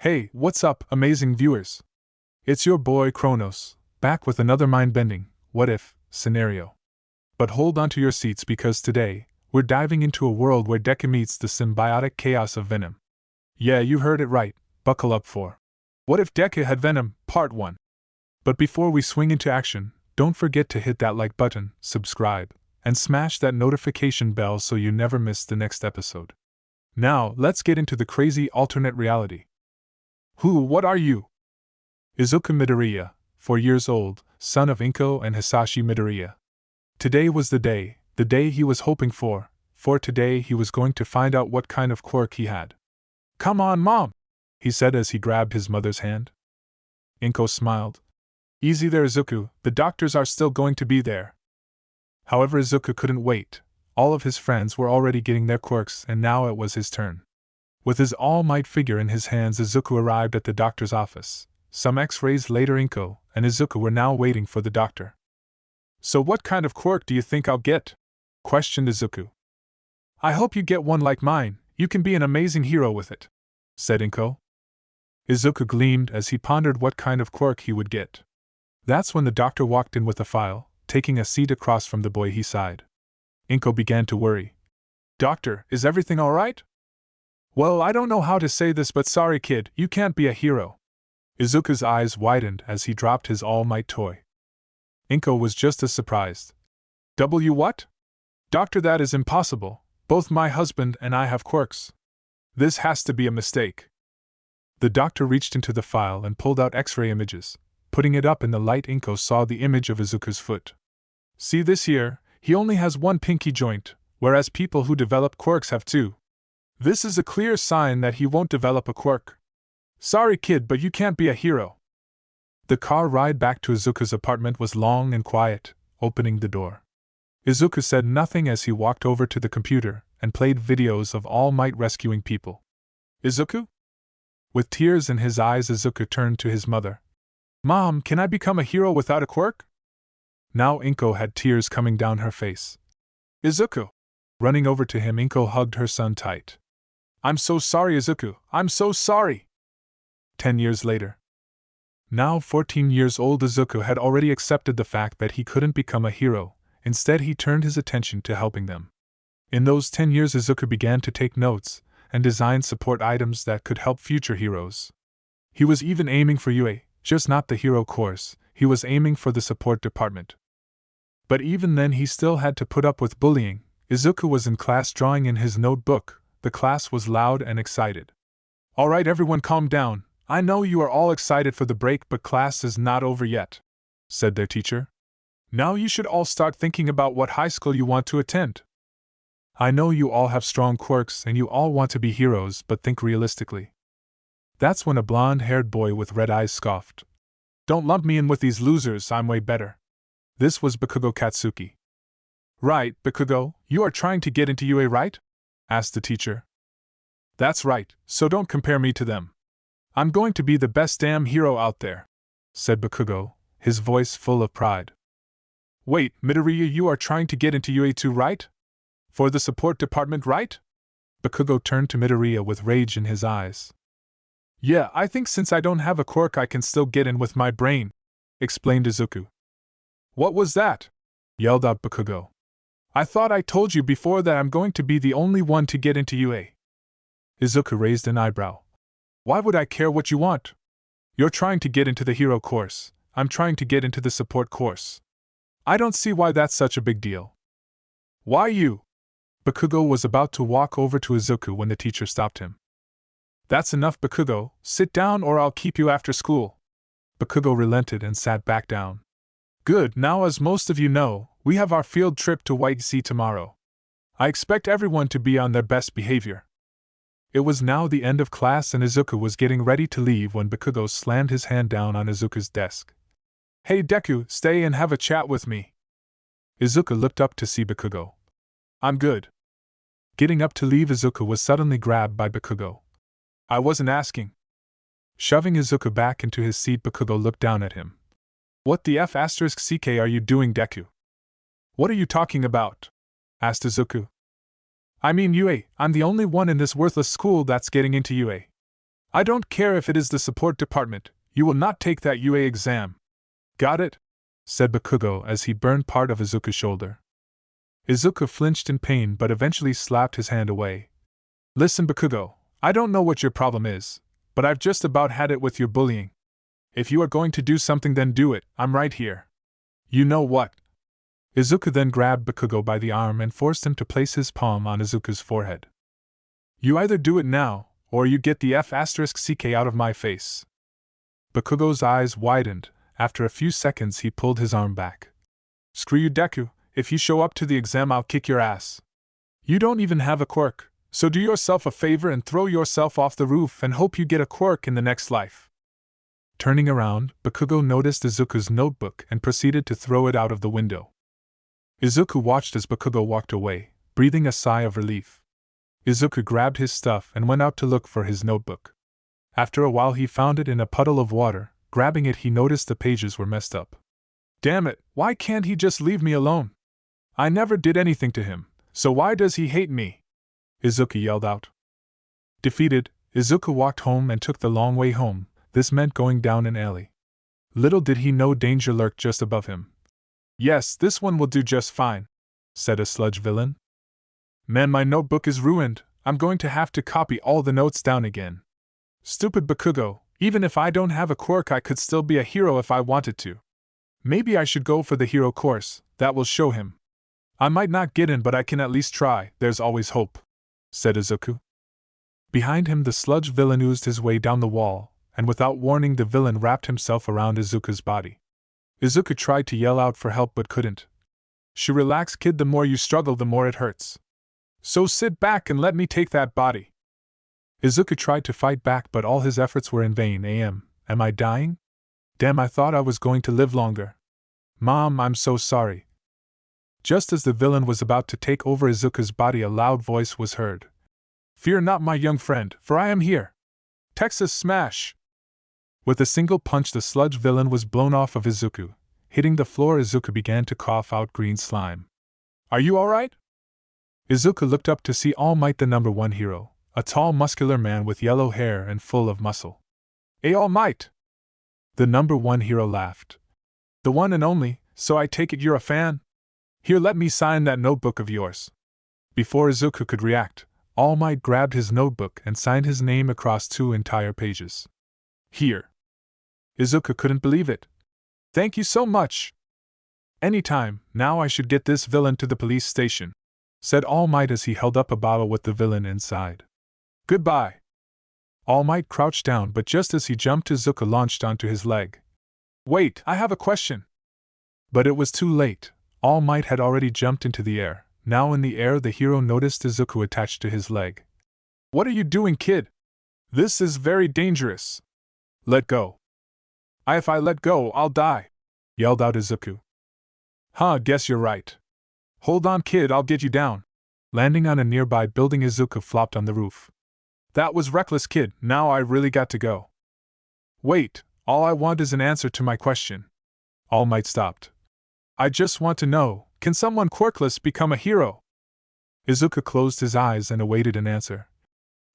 Hey, what's up, amazing viewers? It's your boy Chronos, back with another mind-bending, what-if, scenario. But hold on to your seats because today, we're diving into a world where Deku meets the symbiotic chaos of Venom. Yeah, you heard it right, buckle up for What If Deku Had Venom, Part 1. But before we swing into action, don't forget to hit that like button, subscribe, and smash that notification bell so you never miss the next episode. Now, let's get into the crazy alternate reality. What are you? Izuku Midoriya, 4 years old, son of Inko and Hisashi Midoriya. Today was the day he was hoping for today he was going to find out what kind of quirk he had. Come on, Mom, he said as he grabbed his mother's hand. Inko smiled. Easy there, Izuku, the doctors are still going to be there. However, Izuku couldn't wait. All of his friends were already getting their quirks and now it was his turn. With his all-might figure in his hands, Izuku arrived at the doctor's office. Some X-rays later, Inko and Izuku were now waiting for the doctor. So what kind of quirk do you think I'll get? Questioned Izuku. I hope you get one like mine, you can be an amazing hero with it, said Inko. Izuku gleamed as he pondered what kind of quirk he would get. That's when the doctor walked in with a file, taking a seat across from the boy. He sighed. Inko began to worry. Doctor, is everything alright? Well, I don't know how to say this, but sorry kid, you can't be a hero. Izuku's eyes widened as he dropped his all-might toy. Inko was just as surprised. What? Doctor, that is impossible. Both my husband and I have quirks. This has to be a mistake. The doctor reached into the file and pulled out X-ray images. Putting it up in the light, Inko saw the image of Izuku's foot. See this here, he only has one pinky joint, whereas people who develop quirks have two. This is a clear sign that he won't develop a quirk. Sorry kid, but you can't be a hero. The car ride back to Izuku's apartment was long and quiet, opening the door. Izuku said nothing as he walked over to the computer and played videos of All Might rescuing people. Izuku? With tears in his eyes, Izuku turned to his mother. Mom, can I become a hero without a quirk? Now Inko had tears coming down her face. Izuku! Running over to him, Inko hugged her son tight. I'm so sorry, Izuku, I'm so sorry! 10 years later. Now 14 years old, Izuku had already accepted the fact that he couldn't become a hero. Instead, he turned his attention to helping them. In those 10 years, Izuku began to take notes and design support items that could help future heroes. He was even aiming for UA, just not the hero course, he was aiming for the support department. But even then, he still had to put up with bullying. Izuku was in class drawing in his notebook. The class was loud and excited. Alright everyone, calm down. I know you are all excited for the break, but class is not over yet, said their teacher. Now you should all start thinking about what high school you want to attend. I know you all have strong quirks and you all want to be heroes, but think realistically. That's when a blonde-haired boy with red eyes scoffed. Don't lump me in with these losers, I'm way better. This was Bakugo Katsuki. Right, Bakugo, you are trying to get into UA, right? Asked the teacher. That's right, so don't compare me to them. I'm going to be the best damn hero out there, said Bakugo, his voice full of pride. Wait, Midoriya, you are trying to get into UA too, right? For the support department, right? Bakugo turned to Midoriya with rage in his eyes. Yeah, I think since I don't have a quirk I can still get in with my brain, explained Izuku. What was that? Yelled out Bakugo. I thought I told you before that I'm going to be the only one to get into UA. Izuku raised an eyebrow. Why would I care what you want? You're trying to get into the hero course, I'm trying to get into the support course. I don't see why that's such a big deal. Why you? Bakugo was about to walk over to Izuku when the teacher stopped him. That's enough, Bakugo, sit down or I'll keep you after school. Bakugo relented and sat back down. Good, now as most of you know, we have our field trip to White Sea tomorrow. I expect everyone to be on their best behavior. It was now the end of class and Izuku was getting ready to leave when Bakugo slammed his hand down on Izuku's desk. Hey Deku, stay and have a chat with me. Izuku looked up to see Bakugo. I'm good. Getting up to leave, Izuku was suddenly grabbed by Bakugo. I wasn't asking. Shoving Izuku back into his seat, Bakugo looked down at him. What the F***ck are you doing, Deku? What are you talking about? Asked Izuku. I mean UA, I'm the only one in this worthless school that's getting into UA. I don't care if it is the support department, you will not take that UA exam. Got it? Said Bakugo as he burned part of Izuku's shoulder. Izuku flinched in pain but eventually slapped his hand away. Listen, Bakugo, I don't know what your problem is, but I've just about had it with your bullying. If you are going to do something, then do it, I'm right here. You know what? Izuku then grabbed Bakugo by the arm and forced him to place his palm on Izuku's forehead. You either do it now, or you get the F***ck out of my face. Bakugo's eyes widened. After a few seconds he pulled his arm back. Screw you, Deku, if you show up to the exam I'll kick your ass. You don't even have a quirk, so do yourself a favor and throw yourself off the roof and hope you get a quirk in the next life. Turning around, Bakugo noticed Izuku's notebook and proceeded to throw it out of the window. Izuku watched as Bakugo walked away, breathing a sigh of relief. Izuku grabbed his stuff and went out to look for his notebook. After a while he found it in a puddle of water. Grabbing it he noticed the pages were messed up. Damn it, why can't he just leave me alone? I never did anything to him, so why does he hate me? Izuku yelled out. Defeated, Izuku walked home and took the long way home. This meant going down an alley. Little did he know danger lurked just above him. Yes, this one will do just fine, said a sludge villain. Man, my notebook is ruined. I'm going to have to copy all the notes down again. Stupid Bakugo, even if I don't have a quirk I could still be a hero if I wanted to. Maybe I should go for the hero course, that will show him. I might not get in but I can at least try, there's always hope, said Izuku. Behind him the sludge villain oozed his way down the wall, and without warning the villain wrapped himself around Izuku's body. Izuku tried to yell out for help but couldn't. Relax kid, the more you struggle the more it hurts. So sit back and let me take that body. Izuku tried to fight back but all his efforts were in vain. Am I dying? Damn, I thought I was going to live longer. Mom, I'm so sorry. Just as the villain was about to take over Izuku's body a loud voice was heard. Fear not my young friend, for I am here. Texas smash! With a single punch the sludge villain was blown off of Izuku. Hitting the floor Izuku began to cough out green slime. Are you alright? Izuku looked up to see All Might, the number one hero, a tall muscular man with yellow hair and full of muscle. Hey All Might! The number one hero laughed. The one and only, so I take it you're a fan? Here, let me sign that notebook of yours. Before Izuku could react, All Might grabbed his notebook and signed his name across 2 entire pages. Here. Izuku couldn't believe it. Thank you so much. Anytime, now I should get this villain to the police station, said All Might as he held up a bottle with the villain inside. Goodbye. All Might crouched down, but just as he jumped, Izuku launched onto his leg. Wait, I have a question. But it was too late. All Might had already jumped into the air. Now in the air the hero noticed Izuku attached to his leg. What are you doing, kid? This is very dangerous. Let go. If I let go, I'll die, yelled out Izuku. Guess you're right. Hold on, kid, I'll get you down. Landing on a nearby building, Izuku flopped on the roof. That was reckless, kid, now I really got to go. Wait, all I want is an answer to my question. All Might stopped. I just want to know, can someone quirkless become a hero? Izuku closed his eyes and awaited an answer.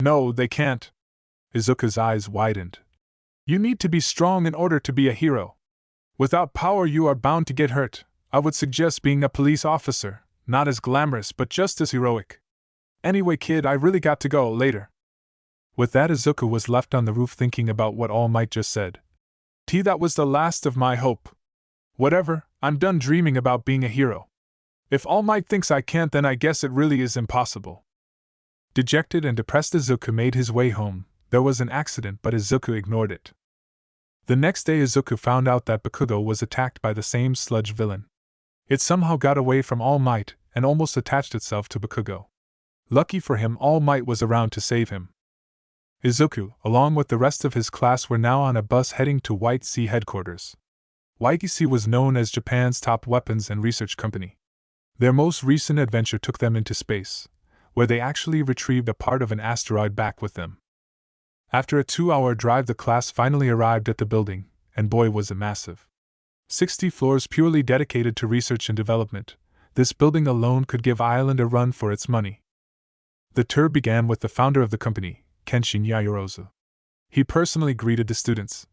No, they can't. Izuku's eyes widened. You need to be strong in order to be a hero. Without power you are bound to get hurt. I would suggest being a police officer, not as glamorous but just as heroic. Anyway kid, I really got to go, later. With that Izuku was left on the roof thinking about what All Might just said. That was the last of my hope. Whatever, I'm done dreaming about being a hero. If All Might thinks I can't, then I guess it really is impossible. Dejected and depressed Izuku made his way home. There was an accident but Izuku ignored it. The next day Izuku found out that Bakugo was attacked by the same sludge villain. It somehow got away from All Might and almost attached itself to Bakugo. Lucky for him, All Might was around to save him. Izuku, along with the rest of his class, were now on a bus heading to White Sea headquarters. White Sea was known as Japan's top weapons and research company. Their most recent adventure took them into space, where they actually retrieved a part of an asteroid back with them. After a 2-hour drive the class finally arrived at the building, and boy was it massive. 60 floors purely dedicated to research and development. This building alone could give Ireland a run for its money. The tour began with the founder of the company, Kenshin Yaoyorozu. He personally greeted the students.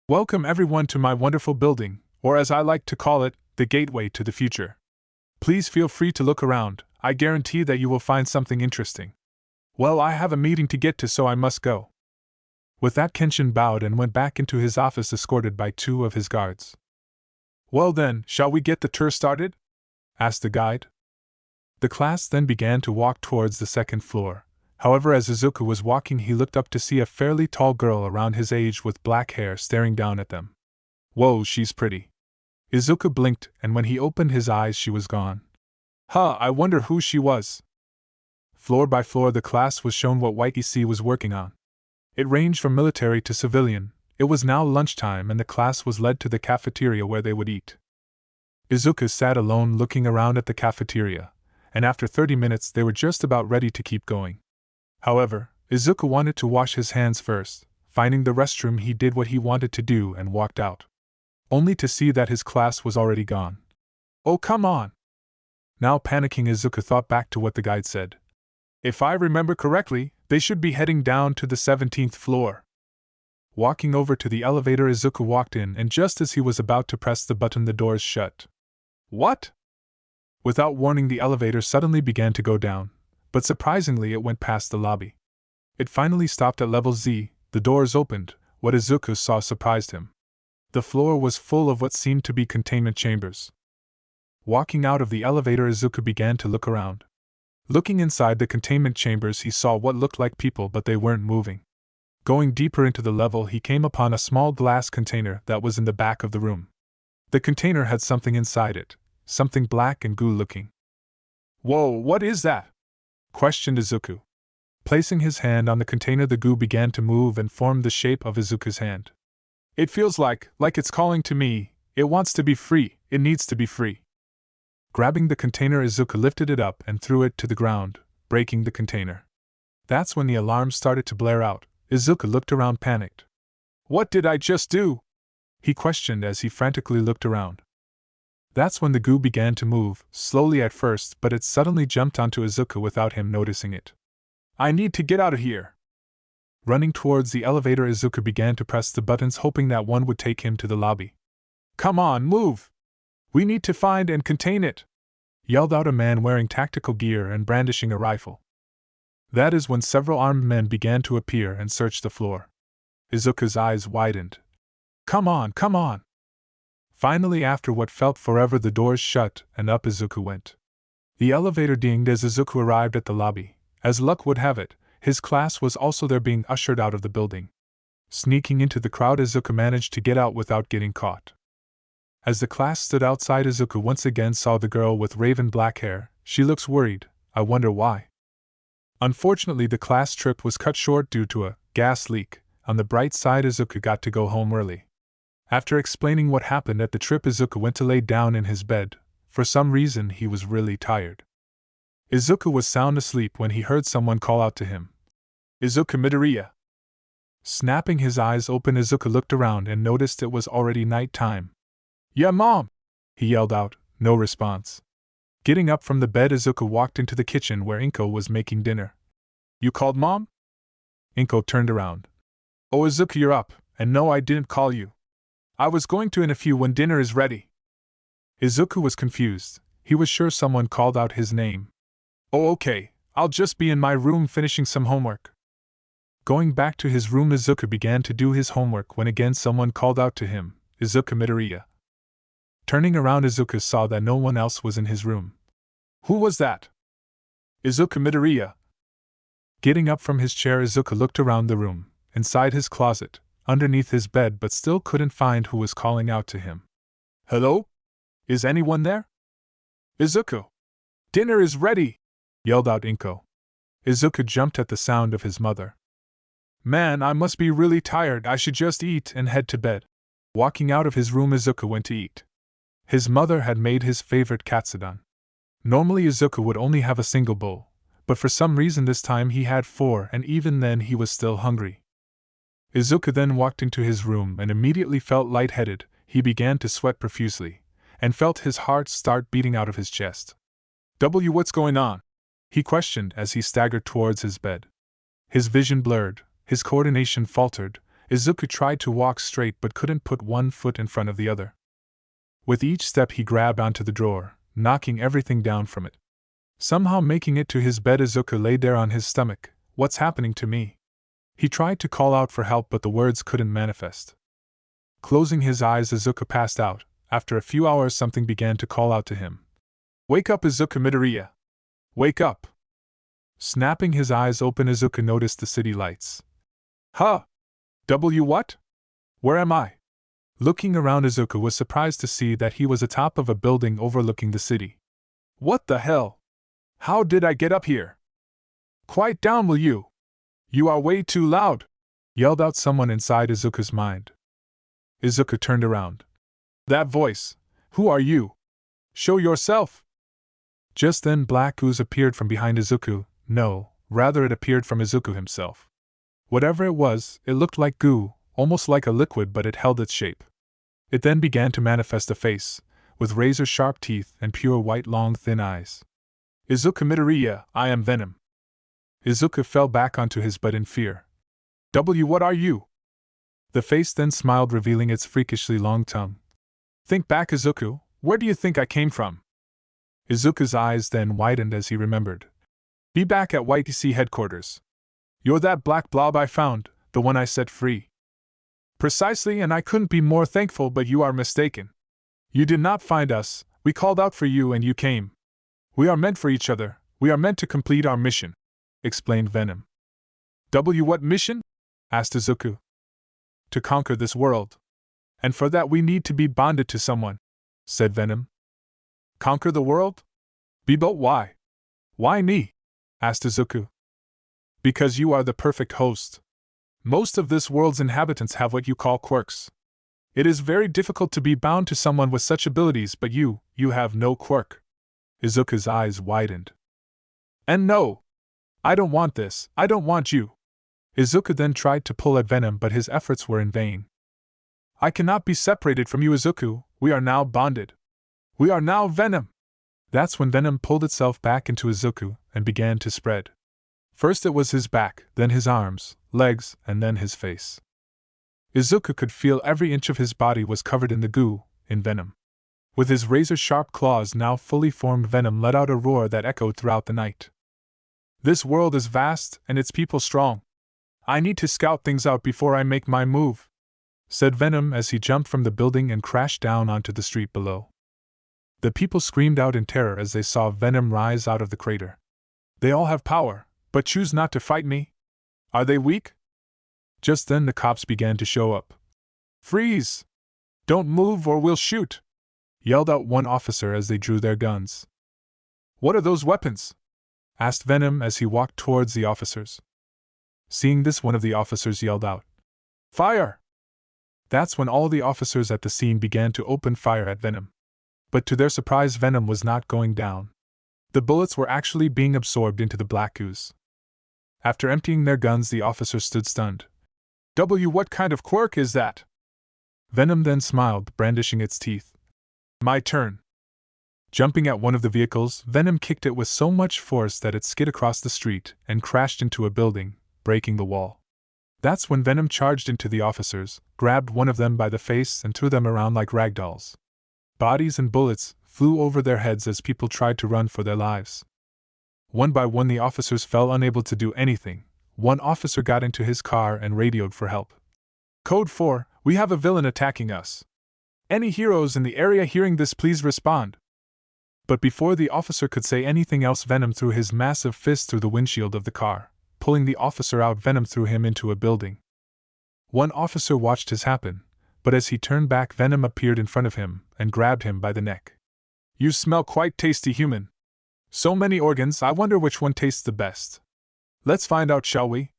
Welcome everyone to my wonderful building, or as I like to call it, the gateway to the future. Please feel free to look around, I guarantee that you will find something interesting. Well, I have a meeting to get to, so I must go. With that, Kenshin bowed and went back into his office escorted by 2 of his guards. Well then, shall we get the tour started? Asked the guide. The class then began to walk towards the 2nd floor. However, as Izuku was walking, he looked up to see a fairly tall girl around his age with black hair staring down at them. Whoa, she's pretty. Izuku blinked, and when he opened his eyes, she was gone. I wonder who she was. Floor by floor, the class was shown what YEC was working on. It ranged from military to civilian. It was now lunchtime, and the class was led to the cafeteria where they would eat. Izuku sat alone looking around at the cafeteria, and after 30 minutes they were just about ready to keep going. However, Izuku wanted to wash his hands first. Finding the restroom, he did what he wanted to do and walked out, only to see that his class was already gone. Oh, come on! Now panicking, Izuku thought back to what the guide said. If I remember correctly, they should be heading down to the 17th floor. Walking over to the elevator, Izuku walked in, and just as he was about to press the button, the doors shut. What? Without warning, the elevator suddenly began to go down, but surprisingly it went past the lobby. It finally stopped at level Z. The doors opened. What Izuku saw surprised him. The floor was full of what seemed to be containment chambers. Walking out of the elevator, Izuku began to look around. Looking inside the containment chambers, he saw what looked like people, but they weren't moving. Going deeper into the level, he came upon a small glass container that was in the back of the room. The container had something inside it, something black and goo-looking. Whoa, what is that? Questioned Izuku. Placing his hand on the container, the goo began to move and formed the shape of Izuku's hand. It feels like it's calling to me. It wants to be free. It needs to be free. Grabbing the container, Izuku lifted it up and threw it to the ground, breaking the container. That's when the alarm started to blare out. Izuku looked around, panicked. What did I just do? He questioned as he frantically looked around. That's when the goo began to move, slowly at first, but it suddenly jumped onto Izuku without him noticing it. I need to get out of here. Running towards the elevator, Izuku began to press the buttons, hoping that one would take him to the lobby. Come on, move! We need to find and contain it! Yelled out a man wearing tactical gear and brandishing a rifle. That is when several armed men began to appear and search the floor. Izuku's eyes widened. Come on, come on! Finally, after what felt forever, the doors shut and up Izuku went. The elevator dinged as Izuku arrived at the lobby. As luck would have it, his class was also there, being ushered out of the building. Sneaking into the crowd, Izuku managed to get out without getting caught. As the class stood outside, Izuku once again saw the girl with raven black hair. She looks worried. I wonder why. Unfortunately, the class trip was cut short due to a gas leak. On the bright side, Izuku got to go home early. After explaining what happened at the trip, Izuku went to lay down in his bed. For some reason, he was really tired. Izuku was sound asleep when he heard someone call out to him. Izuku Midoriya. Snapping his eyes open, Izuku looked around and noticed it was already night time. Yeah, Mom! He yelled out. No response. Getting up from the bed, Izuku walked into the kitchen where Inko was making dinner. You called Mom? Inko turned around. Oh, Izuku, you're up, and no, I didn't call you. I was going to in a few when dinner is ready. Izuku was confused. He was sure someone called out his name. Oh, okay, I'll just be in my room finishing some homework. Going back to his room, Izuku began to do his homework when again someone called out to him, Izuku Midoriya. Turning around, Izuku saw that no one else was in his room. Who was that? Izuku Midoriya. Getting up from his chair, Izuku looked around the room, inside his closet, underneath his bed, but still couldn't find who was calling out to him. Hello? Is anyone there? Izuku! Dinner is ready! Yelled out Inko. Izuku jumped at the sound of his mother. Man, I must be really tired. I should just eat and head to bed. Walking out of his room, Izuku went to eat. His mother had made his favorite katsudon. Normally Izuku would only have a single bowl, but for some reason this time he had 4, and even then he was still hungry. Izuku then walked into his room and immediately felt lightheaded. He began to sweat profusely, and felt his heart start beating out of his chest. What's going on? He questioned as he staggered towards his bed. His vision blurred, His coordination faltered. Izuku tried to walk straight but couldn't put one foot in front of the other. With each step he grabbed onto the drawer, knocking everything down from it. Somehow making it to his bed, Izuku lay there on his stomach. What's happening to me? He tried to call out for help but the words couldn't manifest. Closing his eyes, Izuku passed out. After a few hours something began to call out to him. Wake up, Izuku Midoriya! Wake up! Snapping his eyes open, Izuku noticed the city lights. Huh? What? Where am I? Looking around, Izuku was surprised to see that he was atop of a building overlooking the city. What the hell? How did I get up here? Quiet down, will you? You are way too loud! Yelled out someone inside Izuku's mind. Izuku turned around. That voice! Who are you? Show yourself! Just then black ooze appeared from behind Izuku. No, rather it appeared from Izuku himself. Whatever it was, it looked like goo, almost like a liquid, but it held its shape. It then began to manifest a face, with razor-sharp teeth and pure white long thin eyes. Izuku Midoriya, I am Venom. Izuku fell back onto his bed in fear. What are you? The face then smiled, revealing its freakishly long tongue. Think back, Izuku, where do you think I came from? Izuku's eyes then widened as he remembered. Be back at YTC headquarters. You're that black blob I found, the one I set free. Precisely, and I couldn't be more thankful, but you are mistaken. You did not find us, we called out for you and you came. We are meant for each other, we are meant to complete our mission, explained Venom. What mission? Asked Izuku. To conquer this world. And for that we need to be bonded to someone, said Venom. Conquer the world? But why? Why me? Asked Izuku. Because you are the perfect host. Most of this world's inhabitants have what you call quirks. It is very difficult to be bound to someone with such abilities, but you have no quirk. Izuku's eyes widened. And no! I don't want this, I don't want you. Izuku then tried to pull at Venom, but his efforts were in vain. I cannot be separated from you, Izuku, we are now bonded. We are now Venom! That's when Venom pulled itself back into Izuku and began to spread. First it was his back, then his arms, legs, and then his face. Izuku could feel every inch of his body was covered in the goo, in venom. With his razor-sharp claws now fully formed, Venom let out a roar that echoed throughout the night. This world is vast, and its people strong. I need to scout things out before I make my move, said Venom as he jumped from the building and crashed down onto the street below. The people screamed out in terror as they saw Venom rise out of the crater. They all have power, but choose not to fight me? Are they weak? Just then the cops began to show up. Freeze! Don't move or we'll shoot! Yelled out one officer as they drew their guns. What are those weapons? Asked Venom as he walked towards the officers. Seeing this, one of the officers yelled out, Fire! That's when all the officers at the scene began to open fire at Venom. But to their surprise, Venom was not going down. The bullets were actually being absorbed into the black ooze. After emptying their guns, the officers stood stunned. What kind of quirk is that? Venom then smiled, brandishing its teeth. My turn. Jumping at one of the vehicles, Venom kicked it with so much force that it skid across the street and crashed into a building, breaking the wall. That's when Venom charged into the officers, grabbed one of them by the face and threw them around like ragdolls. Bodies and bullets flew over their heads as people tried to run for their lives. One by one the officers fell, unable to do anything. One officer got into his car and radioed for help. Code 4, we have a villain attacking us. Any heroes in the area hearing this, please respond. But before the officer could say anything else, Venom threw his massive fist through the windshield of the car. Pulling the officer out, Venom threw him into a building. One officer watched this happen, but as he turned back, Venom appeared in front of him and grabbed him by the neck. You smell quite tasty, human. So many organs, I wonder which one tastes the best. Let's find out, shall we?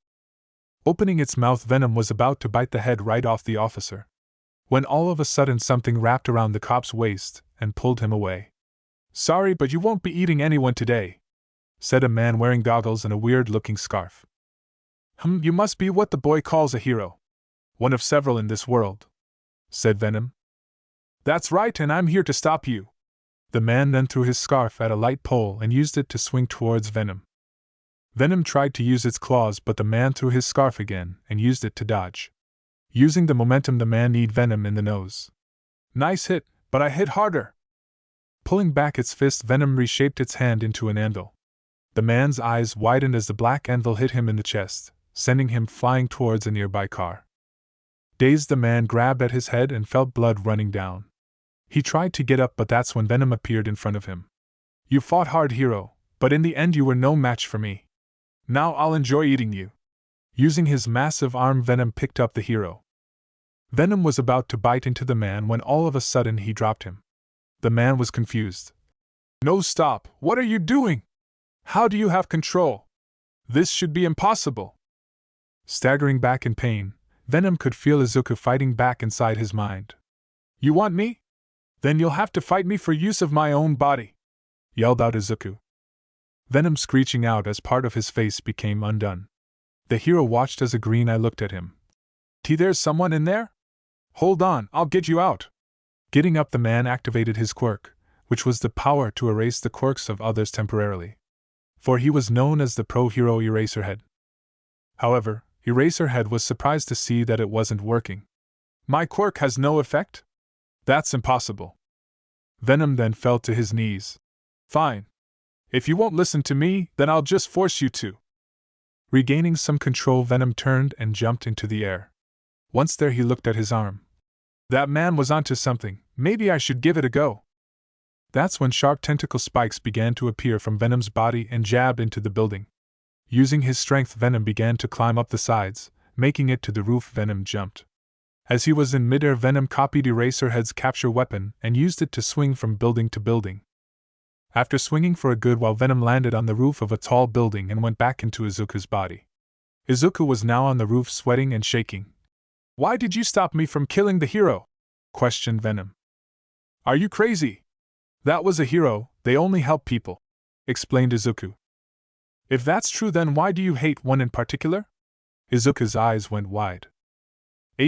Opening its mouth, Venom was about to bite the head right off the officer, when all of a sudden something wrapped around the cop's waist and pulled him away. Sorry, but you won't be eating anyone today, said a man wearing goggles and a weird-looking scarf. You must be what the boy calls a hero. One of several in this world, said Venom. That's right, and I'm here to stop you. The man then threw his scarf at a light pole and used it to swing towards Venom. Venom tried to use its claws, but the man threw his scarf again and used it to dodge. Using the momentum, the man kneed Venom in the nose. Nice hit, but I hit harder. Pulling back its fist, Venom reshaped its hand into an anvil. The man's eyes widened as the black anvil hit him in the chest, sending him flying towards a nearby car. Dazed, the man grabbed at his head and felt blood running down. He tried to get up, but that's when Venom appeared in front of him. You fought hard, hero, but in the end you were no match for me. Now I'll enjoy eating you. Using his massive arm, Venom picked up the hero. Venom was about to bite into the man when all of a sudden he dropped him. The man was confused. No, stop! What are you doing? How do you have control? This should be impossible. Staggering back in pain, Venom could feel Izuku fighting back inside his mind. You want me? Then you'll have to fight me for use of my own body, yelled out Izuku. Venom screeching out as part of his face became undone. The hero watched as a green eye looked at him. There's someone in there? Hold on, I'll get you out. Getting up, the man activated his quirk, which was the power to erase the quirks of others temporarily. For he was known as the pro-hero Eraserhead. However, Eraserhead was surprised to see that it wasn't working. My quirk has no effect? That's impossible. Venom then fell to his knees. Fine. If you won't listen to me, then I'll just force you to. Regaining some control, Venom turned and jumped into the air. Once there, he looked at his arm. That man was onto something. Maybe I should give it a go. That's when sharp tentacle spikes began to appear from Venom's body and jabbed into the building. Using his strength, Venom began to climb up the sides, making it to the roof. Venom jumped. As he was in midair, Venom copied Eraserhead's capture weapon and used it to swing from building to building. After swinging for a good while, Venom landed on the roof of a tall building and went back into Izuku's body. Izuku was now on the roof, sweating and shaking. Why did you stop me from killing the hero? Questioned Venom. Are you crazy? That was a hero, they only help people, explained Izuku. If that's true, then why do you hate one in particular? Izuku's eyes went wide.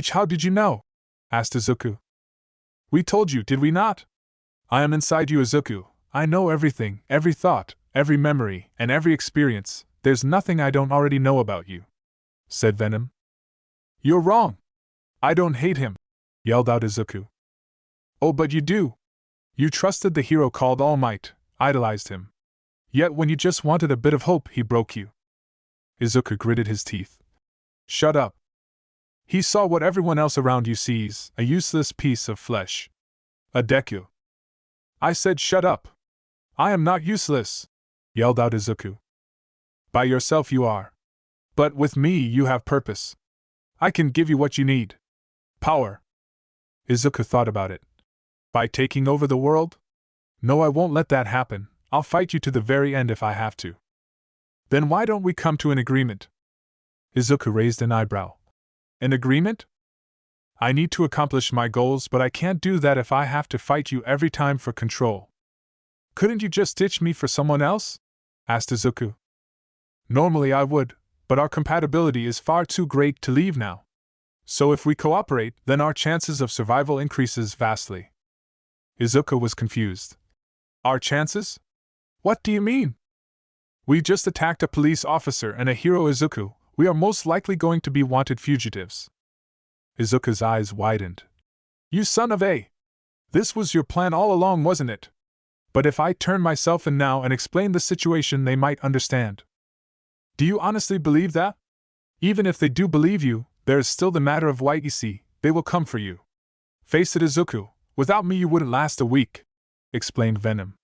How did you know? Asked Izuku. We told you, did we not? I am inside you, Izuku. I know everything, every thought, every memory, and every experience. There's nothing I don't already know about you, said Venom. You're wrong. I don't hate him, yelled out Izuku. Oh, but you do. You trusted the hero called All Might, idolized him. Yet when you just wanted a bit of hope, he broke you. Izuku gritted his teeth. Shut up. He saw what everyone else around you sees, a useless piece of flesh. A Deku. I said shut up. I am not useless, yelled out Izuku. By yourself you are. But with me you have purpose. I can give you what you need. Power. Izuku thought about it. By taking over the world? No, I won't let that happen. I'll fight you to the very end if I have to. Then why don't we come to an agreement? Izuku raised an eyebrow. An agreement? I need to accomplish my goals, but I can't do that if I have to fight you every time for control. Couldn't you just ditch me for someone else? Asked Izuku. Normally I would, but our compatibility is far too great to leave now. So if we cooperate, then our chances of survival increases vastly. Izuku was confused. Our chances? What do you mean? We just attacked a police officer and a hero, Izuku. We are most likely going to be wanted fugitives. Izuku's eyes widened. You son of a! This was your plan all along, wasn't it? But if I turn myself in now and explain the situation, they might understand. Do you honestly believe that? Even if they do believe you, there is still the matter of white. You see, they will come for you. Face it, Izuku, without me you wouldn't last a week, explained Venom.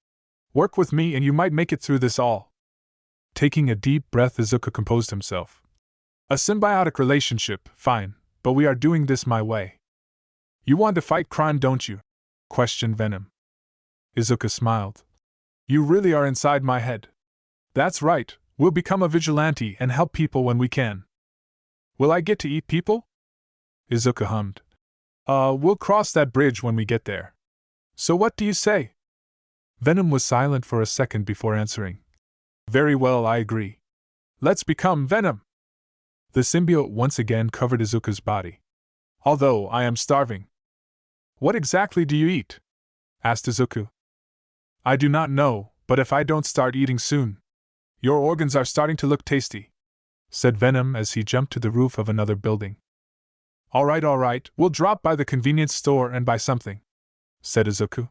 Work with me and you might make it through this all. Taking a deep breath, Izuku composed himself. A symbiotic relationship, fine, but we are doing this my way. You want to fight crime, don't you? Questioned Venom. Izuku smiled. You really are inside my head. That's right, we'll become a vigilante and help people when we can. Will I get to eat people? Izuku hummed. We'll cross that bridge when we get there. So what do you say? Venom was silent for a second before answering. Very well, I agree. Let's become Venom. The symbiote once again covered Izuku's body. Although I am starving. What exactly do you eat? Asked Izuku. I do not know, but if I don't start eating soon, Your organs are starting to look tasty, said Venom as he jumped to the roof of another building. All right, we'll drop by the convenience store and buy something, said Izuku.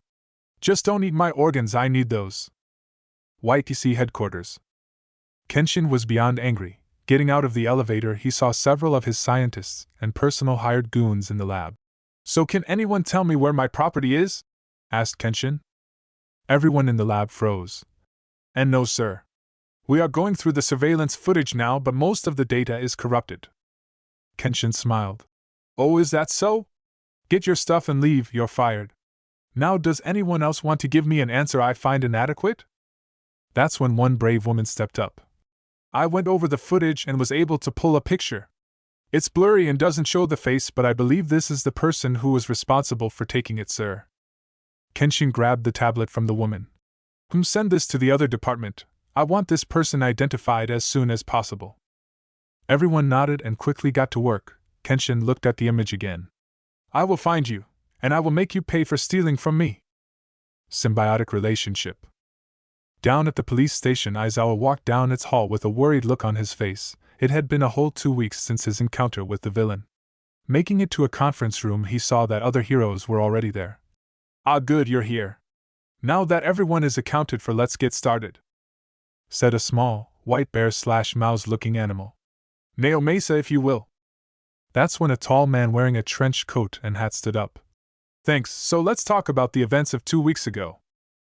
Just don't eat my organs, I need those. YTC headquarters. Kenshin was beyond angry. Getting out of the elevator, he saw several of his scientists and personal hired goons in the lab. So can anyone tell me where my property is? Asked Kenshin. Everyone in the lab froze. And no, sir. We are going through the surveillance footage now, but most of the data is corrupted. Kenshin smiled. Oh, is that so? Get your stuff and leave, you're fired. Now, does anyone else want to give me an answer I find inadequate? That's when one brave woman stepped up. I went over the footage and was able to pull a picture. It's blurry and doesn't show the face, but I believe this is the person who was responsible for taking it, sir. Kenshin grabbed the tablet from the woman. Send this to the other department. I want this person identified as soon as possible. Everyone nodded and quickly got to work. Kenshin looked at the image again. I will find you, and I will make you pay for stealing from me. Symbiotic relationship. Down at the police station, Aizawa walked down its hall with a worried look on his face. It had been a whole 2 weeks since his encounter with the villain. Making it to a conference room, he saw that other heroes were already there. Ah, good, you're here. Now that everyone is accounted for, let's get started, said a small, white bear/mouse-looking animal. Naomasa, if you will. That's when a tall man wearing a trench coat and hat stood up. Thanks, so let's talk about the events of 2 weeks ago.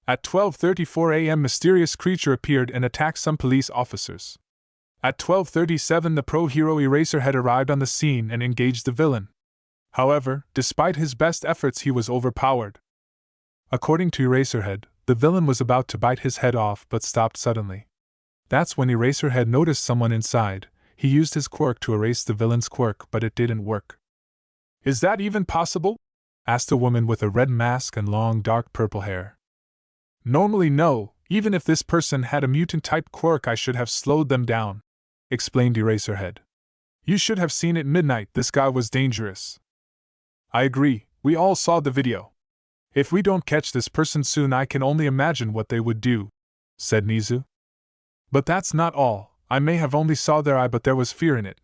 At 12:34 a.m., mysterious creature appeared and attacked some police officers. At 12:37, the pro-hero Eraserhead arrived on the scene and engaged the villain. However, despite his best efforts, he was overpowered. According to Eraserhead, the villain was about to bite his head off but stopped suddenly. That's when Eraserhead noticed someone inside. He used his quirk to erase the villain's quirk, but it didn't work. Is that even possible? Asked a woman with a red mask and long dark purple hair. Normally no, even if this person had a mutant-type quirk I should have slowed them down, explained Eraserhead. You should have seen it midnight, this guy was dangerous. I agree, we all saw the video. If we don't catch this person soon, I can only imagine what they would do, said Nizu. But that's not all, I may have only saw their eye but there was fear in it,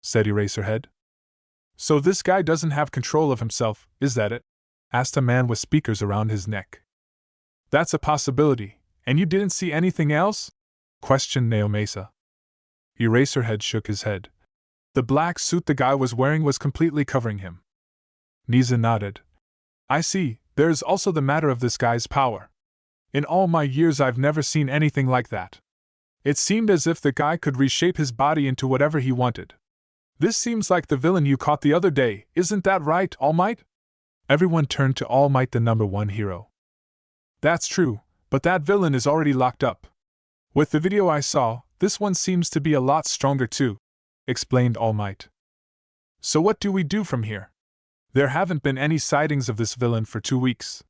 said Eraserhead. So this guy doesn't have control of himself, is that it? Asked a man with speakers around his neck. That's a possibility, and you didn't see anything else? Questioned Naomasa. Eraserhead shook his head. The black suit the guy was wearing was completely covering him. Nizu nodded. I see, there's also the matter of this guy's power. In all my years I've never seen anything like that. It seemed as if the guy could reshape his body into whatever he wanted. This seems like the villain you caught the other day, isn't that right, All Might? Everyone turned to All Might, the #1 hero. That's true, but that villain is already locked up. With the video I saw, this one seems to be a lot stronger too, explained All Might. So what do we do from here? There haven't been any sightings of this villain for 2 weeks.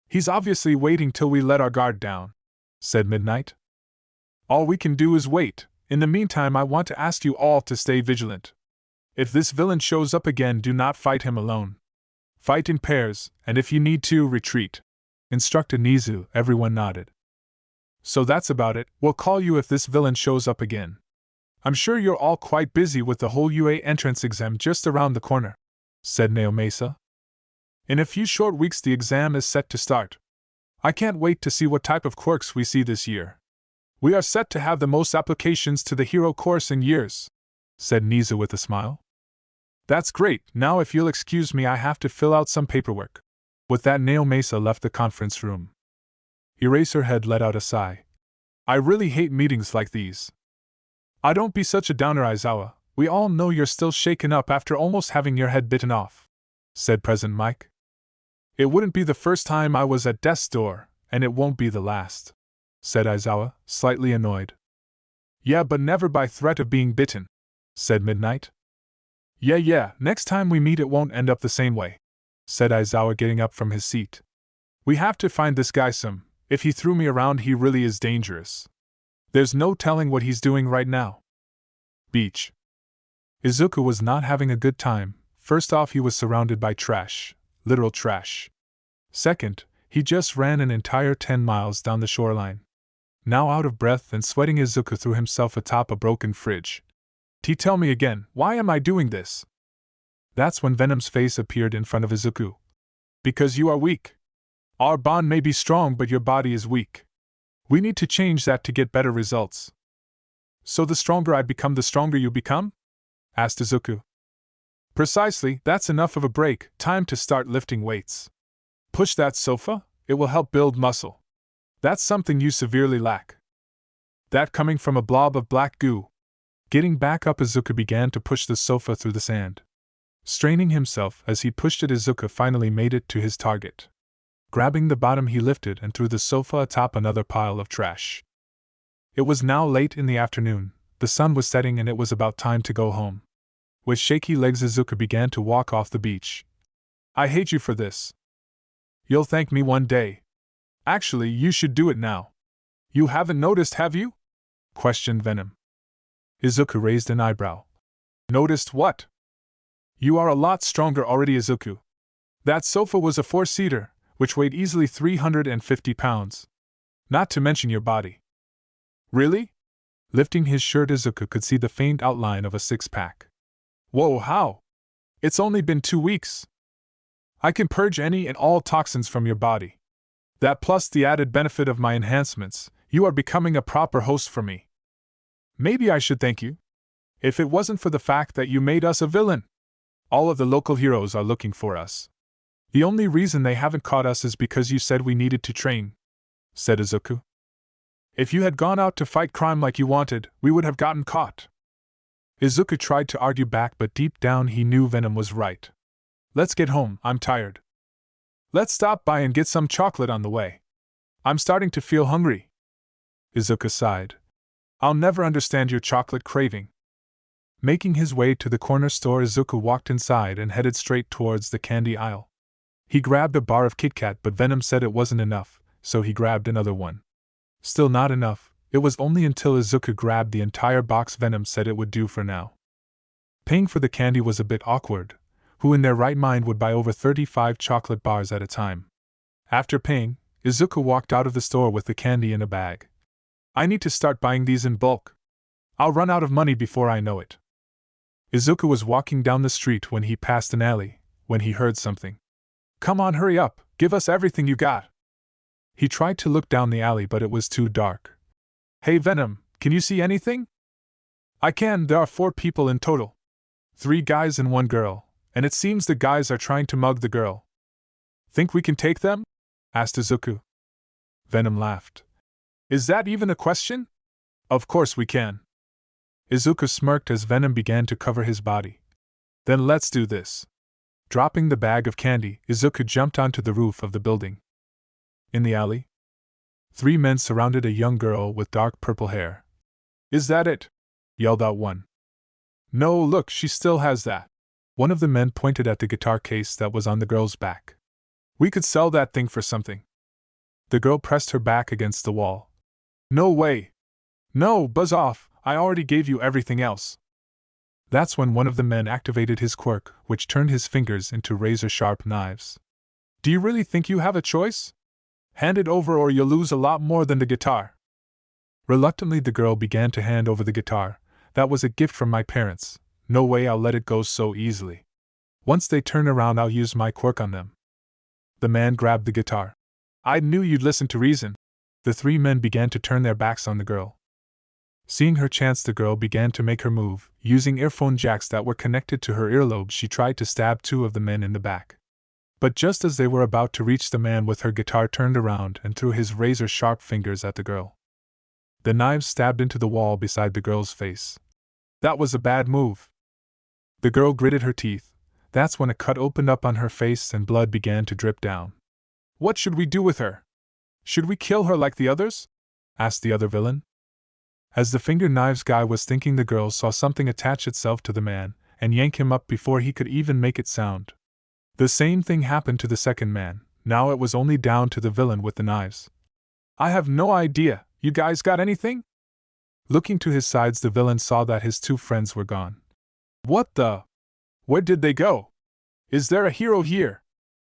He's obviously waiting till we let our guard down, said Midnight. All we can do is wait. In the meantime, I want to ask you all to stay vigilant. If this villain shows up again, do not fight him alone. Fight in pairs, and if you need to, retreat, instructed Nizu. Everyone nodded. So that's about it, we'll call you if this villain shows up again. I'm sure you're all quite busy with the whole UA entrance exam just around the corner, said Naomasa. In a few short weeks the exam is set to start. I can't wait to see what type of quirks we see this year. We are set to have the most applications to the hero course in years, said Nizu with a smile. That's great, now if you'll excuse me I have to fill out some paperwork. With that Naomasa left the conference room. Eraserhead let out a sigh. I really hate meetings like these. Don't be such a downer, Aizawa. We all know you're still shaken up after almost having your head bitten off, said President Mike. It wouldn't be the first time I was at death's door, and it won't be the last, said Aizawa, slightly annoyed. Yeah, but never by threat of being bitten, said Midnight. Yeah, next time we meet it won't end up the same way, said Aizawa, getting up from his seat. We have to find this guy some. If he threw me around, he really is dangerous. There's no telling what he's doing right now. Beach. Izuku was not having a good time. First off, he was surrounded by trash, literal trash. Second, he just ran an entire 10 miles down the shoreline. Now out of breath and sweating, Izuku threw himself atop a broken fridge. Tell me again, why am I doing this? That's when Venom's face appeared in front of Izuku. Because you are weak. Our bond may be strong, but your body is weak. We need to change that to get better results. So the stronger I become, the stronger you become? Asked Izuku. Precisely, that's enough of a break, time to start lifting weights. Push that sofa, it will help build muscle. That's something you severely lack. That coming from a blob of black goo. Getting back up, Izuku began to push the sofa through the sand. Straining himself as he pushed it, Izuku finally made it to his target. Grabbing the bottom, he lifted and threw the sofa atop another pile of trash. It was now late in the afternoon, the sun was setting and it was about time to go home. With shaky legs, Izuku began to walk off the beach. I hate you for this. You'll thank me one day. Actually, you should do it now. You haven't noticed, have you? Questioned Venom. Izuku raised an eyebrow. Noticed what? You are a lot stronger already, Izuku. That sofa was a 4-seater, which weighed easily 350 pounds. Not to mention your body. Really? Lifting his shirt, Izuku could see the faint outline of a six-pack. Whoa, how? It's only been 2 weeks. I can purge any and all toxins from your body. That plus the added benefit of my enhancements, you are becoming a proper host for me. Maybe I should thank you. If it wasn't for the fact that you made us a villain. All of the local heroes are looking for us. The only reason they haven't caught us is because you said we needed to train, said Izuku. If you had gone out to fight crime like you wanted, we would have gotten caught. Izuku tried to argue back, but deep down he knew Venom was right. Let's get home, I'm tired. Let's stop by and get some chocolate on the way. I'm starting to feel hungry. Izuku sighed. I'll never understand your chocolate craving. Making his way to the corner store, Izuku walked inside and headed straight towards the candy aisle. He grabbed a bar of Kit Kat, but Venom said it wasn't enough, so he grabbed another one. Still not enough. It was only until Izuku grabbed the entire box Venom said it would do for now. Paying for the candy was a bit awkward. Who in their right mind would buy over 35 chocolate bars at a time? After paying, Izuku walked out of the store with the candy in a bag. I need to start buying these in bulk. I'll run out of money before I know it. Izuku was walking down the street when he passed an alley, when he heard something. Come on, hurry up, give us everything you got. He tried to look down the alley, but it was too dark. Hey Venom, can you see anything? I can, there are 4 people in total. 3 guys and 1 girl, and it seems the guys are trying to mug the girl. Think we can take them? Asked Izuku. Venom laughed. Is that even a question? Of course we can. Izuku smirked as Venom began to cover his body. Then let's do this. Dropping the bag of candy, Izuku jumped onto the roof of the building. In the alley, 3 men surrounded a young girl with dark purple hair. Is that it? Yelled out one. No, look, she still has that. One of the men pointed at the guitar case that was on the girl's back. We could sell that thing for something. The girl pressed her back against the wall. No way. No, buzz off, I already gave you everything else. That's when one of the men activated his quirk, which turned his fingers into razor-sharp knives. Do you really think you have a choice? Hand it over or you'll lose a lot more than the guitar. Reluctantly, the girl began to hand over the guitar. That was a gift from my parents. No way I'll let it go so easily. Once they turn around, I'll use my quirk on them. The man grabbed the guitar. I knew you'd listen to reason. The 3 men began to turn their backs on the girl. Seeing her chance, the girl began to make her move. Using earphone jacks that were connected to her earlobes, she tried to stab 2 of the men in the back. But just as they were about to reach, the man with her guitar turned around and threw his razor-sharp fingers at the girl. The knives stabbed into the wall beside the girl's face. That was a bad move. The girl gritted her teeth. That's when a cut opened up on her face and blood began to drip down. What should we do with her? Should we kill her like the others? Asked the other villain. As the finger knives guy was thinking, the girl saw something attach itself to the man and yank him up before he could even make it sound. The same thing happened to the second man. Now it was only down to the villain with the knives. I have no idea. You guys got anything? Looking to his sides, the villain saw that his 2 friends were gone. What the? Where did they go? Is there a hero here?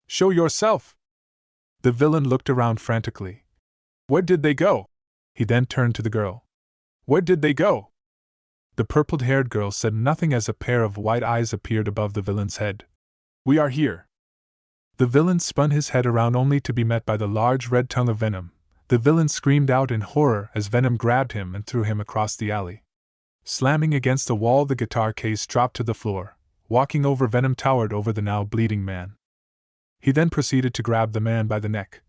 Show yourself. The villain looked around frantically. Where did they go? He then turned to the girl. Where did they go? The purple-haired girl said nothing as a pair of white eyes appeared above the villain's head. We are here. The villain spun his head around only to be met by the large red tongue of Venom. The villain screamed out in horror as Venom grabbed him and threw him across the alley. Slamming against the wall, the guitar case dropped to the floor. Walking over, Venom towered over the now bleeding man. He then proceeded to grab the man by the neck.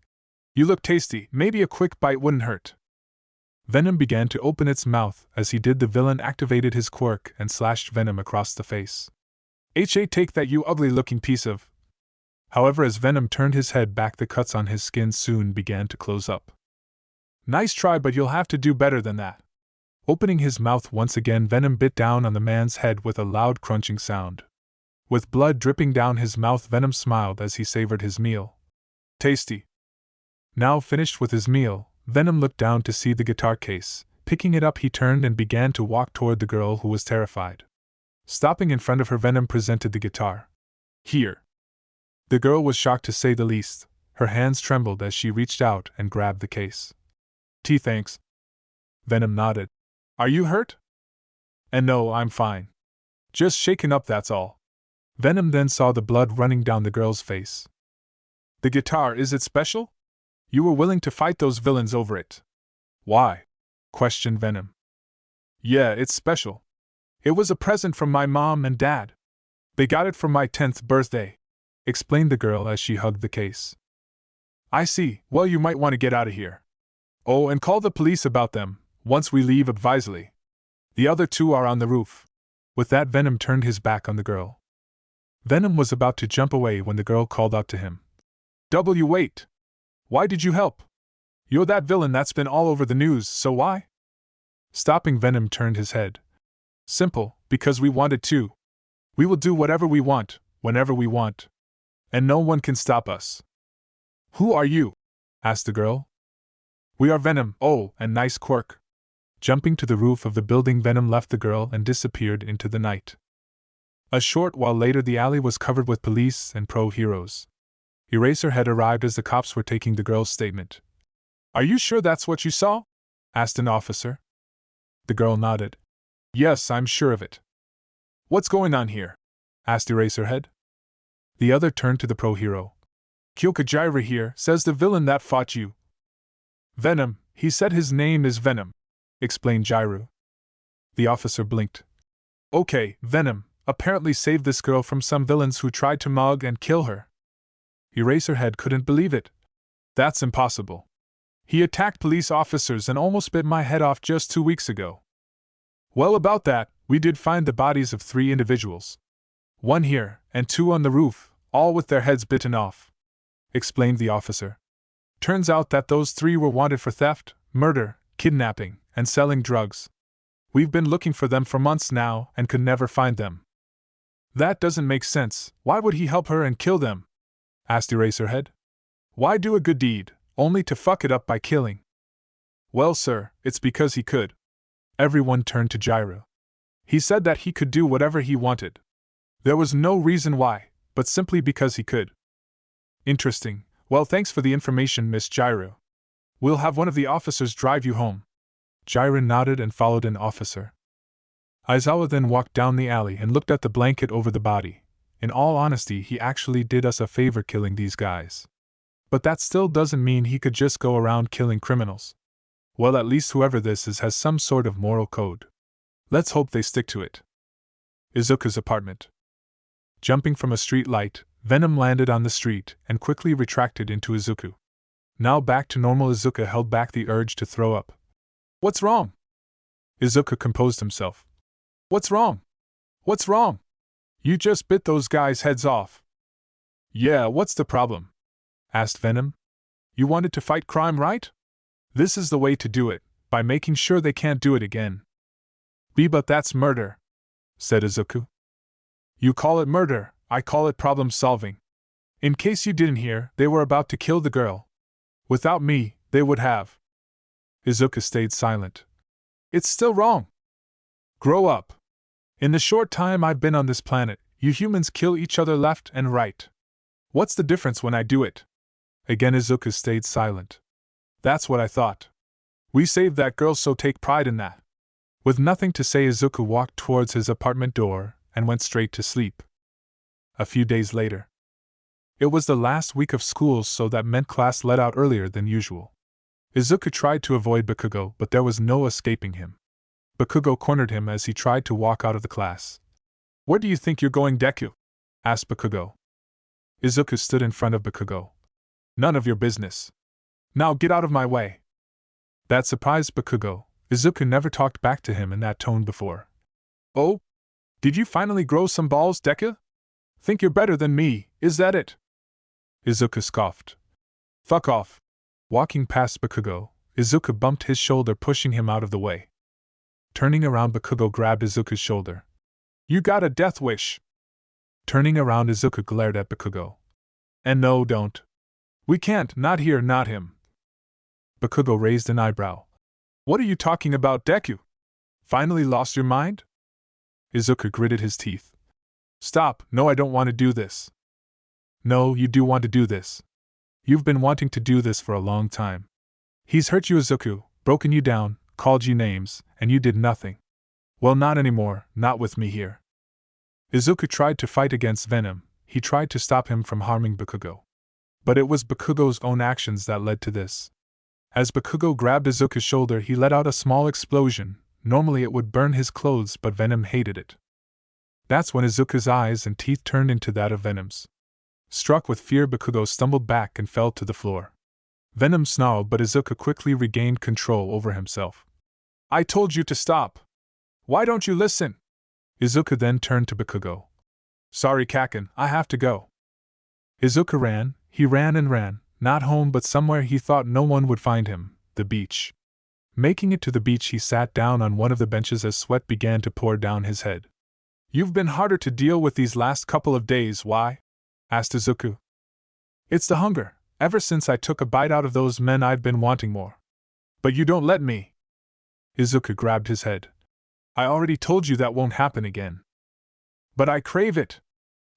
You look tasty, maybe a quick bite wouldn't hurt. Venom began to open its mouth. As he did, the villain activated his quirk and slashed Venom across the face. MHA, take that, you ugly-looking piece of... However, as Venom turned his head back, the cuts on his skin soon began to close up. Nice try, but you'll have to do better than that. Opening his mouth once again, Venom bit down on the man's head with a loud crunching sound. With blood dripping down his mouth, Venom smiled as he savored his meal. Tasty. Now finished with his meal, Venom looked down to see the guitar case. Picking it up, he turned and began to walk toward the girl, who was terrified. Stopping in front of her, Venom presented the guitar. Here. The girl was shocked to say the least. Her hands trembled as she reached out and grabbed the case. Thanks. Venom nodded. Are you hurt? And no, I'm fine. Just shaken up, that's all. Venom then saw the blood running down the girl's face. The guitar, is it special? You were willing to fight those villains over it. Why? Questioned Venom. Yeah, it's special. It was a present from my mom and dad. They got it for my 10th birthday, explained the girl as she hugged the case. I see. Well, you might want to get out of here. Oh, and call the police about them, once we leave advisedly. The other two are on the roof. With that, Venom turned his back on the girl. Venom was about to jump away when the girl called out to him. Wait. Why did you help? You're that villain that's been all over the news, so why? Stopping, Venom turned his head. Simple, because we wanted to. We will do whatever we want, whenever we want. And no one can stop us. Who are you? Asked the girl. We are Venom. Oh, and nice quirk. Jumping to the roof of the building, Venom left the girl and disappeared into the night. A short while later, the alley was covered with police and pro-heroes. Eraserhead arrived as the cops were taking the girl's statement. Are you sure that's what you saw? Asked an officer. The girl nodded. Yes, I'm sure of it. What's going on here? Asked Eraserhead. The other turned to the pro-hero. Kyokujira here, says the villain that fought you. Venom, he said his name is Venom, explained Jiru. The officer blinked. Okay, Venom apparently saved this girl from some villains who tried to mug and kill her. Eraserhead couldn't believe it. That's impossible. He attacked police officers and almost bit my head off just 2 weeks ago. Well, about that, we did find the bodies of 3 individuals. 1 here, and 2 on the roof, all with their heads bitten off, explained the officer. Turns out that those 3 were wanted for theft, murder, kidnapping, and selling drugs. We've been looking for them for months now and could never find them. That doesn't make sense. Why would he help her and kill them? Asked Eraserhead. Why do a good deed, only to fuck it up by killing? Well, sir, it's because he could. Everyone turned to Jiru. He said that he could do whatever he wanted. There was no reason why, but simply because he could. Interesting. Well, thanks for the information, Miss Jiru. We'll have one of the officers drive you home. Jiru nodded and followed an officer. Aizawa then walked down the alley and looked at the blanket over the body. In all honesty, he actually did us a favor killing these guys. But that still doesn't mean he could just go around killing criminals. Well, at least whoever this is has some sort of moral code. Let's hope they stick to it. Izuku's apartment. Jumping from a street light, Venom landed on the street and quickly retracted into Izuku. Now back to normal, Izuku held back the urge to throw up. What's wrong? Izuku composed himself. What's wrong? What's wrong? You just bit those guys' heads off. Yeah, what's the problem? Asked Venom. You wanted to fight crime, right? This is the way to do it, by making sure they can't do it again. But that's murder, said Izuku. You call it murder, I call it problem solving. In case you didn't hear, they were about to kill the girl. Without me, they would have. Izuku stayed silent. It's still wrong. Grow up. In the short time I've been on this planet, you humans kill each other left and right. What's the difference when I do it? Again Izuku stayed silent. That's what I thought. We saved that girl, so take pride in that. With nothing to say, Izuku walked towards his apartment door and went straight to sleep. A few days later. It was the last week of school, so that meant class let out earlier than usual. Izuku tried to avoid Bakugo, but there was no escaping him. Bakugo cornered him as he tried to walk out of the class. Where do you think you're going, Deku? Asked Bakugo. Izuku stood in front of Bakugo. None of your business. Now get out of my way. That surprised Bakugo. Izuku never talked back to him in that tone before. Oh? Did you finally grow some balls, Deku? Think you're better than me, is that it? Izuku scoffed. Fuck off. Walking past Bakugo, Izuku bumped his shoulder, pushing him out of the way. Turning around, Bakugo grabbed Izuku's shoulder. You got a death wish. Turning around, Izuku glared at Bakugo. And no, don't. We can't, not here, not him. Bakugo raised an eyebrow. What are you talking about, Deku? Finally lost your mind? Izuku gritted his teeth. Stop, no, I don't want to do this. No, you do want to do this. You've been wanting to do this for a long time. He's hurt you, Izuku, broken you down, called you names, and you did nothing. Well, not anymore, not with me here. Izuku tried to fight against Venom. He tried to stop him from harming Bakugo. But it was Bakugo's own actions that led to this. As Bakugo grabbed Izuku's shoulder, he let out a small explosion. Normally it would burn his clothes, but Venom hated it. That's when Izuku's eyes and teeth turned into that of Venom's. Struck with fear, Bakugo stumbled back and fell to the floor. Venom snarled, but Izuku quickly regained control over himself. I told you to stop. Why don't you listen? Izuku then turned to Bakugo. Sorry, Kaken, I have to go. Izuku ran. He ran and ran, not home but somewhere he thought no one would find him, the beach. Making it to the beach, he sat down on one of the benches as sweat began to pour down his head. You've been harder to deal with these last couple of days, why? Asked Izuku. It's the hunger. Ever since I took a bite out of those men, I've been wanting more. But you don't let me. Izuku grabbed his head. I already told you that won't happen again. But I crave it.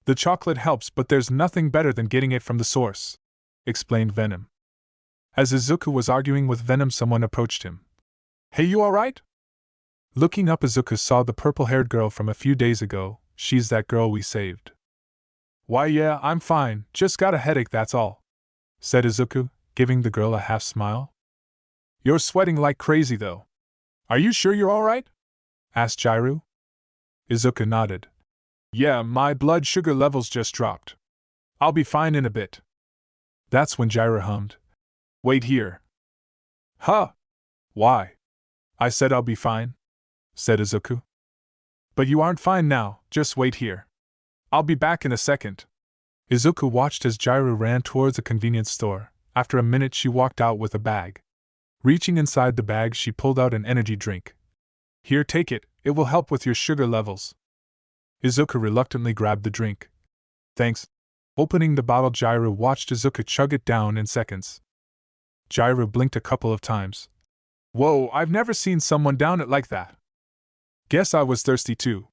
The chocolate helps, but there's nothing better than getting it from the source, explained Venom. As Izuku was arguing with Venom, someone approached him. Hey, you alright? Looking up, Izuku saw the purple-haired girl from a few days ago. She's that girl we saved. Why, yeah, I'm fine, just got a headache, that's all, said Izuku, giving the girl a half-smile. You're sweating like crazy, though. Are you sure you're alright? Asked Jairu. Izuku nodded. Yeah, my blood sugar levels just dropped. I'll be fine in a bit. That's when Jairu hummed. Wait here. Huh? Why? I said I'll be fine, said Izuku. But you aren't fine now, just wait here. I'll be back in a second. Izuku watched as Jairu ran towards a convenience store. After a minute, she walked out with a bag. Reaching inside the bag, she pulled out an energy drink. Here, take it, it will help with your sugar levels. Izuku reluctantly grabbed the drink. Thanks. Opening the bottle, Jairu watched Izuku chug it down in seconds. Jairu blinked a couple of times. Whoa, I've never seen someone down it like that. Guess I was thirsty too.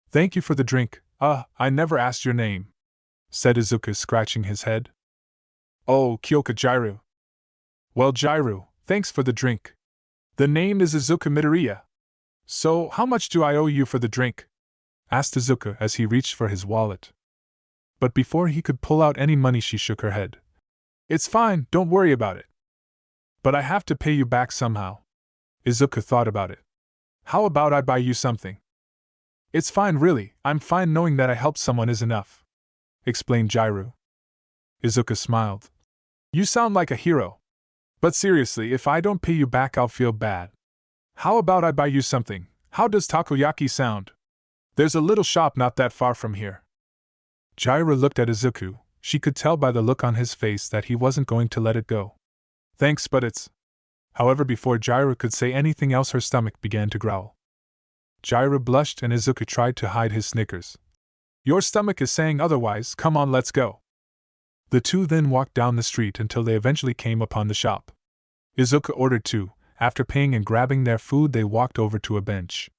Thank you for the drink. I never asked your name, said Izuku, scratching his head. Oh, Kyoka Jairu. Well, Jairu, thanks for the drink. The name is Izuku Midoriya. So, how much do I owe you for the drink? Asked Izuku as he reached for his wallet. But before he could pull out any money, she shook her head. It's fine, don't worry about it. But I have to pay you back somehow. Izuku thought about it. How about I buy you something? It's fine, really, I'm fine knowing that I helped someone is enough, explained Jairu. Izuku smiled. You sound like a hero. But seriously, if I don't pay you back, I'll feel bad. How about I buy you something? How does takoyaki sound? There's a little shop not that far from here. Jairu looked at Izuku. She could tell by the look on his face that he wasn't going to let it go. Thanks, but it's... However, before Jairu could say anything else, her stomach began to growl. Jairu blushed and Izuku tried to hide his snickers. Your stomach is saying otherwise, come on, let's go. The two then walked down the street until they eventually came upon the shop. Izuku ordered two. After paying and grabbing their food, they walked over to a bench.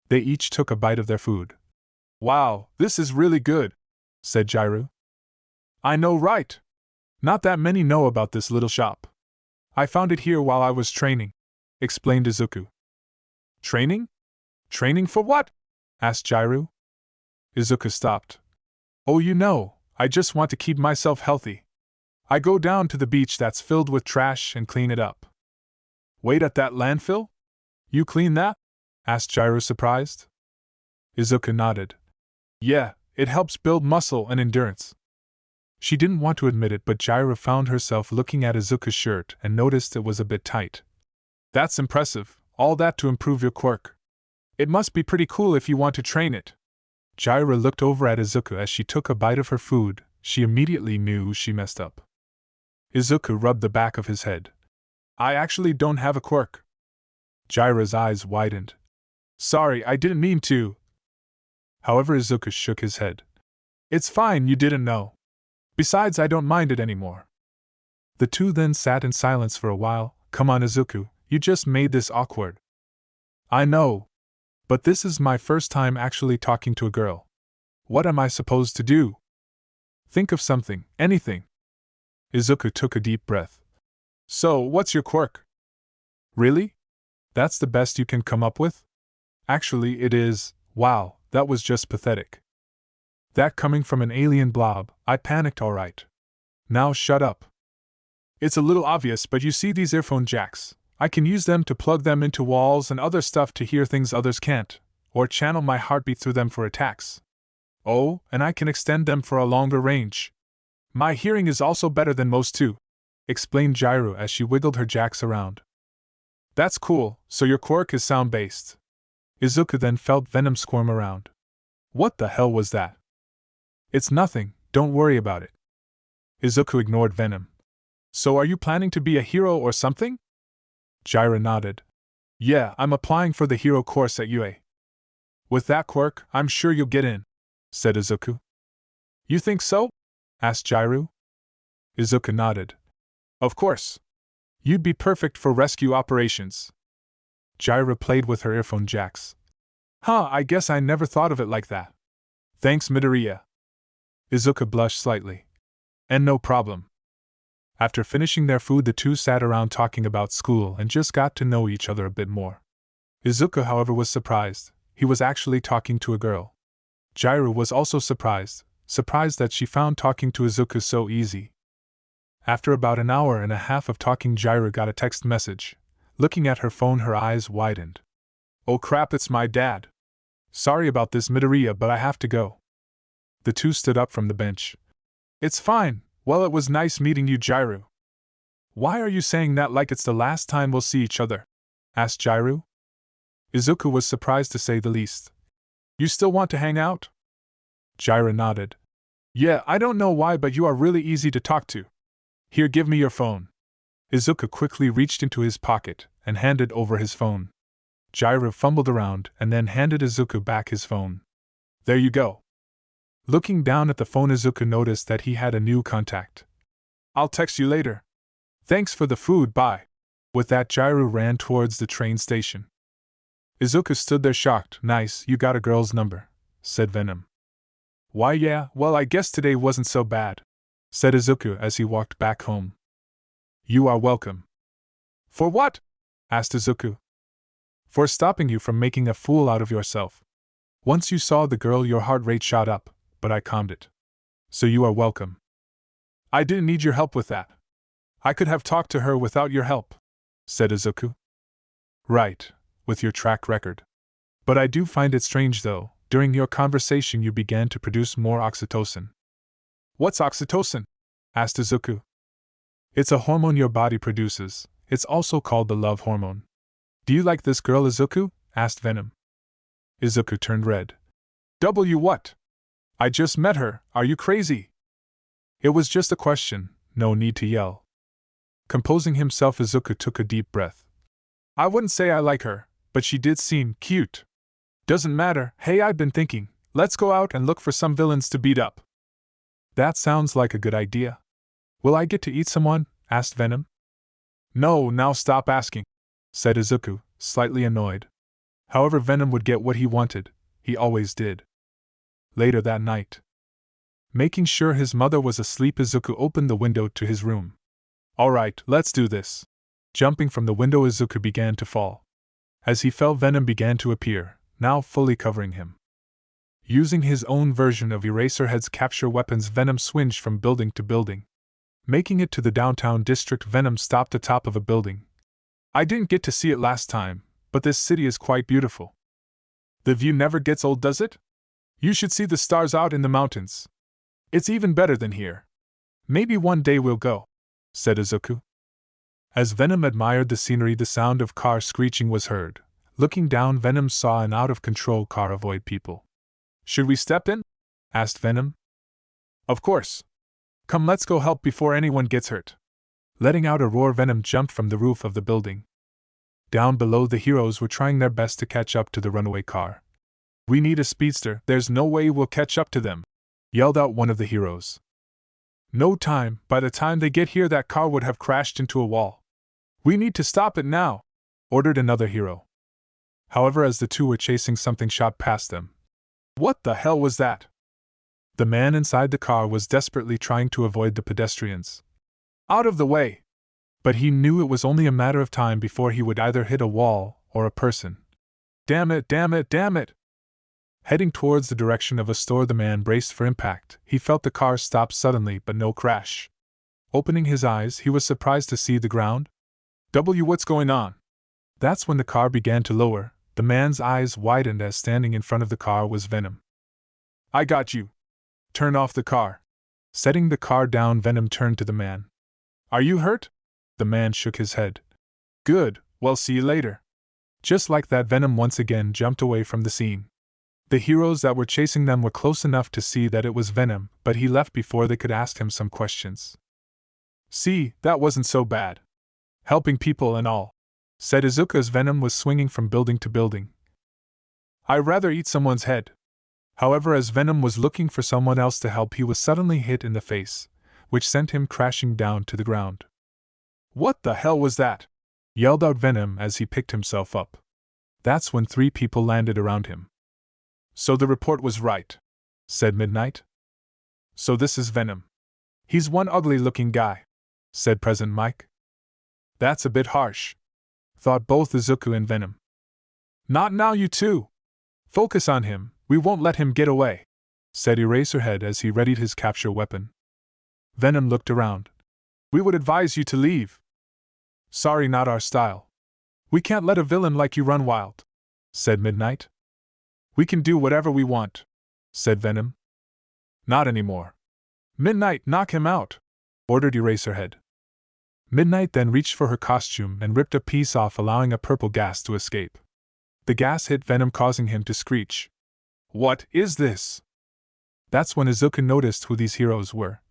They each took a bite of their food. Wow, this is really good, said Jairu. I know, right? Not that many know about this little shop. I found it here while I was training. explained Izuku. Training? Training for what? Asked Jairu. Izuku stopped. Oh, I just want to keep myself healthy. I go down to the beach that's filled with trash and clean it up. Wait, at that landfill? You clean that? Asked Jairu, surprised. Izuku nodded. Yeah, it helps build muscle and endurance. She didn't want to admit it, but Jairu found herself looking at Izuku's shirt and noticed it was a bit tight. That's impressive, all that to improve your quirk. It must be pretty cool if you want to train it. Jairu looked over at Izuku as she took a bite of her food. She immediately knew she messed up. Izuku rubbed the back of his head. I actually don't have a quirk. Jairu's eyes widened. Sorry, I didn't mean to. However, Izuku shook his head. It's fine, you didn't know. Besides, I don't mind it anymore. The two then sat in silence for a while. Come on, Izuku, you just made this awkward. I know. But this is my first time actually talking to a girl. What am I supposed to do? Think of something, anything. Izuku took a deep breath. So, what's your quirk? Really? That's the best you can come up with? Actually, it is. Wow, that was just pathetic. That coming from an alien blob, I panicked alright. Now shut up. It's a little obvious, but you see these earphone jacks? I can use them to plug them into walls and other stuff to hear things others can't, or channel my heartbeat through them for attacks. Oh, and I can extend them for a longer range. My hearing is also better than most too, explained Jairu as she wiggled her jacks around. That's cool, so your quirk is sound-based. Izuku then felt Venom squirm around. What the hell was that? It's nothing, don't worry about it. Izuku ignored Venom. So are you planning to be a hero or something? Jairu nodded. Yeah, I'm applying for the hero course at UA. With that quirk, I'm sure you'll get in, said Izuku. You think so? Asked Jairu. Izuku nodded. Of course. You'd be perfect for rescue operations. Jairu played with her earphone jacks. Huh, I guess I never thought of it like that. Thanks, Midoriya. Izuku blushed slightly. And no problem. After finishing their food, the two sat around talking about school and just got to know each other a bit more. Izuku, however, was surprised. He was actually talking to a girl. Jairu was also surprised that she found talking to Izuku so easy. After about an hour and a half of talking, Jairu got a text message. Looking at her phone, her eyes widened. Oh crap, it's my dad. Sorry about this, Midoriya, but I have to go. The two stood up from the bench. It's fine. Well, it was nice meeting you, Jairu. Why are you saying that like it's the last time we'll see each other? Asked Jairu. Izuku was surprised to say the least. You still want to hang out? Jairu nodded. Yeah, I don't know why, but you are really easy to talk to. Here, give me your phone. Izuku quickly reached into his pocket and handed over his phone. Jairu fumbled around and then handed Izuku back his phone. There you go. Looking down at the phone, Izuku noticed that he had a new contact. I'll text you later. Thanks for the food, bye. With that, Jairu ran towards the train station. Izuku stood there shocked. Nice, you got a girl's number, said Venom. Why, yeah, well, I guess today wasn't so bad, said Izuku as he walked back home. You are welcome. For what? Asked Izuku. For stopping you from making a fool out of yourself. Once you saw the girl, your heart rate shot up, but I calmed it. So you are welcome. I didn't need your help with that. I could have talked to her without your help, said Izuku. Right, with your track record. But I do find it strange though, during your conversation you began to produce more oxytocin. What's oxytocin? Asked Izuku. It's a hormone your body produces. It's also called the love hormone. Do you like this girl, Izuku? Asked Venom. Izuku turned red. What? I just met her, are you crazy? It was just a question, no need to yell. Composing himself, Izuku took a deep breath. I wouldn't say I like her, but she did seem cute. Doesn't matter. Hey, I've been thinking, let's go out and look for some villains to beat up. That sounds like a good idea. Will I get to eat someone? Asked Venom. No, now stop asking, said Izuku, slightly annoyed. However, Venom would get what he wanted. He always did. Later that night, making sure his mother was asleep, Izuku opened the window to his room. All right, let's do this. Jumping from the window, Izuku began to fall. As he fell, Venom began to appear, now fully covering him. Using his own version of Eraserhead's capture weapons, Venom swinged from building to building. Making it to the downtown district, Venom stopped atop of a building. I didn't get to see it last time, but this city is quite beautiful. The view never gets old, does it? You should see the stars out in the mountains. It's even better than here. Maybe one day we'll go, said Izuku. As Venom admired the scenery, the sound of car screeching was heard. Looking down, Venom saw an out-of-control car avoid people. Should we step in? Asked Venom. Of course. Come, let's go help before anyone gets hurt. Letting out a roar, Venom jumped from the roof of the building. Down below, the heroes were trying their best to catch up to the runaway car. We need a speedster, there's no way we'll catch up to them, yelled out one of the heroes. No time, by the time they get here that car would have crashed into a wall. We need to stop it now, ordered another hero. However, as the two were chasing, something shot past them. What the hell was that? The man inside the car was desperately trying to avoid the pedestrians. Out of the way! But he knew it was only a matter of time before he would either hit a wall or a person. Damn it, damn it, damn it! Heading towards the direction of a store, the man braced for impact. He felt the car stop suddenly, but no crash. Opening his eyes, he was surprised to see the ground. What's going on? That's when the car began to lower. The man's eyes widened as standing in front of the car was Venom. I got you. Turn off the car. Setting the car down, Venom turned to the man. Are you hurt? The man shook his head. Good, well, see you later. Just like that, Venom once again jumped away from the scene. The heroes that were chasing them were close enough to see that it was Venom, but he left before they could ask him some questions. See, that wasn't so bad. Helping people and all, said Izuku as Venom was swinging from building to building. I'd rather eat someone's head. However, as Venom was looking for someone else to help, he was suddenly hit in the face, which sent him crashing down to the ground. What the hell was that? Yelled out Venom as he picked himself up. That's when 3 people landed around him. So the report was right, said Midnight. So this is Venom. He's one ugly-looking guy, said Present Mike. That's a bit harsh, thought both Izuku and Venom. Not now, you two. Focus on him, we won't let him get away, said Eraserhead as he readied his capture weapon. Venom looked around. We would advise you to leave. Sorry, not our style. We can't let a villain like you run wild, said Midnight. We can do whatever we want, said Venom. Not anymore. Midnight, knock him out, ordered Eraserhead. Midnight then reached for her costume and ripped a piece off, allowing a purple gas to escape. The gas hit Venom, causing him to screech. What is this? That's when Izuku noticed who these heroes were.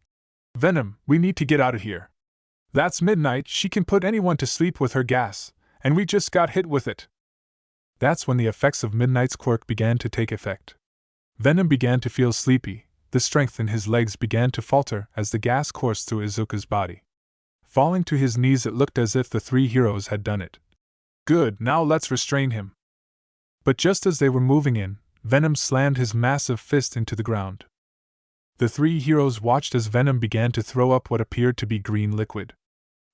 Venom, we need to get out of here. That's Midnight, she can put anyone to sleep with her gas, and we just got hit with it. That's when the effects of Midnight's quirk began to take effect. Venom began to feel sleepy, the strength in his legs began to falter as the gas coursed through Izuku's body. Falling to his knees, it looked as if the 3 heroes had done it. Good, now let's restrain him. But just as they were moving in, Venom slammed his massive fist into the ground. The 3 heroes watched as Venom began to throw up what appeared to be green liquid.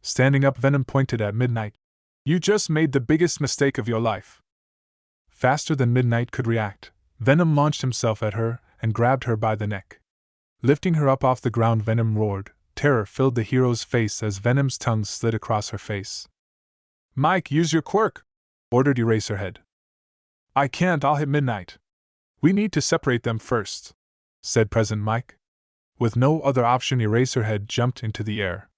Standing up, Venom pointed at Midnight. You just made the biggest mistake of your life. Faster than Midnight could react, Venom launched himself at her and grabbed her by the neck. Lifting her up off the ground, Venom roared. Terror filled the hero's face as Venom's tongue slid across her face. Mike, use your quirk, ordered Eraserhead. I can't, I'll hit Midnight. We need to separate them first, said Present Mike. With no other option, Eraserhead jumped into the air.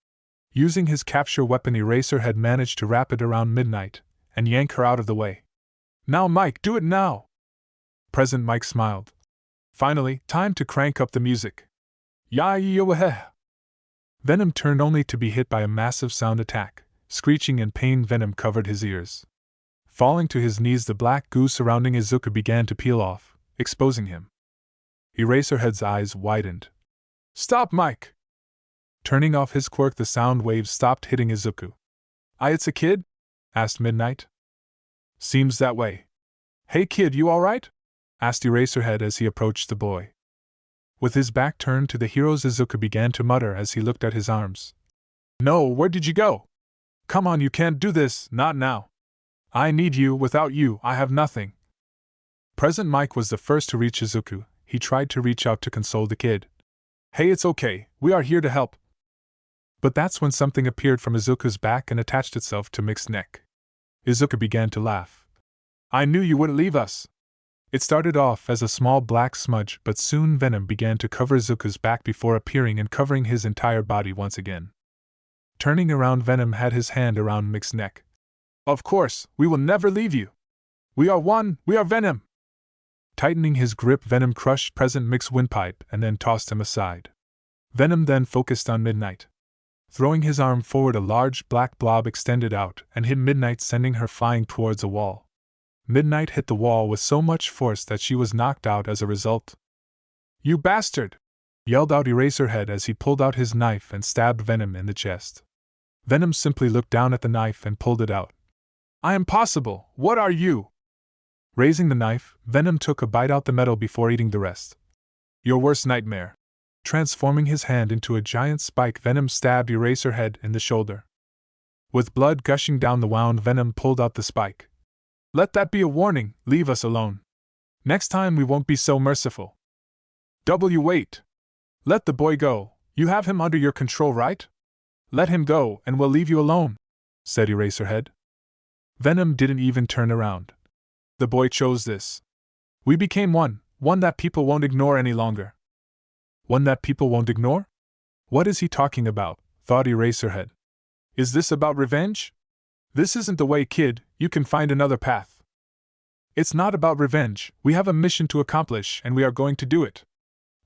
Using his capture weapon, Eraserhead managed to wrap it around Midnight and yank her out of the way. Now, Mike, do it now! Present Mike smiled. Finally, time to crank up the music. Ya-yo-heh! Venom turned only to be hit by a massive sound attack. Screeching in pain, Venom covered his ears. Falling to his knees, the black goo surrounding Izuku began to peel off, exposing him. Eraserhead's eyes widened. Stop, Mike! Turning off his quirk, the sound waves stopped hitting Izuku. It's a kid? Asked Midnight. Seems that way. Hey kid, you alright? Asked Eraserhead as he approached the boy. With his back turned to the heroes, Izuku began to mutter as he looked at his arms. No, where did you go? Come on, you can't do this, not now. I need you, without you, I have nothing. Present Mike was the first to reach Izuku. He tried to reach out to console the kid. Hey, it's okay, we are here to help. But that's when something appeared from Izuku's back and attached itself to Mick's neck. Izuku began to laugh. I knew you wouldn't leave us. It started off as a small black smudge, but soon Venom began to cover Izuku's back before appearing and covering his entire body once again. Turning around, Venom had his hand around Mick's neck. Of course, we will never leave you. We are one, we are Venom. Tightening his grip, Venom crushed Present Mick's windpipe and then tossed him aside. Venom then focused on Midnight. Throwing his arm forward, a large black blob extended out and hit Midnight, sending her flying towards a wall. Midnight hit the wall with so much force that she was knocked out as a result. You bastard! Yelled out Eraserhead as he pulled out his knife and stabbed Venom in the chest. Venom simply looked down at the knife and pulled it out. I am possible, what are you? Raising the knife, Venom took a bite out the metal before eating the rest. Your worst nightmare. Transforming his hand into a giant spike, Venom stabbed Eraserhead in the shoulder. With blood gushing down the wound, Venom pulled out the spike. Let that be a warning, leave us alone. Next time we won't be so merciful. Wait. Let the boy go, you have him under your control, right? Let him go and we'll leave you alone, said Eraserhead. Venom didn't even turn around. The boy chose this. We became one that people won't ignore any longer. One that people won't ignore? What is he talking about? Thought Eraserhead. Is this about revenge? This isn't the way, kid, you can find another path. It's not about revenge, we have a mission to accomplish and we are going to do it.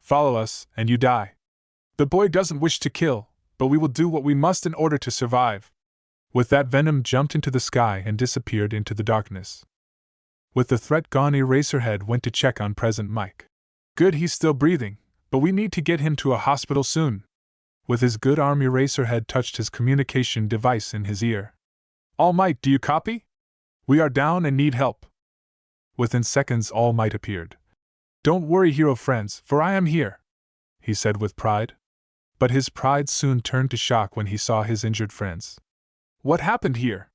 Follow us, and you die. The boy doesn't wish to kill, but we will do what we must in order to survive. With that, Venom jumped into the sky and disappeared into the darkness. With the threat gone, Eraserhead went to check on Present Mike. Good, he's still breathing, but we need to get him to a hospital soon. With his good arm, Eraserhead touched his communication device in his ear. All Might, do you copy? We are down and need help. Within seconds, All Might appeared. Don't worry, hero friends, for I am here, he said with pride. But his pride soon turned to shock when he saw his injured friends. What happened here?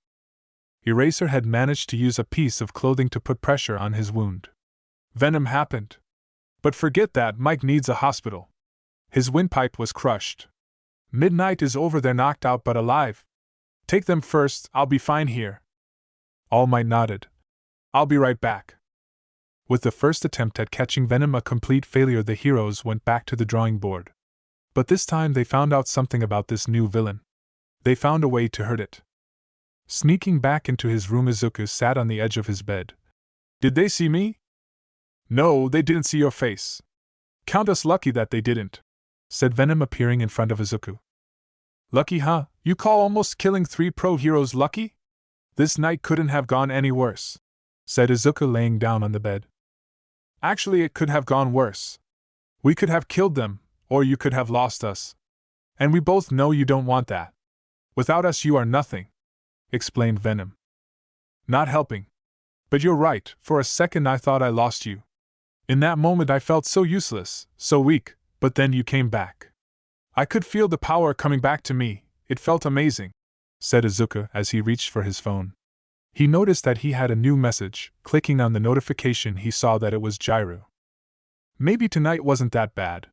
Eraserhead managed to use a piece of clothing to put pressure on his wound. Venom happened. But forget that, Mike needs a hospital. His windpipe was crushed. Midnight is over there, knocked out but alive. Take them first, I'll be fine here. All Might nodded. I'll be right back. With the first attempt at catching Venom a complete failure, the heroes went back to the drawing board. But this time they found out something about this new villain. They found a way to hurt it. Sneaking back into his room, Izuku sat on the edge of his bed. Did they see me? No, they didn't see your face. Count us lucky that they didn't, said Venom, appearing in front of Izuku. Lucky, huh? You call almost killing 3 pro heroes lucky? This night couldn't have gone any worse, said Izuku, laying down on the bed. Actually, it could have gone worse. We could have killed them, or you could have lost us. And we both know you don't want that. Without us you are nothing, explained Venom. Not helping. But you're right, for a second I thought I lost you. In that moment I felt so useless, so weak, but then you came back. I could feel the power coming back to me, it felt amazing, said Izuku as he reached for his phone. He noticed that he had a new message. Clicking on the notification, he saw that it was Jiru. Maybe tonight wasn't that bad.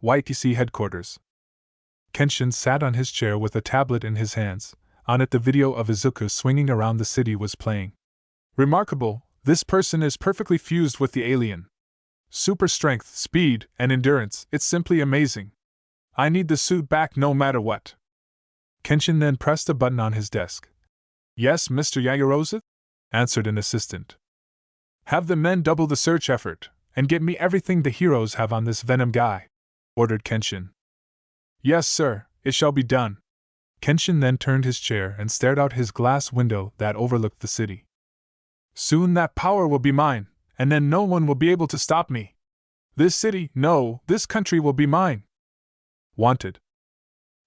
YTC headquarters. Kenshin sat on his chair with a tablet in his hands. On it, the video of Izuku swinging around the city was playing. Remarkable, this person is perfectly fused with the alien. Super strength, speed, and endurance, it's simply amazing. I need the suit back no matter what. Kenshin then pressed a button on his desk. Yes, Mr. Yagirosa? Answered an assistant. Have the men double the search effort, and get me everything the heroes have on this Venom guy, ordered Kenshin. Yes, sir, it shall be done. Kenshin then turned his chair and stared out his glass window that overlooked the city. Soon that power will be mine, and then no one will be able to stop me. This city, no, this country will be mine. Wanted.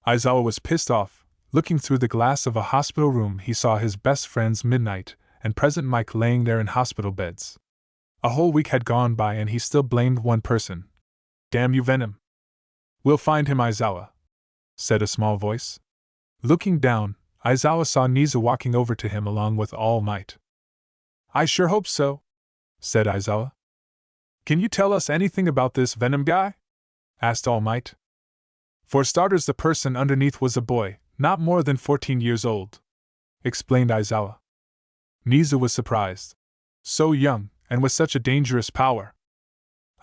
Aizawa was pissed off. Looking through the glass of a hospital room, he saw his best friends Midnight and Present Mike laying there in hospital beds. A whole week had gone by and he still blamed one person. Damn you, Venom. We'll find him, Aizawa, said a small voice. Looking down, Aizawa saw Nizu walking over to him along with All Might. I sure hope so, said Aizawa. Can you tell us anything about this Venom guy? Asked All Might. For starters, the person underneath was a boy, not more than 14 years old, explained Aizawa. Nizu was surprised. So young, and with such a dangerous power.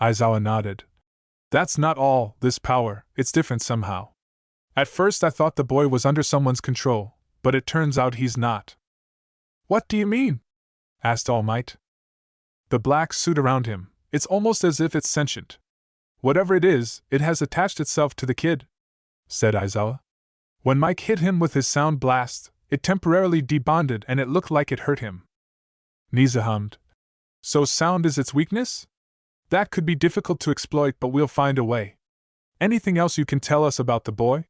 Aizawa nodded. That's not all, this power, it's different somehow. At first I thought the boy was under someone's control, but it turns out he's not. What do you mean? Asked All Might. The black suit around him, it's almost as if it's sentient. Whatever it is, it has attached itself to the kid, said Aizawa. When Mike hit him with his sound blast, it temporarily debonded and it looked like it hurt him. Nizu hummed. So sound is its weakness? That could be difficult to exploit, but we'll find a way. Anything else you can tell us about the boy?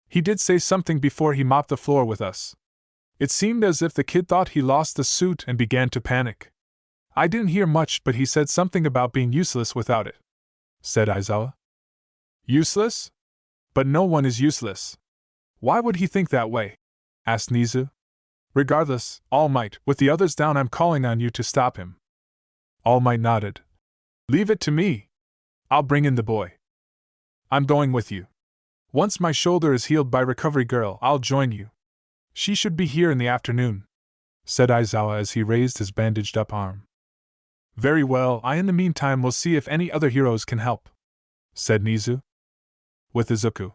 He did say something before he mopped the floor with us. It seemed as if the kid thought he lost the suit and began to panic. I didn't hear much, but he said something about being useless without it, said Aizawa. Useless? But no one is useless. Why would he think that way? Asked Nizu. Regardless, All Might, with the others down, I'm calling on you to stop him. All Might nodded. Leave it to me. I'll bring in the boy. I'm going with you. Once my shoulder is healed by Recovery Girl, I'll join you. She should be here in the afternoon, said Aizawa as he raised his bandaged-up arm. Very well, in the meantime will see if any other heroes can help, said Nizu. With Izuku.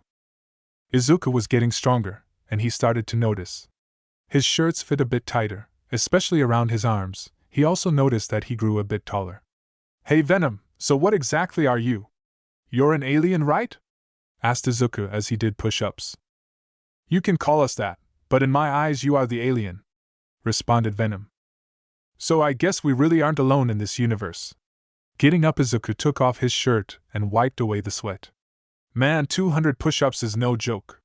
Izuku was getting stronger, and he started to notice. His shirts fit a bit tighter, especially around his arms. He also noticed that he grew a bit taller. Hey Venom, so what exactly are you? You're an alien, right? Asked Izuku as he did push-ups. You can call us that, but in my eyes you are the alien, responded Venom. So I guess we really aren't alone in this universe. Getting up, Izuku took off his shirt and wiped away the sweat. Man, 200 push-ups is no joke.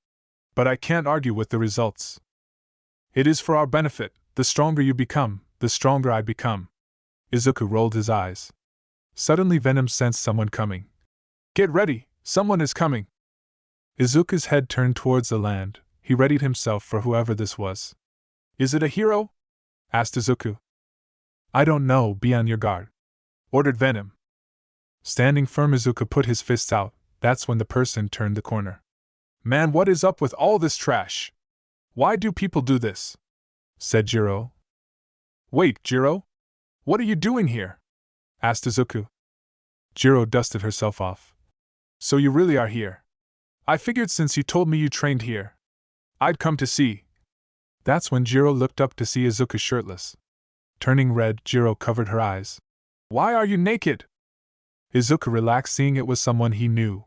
But I can't argue with the results. It is for our benefit. The stronger you become, the stronger I become. Izuku rolled his eyes. Suddenly Venom sensed someone coming. Get ready, someone is coming. Izuku's head turned towards the land. He readied himself for whoever this was. Is it a hero? Asked Izuku. I don't know, be on your guard, ordered Venom. Standing firm, Izuku put his fists out. That's when the person turned the corner. Man, what is up with all this trash? Why do people do this? Said Jiro. Wait, Jiro? What are you doing here? Asked Izuku. Jiro dusted herself off. So you really are here. I figured since you told me you trained here, I'd come to see. That's when Jiro looked up to see Izuku shirtless. Turning red, Jiro covered her eyes. Why are you naked? Izuku relaxed, seeing it was someone he knew.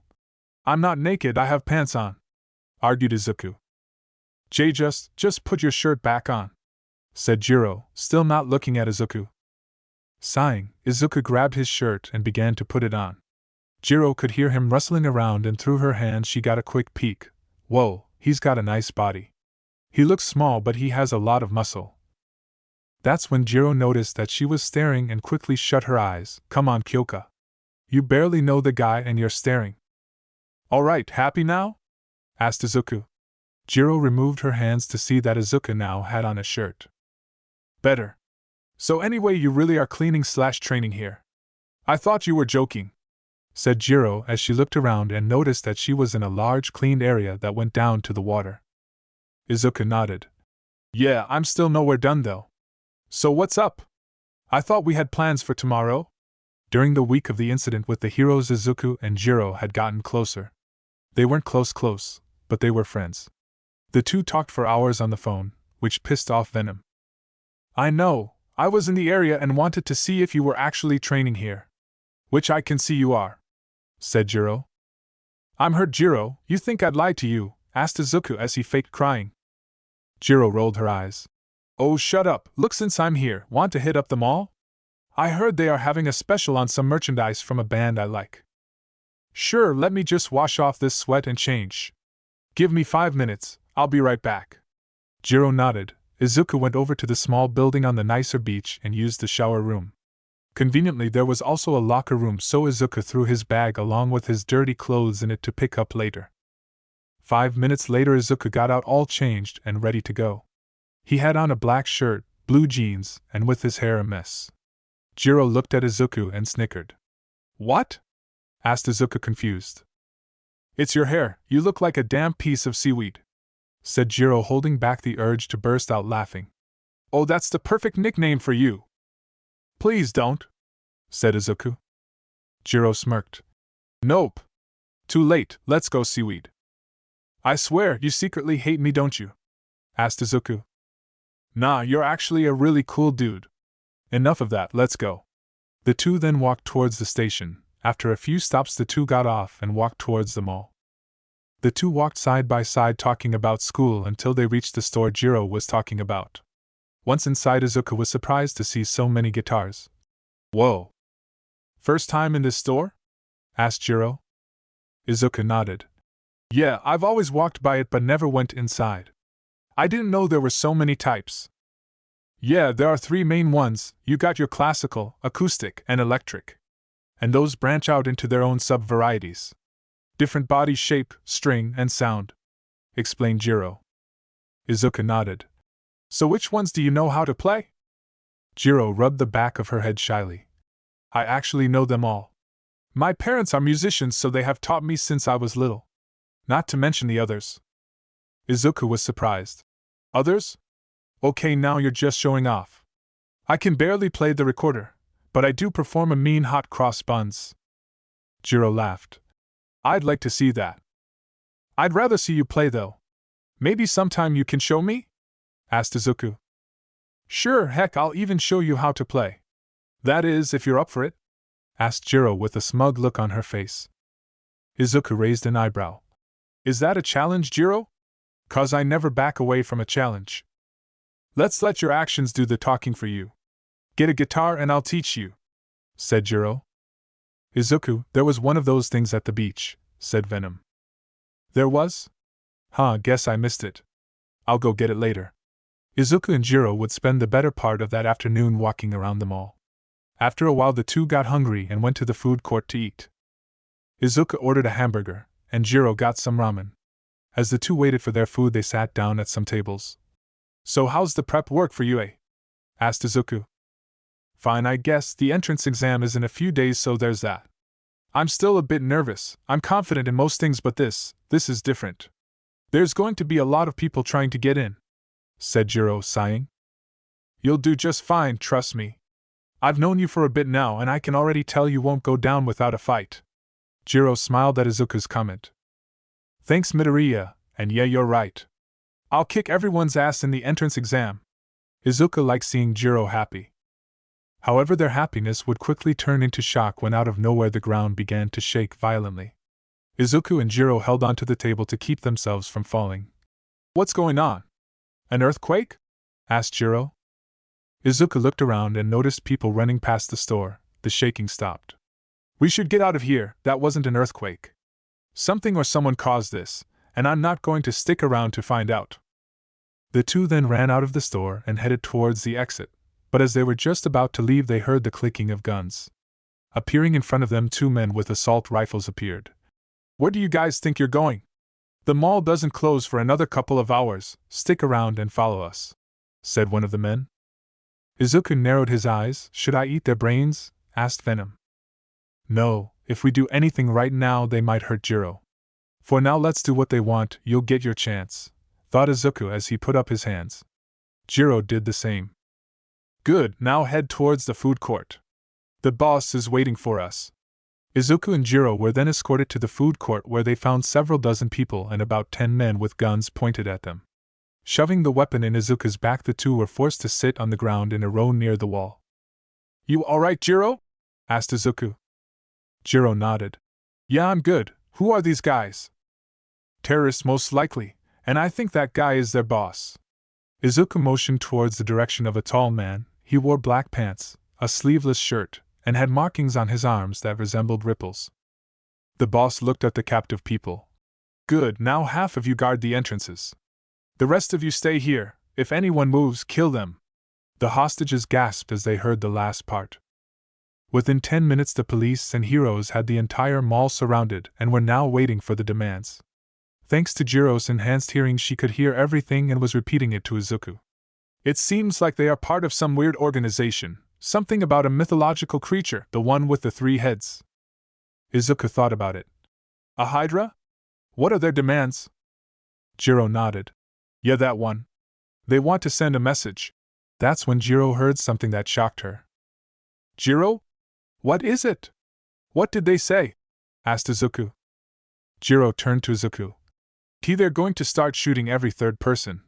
I'm not naked, I have pants on, argued Izuku. Just put your shirt back on, said Jiro, still not looking at Izuku. Sighing, Izuku grabbed his shirt and began to put it on. Jiro could hear him rustling around, and through her hand she got a quick peek. Whoa, he's got a nice body. He looks small, but he has a lot of muscle. That's when Jiro noticed that she was staring and quickly shut her eyes. Come on, Kyoka. You barely know the guy and you're staring. Alright, happy now? Asked Izuku. Jiro removed her hands to see that Izuku now had on a shirt. Better. So anyway, you really are cleaning/training here. I thought you were joking, said Jiro as she looked around and noticed that she was in a large cleaned area that went down to the water. Izuku nodded. Yeah, I'm still nowhere done though. So what's up? I thought we had plans for tomorrow? During the week of the incident with the heroes, Izuku and Jiro had gotten closer. They weren't close, but they were friends. The two talked for hours on the phone, which pissed off Venom. I know, I was in the area and wanted to see if you were actually training here. Which I can see you are, said Jiro. I'm hurt, Jiro, you think I'd lie to you? Asked Izuku as he faked crying. Jiro rolled her eyes. Oh, shut up, look, since I'm here, want to hit up the mall? I heard they are having a special on some merchandise from a band I like. Sure, let me just wash off this sweat and change. Give me 5 minutes, I'll be right back. Jiro nodded. Izuku went over to the small building on the nicer beach and used the shower room. Conveniently, there was also a locker room, so Izuku threw his bag along with his dirty clothes in it to pick up later. 5 minutes later, Izuku got out all changed and ready to go. He had on a black shirt, blue jeans, and with his hair a mess. Jiro looked at Izuku and snickered. "What?" asked Izuku, confused. "It's your hair, you look like a damn piece of seaweed," said Jiro, holding back the urge to burst out laughing. "Oh, that's the perfect nickname for you." "Please don't," said Izuku. Jiro smirked. "Nope. Too late, let's go, seaweed." "I swear, you secretly hate me, don't you?" asked Izuku. "Nah, you're actually a really cool dude. Enough of that, let's go." The two then walked towards the station. After a few stops, the two got off and walked towards the mall. The two walked side by side talking about school until they reached the store Jiro was talking about. Once inside, Izuku was surprised to see so many guitars. "Whoa. First time in this store?" asked Jiro. Izuku nodded. "Yeah, I've always walked by it but never went inside. I didn't know there were so many types." "Yeah, there are 3 main ones. You got your classical, acoustic, and electric. And those branch out into their own sub-varieties. Different body shape, string, and sound," explained Jiro. Izuku nodded. "So which ones do you know how to play?" Jiro rubbed the back of her head shyly. "I actually know them all. My parents are musicians, so they have taught me since I was little. Not to mention the others." Izuku was surprised. "Others? Okay, now you're just showing off. I can barely play the recorder, but I do perform a mean hot cross buns." Jiro laughed. "I'd like to see that." "I'd rather see you play, though. Maybe sometime you can show me?" asked Izuku. "Sure, heck, I'll even show you how to play. That is, if you're up for it?" asked Jiro with a smug look on her face. Izuku raised an eyebrow. "Is that a challenge, Jiro? 'Cause I never back away from a challenge. Let's let your actions do the talking for you. Get a guitar and I'll teach you," said Jiro. "Izuku, there was one of those things at the beach," said Venom. "There was? Huh, guess I missed it. I'll go get it later." Izuku and Jiro would spend the better part of that afternoon walking around the mall. After a while, the two got hungry and went to the food court to eat. Izuku ordered a hamburger, and Jiro got some ramen. As the two waited for their food, they sat down at some tables. "So how's the prep work for you, eh?" asked Izuku. "Fine, I guess. The entrance exam is in a few days, so there's that. I'm still a bit nervous. I'm confident in most things, but this is different. There's going to be a lot of people trying to get in," said Jiro, sighing. "You'll do just fine, trust me. I've known you for a bit now, and I can already tell you won't go down without a fight." Jiro smiled at Izuku's comment. "Thanks, Midoriya, and yeah, you're right. I'll kick everyone's ass in the entrance exam." Izuku liked seeing Jiro happy. However, their happiness would quickly turn into shock when out of nowhere the ground began to shake violently. Izuku and Jiro held onto the table to keep themselves from falling. "What's going on? An earthquake?" asked Jiro. Izuku looked around and noticed people running past the store. The shaking stopped. "We should get out of here. That wasn't an earthquake. Something or someone caused this, and I'm not going to stick around to find out." The two then ran out of the store and headed towards the exit, but as they were just about to leave, they heard the clicking of guns. Appearing in front of them, 2 men with assault rifles appeared. "Where do you guys think you're going? The mall doesn't close for another couple of hours. Stick around and follow us," said one of the men. Izuku narrowed his eyes. "Should I eat their brains?" asked Venom. "No, if we do anything right now, they might hurt Jiro. For now, let's do what they want. You'll get your chance," thought Izuku as he put up his hands. Jiro did the same. "Good, now head towards the food court. The boss is waiting for us." Izuku and Jiro were then escorted to the food court, where they found several dozen people and about 10 men with guns pointed at them. Shoving the weapon in Izuku's back, the two were forced to sit on the ground in a row near the wall. "You alright, Jiro?" asked Izuku. Jiro nodded. "Yeah, I'm good. Who are these guys?" "Terrorists, most likely, and I think that guy is their boss." Izuku motioned towards the direction of a tall man. He wore black pants, a sleeveless shirt, and had markings on his arms that resembled ripples. The boss looked at the captive people. "Good, now half of you guard the entrances. The rest of you stay here. If anyone moves, kill them." The hostages gasped as they heard the last part. Within 10 minutes, the police and heroes had the entire mall surrounded and were now waiting for the demands. Thanks to Jiro's enhanced hearing, she could hear everything and was repeating it to Izuku. It seems like they are part of some weird organization, something about a mythological creature, the one with the 3 heads. Izuku thought about it. A Hydra? What are their demands? Jiro nodded. Yeah, that one. They want to send a message. That's when Jiro heard something that shocked her. Jiro? What is it? What did they say? Asked Izuku. Jiro turned to Izuku. They're going to start shooting every 3rd person.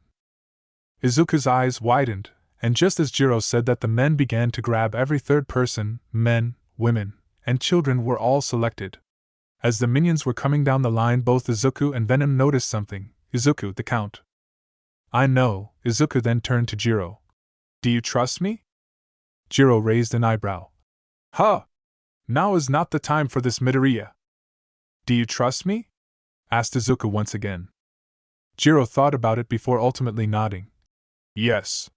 Izuku's eyes widened, and just as Jiro said that, the men began to grab every 3rd person. Men, women, and children were all selected. As the minions were coming down the line, both Izuku and Venom noticed something. Izuku, the Count. I know. Izuku then turned to Jiro. Do you trust me? Jiro raised an eyebrow. Huh! Now is not the time for this, Midoriya. Do you trust me? Asked Izuku once again. Jiro thought about it before ultimately nodding. Yes.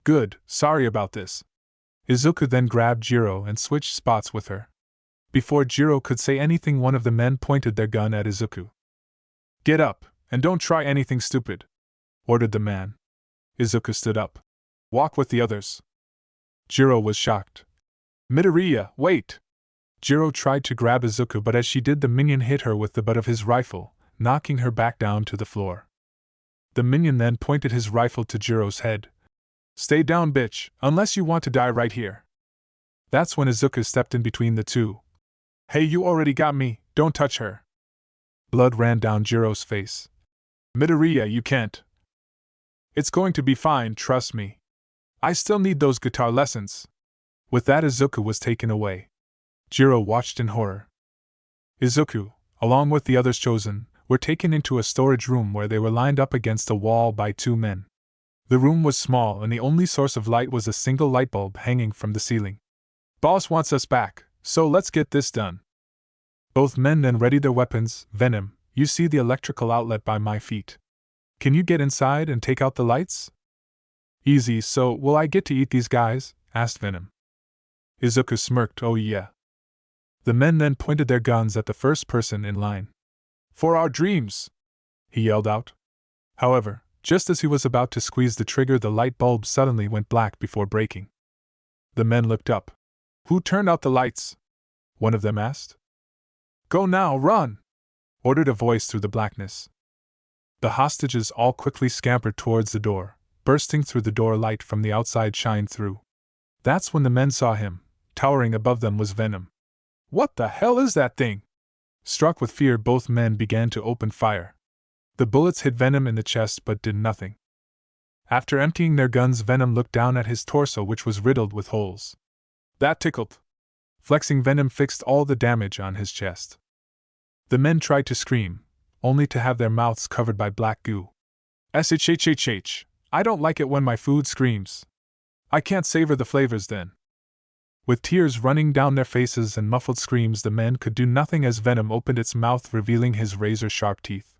Good, sorry about this. Izuku then grabbed Jiro and switched spots with her. Before Jiro could say anything, one of the men pointed their gun at Izuku. Get up, and don't try anything stupid, ordered the man. Izuku stood up. Walk with the others. Jiro was shocked. Midoriya, wait! Jiro tried to grab Izuku, but as she did, the minion hit her with the butt of his rifle, knocking her back down to the floor. The minion then pointed his rifle to Jiro's head. Stay down, bitch, unless you want to die right here. That's when Izuku stepped in between the two. Hey, you already got me, don't touch her. Blood ran down Jiro's face. Midoriya, you can't. It's going to be fine, trust me. I still need those guitar lessons. With that, Izuku was taken away. Jiro watched in horror. Izuku, along with the others chosen, were taken into a storage room where they were lined up against a wall by 2 men. The room was small and the only source of light was a single light bulb hanging from the ceiling. Boss wants us back, so let's get this done. Both men then readied their weapons. Venom, you see the electrical outlet by my feet. Can you get inside and take out the lights? Easy, so will I get to eat these guys? Asked Venom. Izuku smirked. Oh yeah. The men then pointed their guns at the first person in line. For our dreams! He yelled out. However, just as he was about to squeeze the trigger, the light bulb suddenly went black before breaking. The men looked up. Who turned out the lights? One of them asked. Go now, run! Ordered a voice through the blackness. The hostages all quickly scampered towards the door. Bursting through the door, light from the outside shined through. That's when the men saw him. Towering above them was Venom. What the hell is that thing? Struck with fear, both men began to open fire. The bullets hit Venom in the chest but did nothing. After emptying their guns, Venom looked down at his torso, which was riddled with holes. That tickled. Flexing, Venom fixed all the damage on his chest. The men tried to scream, only to have their mouths covered by black goo. SHHHH, I don't like it when my food screams. I can't savor the flavors then. With tears running down their faces and muffled screams, the men could do nothing as Venom opened its mouth, revealing his razor-sharp teeth.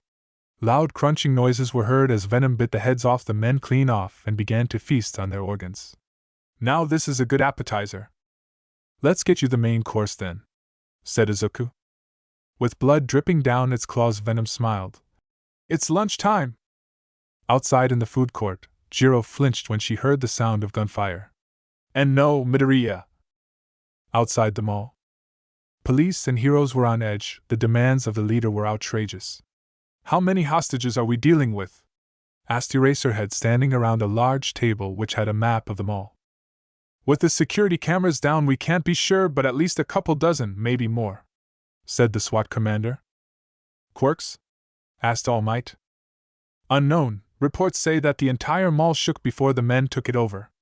Loud crunching noises were heard as Venom bit the heads off the men clean off and began to feast on their organs. Now this is a good appetizer. Let's get you the main course then, said Izuku. With blood dripping down its claws, Venom smiled. It's lunchtime. Outside in the food court, Jiro flinched when she heard the sound of gunfire. And no, Midoriya. Outside the mall, police and heroes were on edge. The demands of the leader were outrageous. How many hostages are we dealing with? Asked Eraserhead, standing around a large table which had a map of the mall. With the security cameras down, we can't be sure, but at least a couple dozen, maybe more, said the SWAT commander. Quirks? Asked All Might. Unknown. Reports say that the entire mall shook before the men took it over.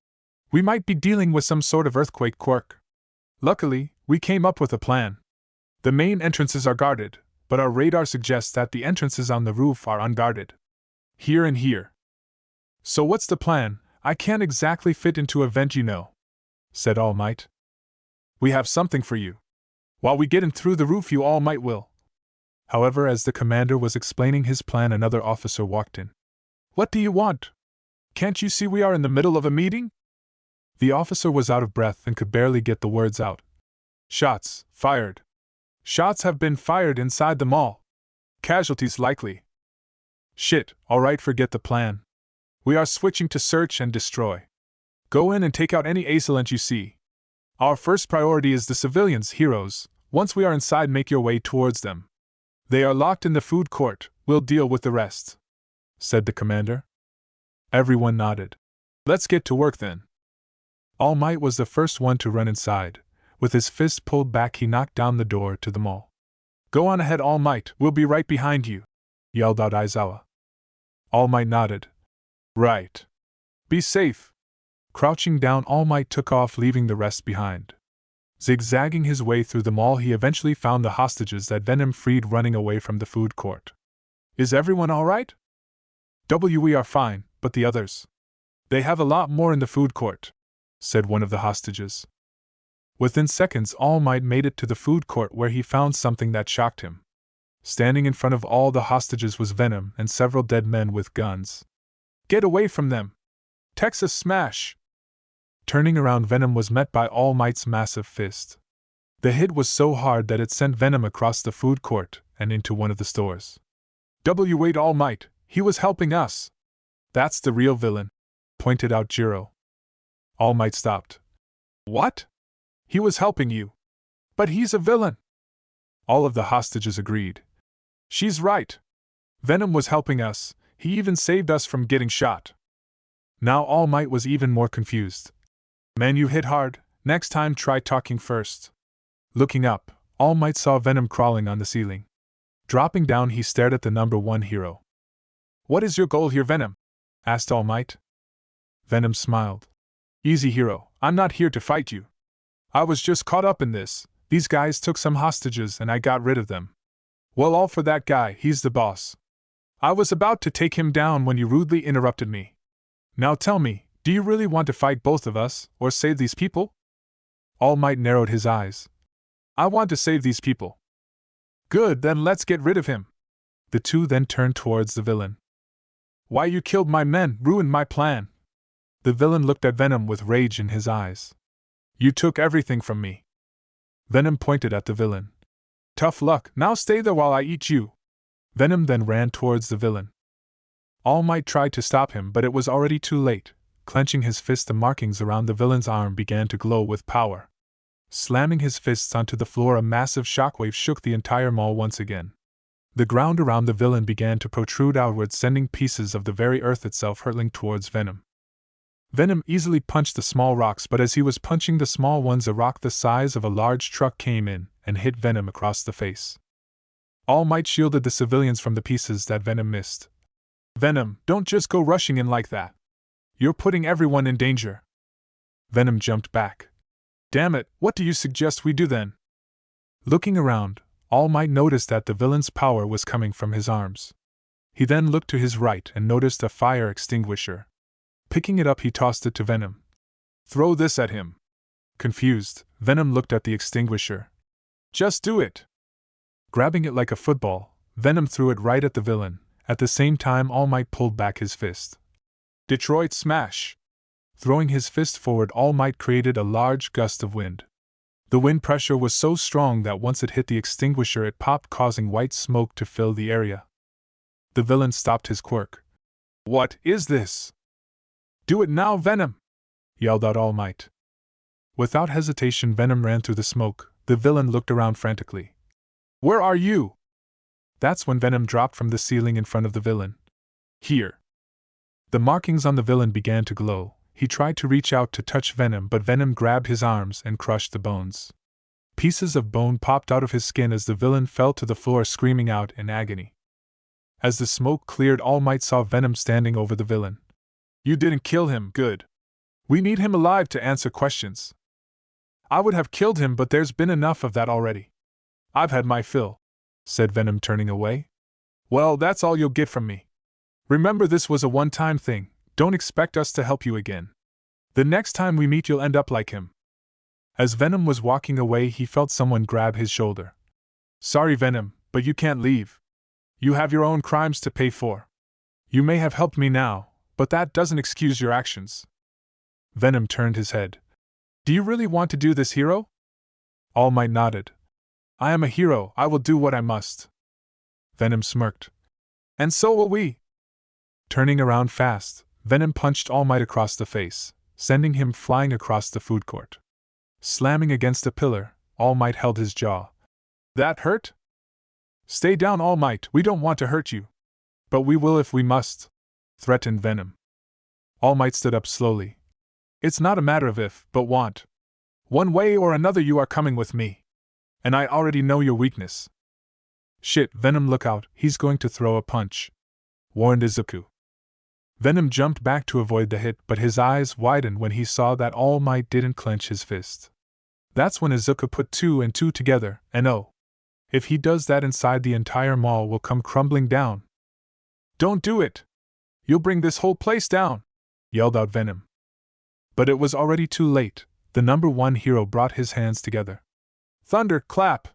We might be dealing with some sort of earthquake quirk. Luckily, we came up with a plan. The main entrances are guarded, but our radar suggests that the entrances on the roof are unguarded. Here and here. So what's the plan? I can't exactly fit into a vent, you know, said All Might. We have something for you. While we get in through the roof, you All Might will. However, as the commander was explaining his plan, another officer walked in. What do you want? Can't you see we are in the middle of a meeting? The officer was out of breath and could barely get the words out. Shots fired. Shots have been fired inside the mall. Casualties likely, Shit, alright, forget the plan. We are switching to search and destroy. Go in and take out any assailant you see. Our first priority is the civilians, heroes. Once we are inside, make your way towards them. They are locked in the food court, we'll deal with the rest," said the commander. Everyone nodded. "Let's get to work then." All Might was the first one to run inside. With his fist pulled back, he knocked down the door to the mall. "Go on ahead, All Might, we'll be right behind you," yelled out Aizawa. All Might nodded. "Right. Be safe." Crouching down, All Might took off, leaving the rest behind. Zigzagging his way through the mall, he eventually found the hostages that Venom freed running away from the food court. "Is everyone all right?" "We are fine, but the others? They have a lot more in the food court," said one of the hostages. Within seconds, All Might made it to the food court, where he found something that shocked him. Standing in front of all the hostages was Venom and several dead men with guns. "Get away from them! Texas smash!" Turning around, Venom was met by All Might's massive fist. The hit was so hard that it sent Venom across the food court and into one of the stores. "Wait, All Might, he was helping us." "That's the real villain," pointed out Jiro. All Might stopped. "What? He was helping you? But he's a villain!" All of the hostages agreed. "She's right. Venom was helping us, he even saved us from getting shot." Now All Might was even more confused. "Man, you hit hard, next time try talking first." Looking up, All Might saw Venom crawling on the ceiling. Dropping down, he stared at the number 1 hero. "What is your goal here, Venom?" asked All Might. Venom smiled. "Easy, hero, I'm not here to fight you. I was just caught up in this. These guys took some hostages and I got rid of them. Well, all for that guy, he's the boss. I was about to take him down when you rudely interrupted me. Now tell me, do you really want to fight both of us, or save these people?" All Might narrowed his eyes. "I want to save these people." "Good, then let's get rid of him." The two then turned towards the villain. "Why, you killed my men, ruined my plan." The villain looked at Venom with rage in his eyes. "You took everything from me." Venom pointed at the villain. "Tough luck, now stay there while I eat you." Venom then ran towards the villain. All Might tried to stop him, but it was already too late. Clenching his fist, the markings around the villain's arm began to glow with power. Slamming his fists onto the floor, a massive shockwave shook the entire mall once again. The ground around the villain began to protrude outward, sending pieces of the very earth itself hurtling towards Venom. Venom easily punched the small rocks, but as he was punching the small ones, a rock the size of a large truck came in and hit Venom across the face. All Might shielded the civilians from the pieces that Venom missed. "Venom, don't just go rushing in like that. You're putting everyone in danger." Venom jumped back. "Damn it, what do you suggest we do then?" Looking around, All Might noticed that the villain's power was coming from his arms. He then looked to his right and noticed a fire extinguisher. Picking it up, he tossed it to Venom. "Throw this at him." Confused, Venom looked at the extinguisher. "Just do it." Grabbing it like a football, Venom threw it right at the villain. At the same time, All Might pulled back his fist. "Detroit smash!" Throwing his fist forward, All Might created a large gust of wind. The wind pressure was so strong that once it hit the extinguisher, it popped, causing white smoke to fill the area. The villain stopped his quirk. "What is this?" "Do it now, Venom!" yelled out All Might. Without hesitation, Venom ran through the smoke. The villain looked around frantically. "Where are you?" That's when Venom dropped from the ceiling in front of the villain. "Here." The markings on the villain began to glow. He tried to reach out to touch Venom, but Venom grabbed his arms and crushed the bones. Pieces of bone popped out of his skin as the villain fell to the floor, screaming out in agony. As the smoke cleared, All Might saw Venom standing over the villain. "You didn't kill him, good. We need him alive to answer questions." "I would have killed him, but there's been enough of that already. I've had my fill," said Venom, turning away. "Well, that's all you'll get from me. Remember, this was a one-time thing. Don't expect us to help you again. The next time we meet, you'll end up like him." As Venom was walking away, he felt someone grab his shoulder. "Sorry, Venom, but you can't leave. You have your own crimes to pay for. You may have helped me now, but that doesn't excuse your actions." Venom turned his head. "Do you really want to do this, hero?" All Might nodded. "I am a hero, I will do what I must." Venom smirked. "And so will we. Turning around fast, Venom punched All Might across the face, sending him flying across the food court. Slamming against a pillar, All Might held his jaw. That hurt? Stay down, All Might, we don't want to hurt you. But we will if we must, threatened Venom. All Might stood up slowly. It's not a matter of if, but want. One way or another you are coming with me. And I already know your weakness. Shit, Venom, look out, he's going to throw a punch, warned Izuku. Venom jumped back to avoid the hit, but his eyes widened when he saw that All Might didn't clench his fist. That's when Izuku put 2 and 2 together, and oh, if he does that inside, the entire mall will come crumbling down. Don't do it! You'll bring this whole place down, yelled out Venom. But it was already too late. The number 1 hero brought his hands together. Thunder, clap!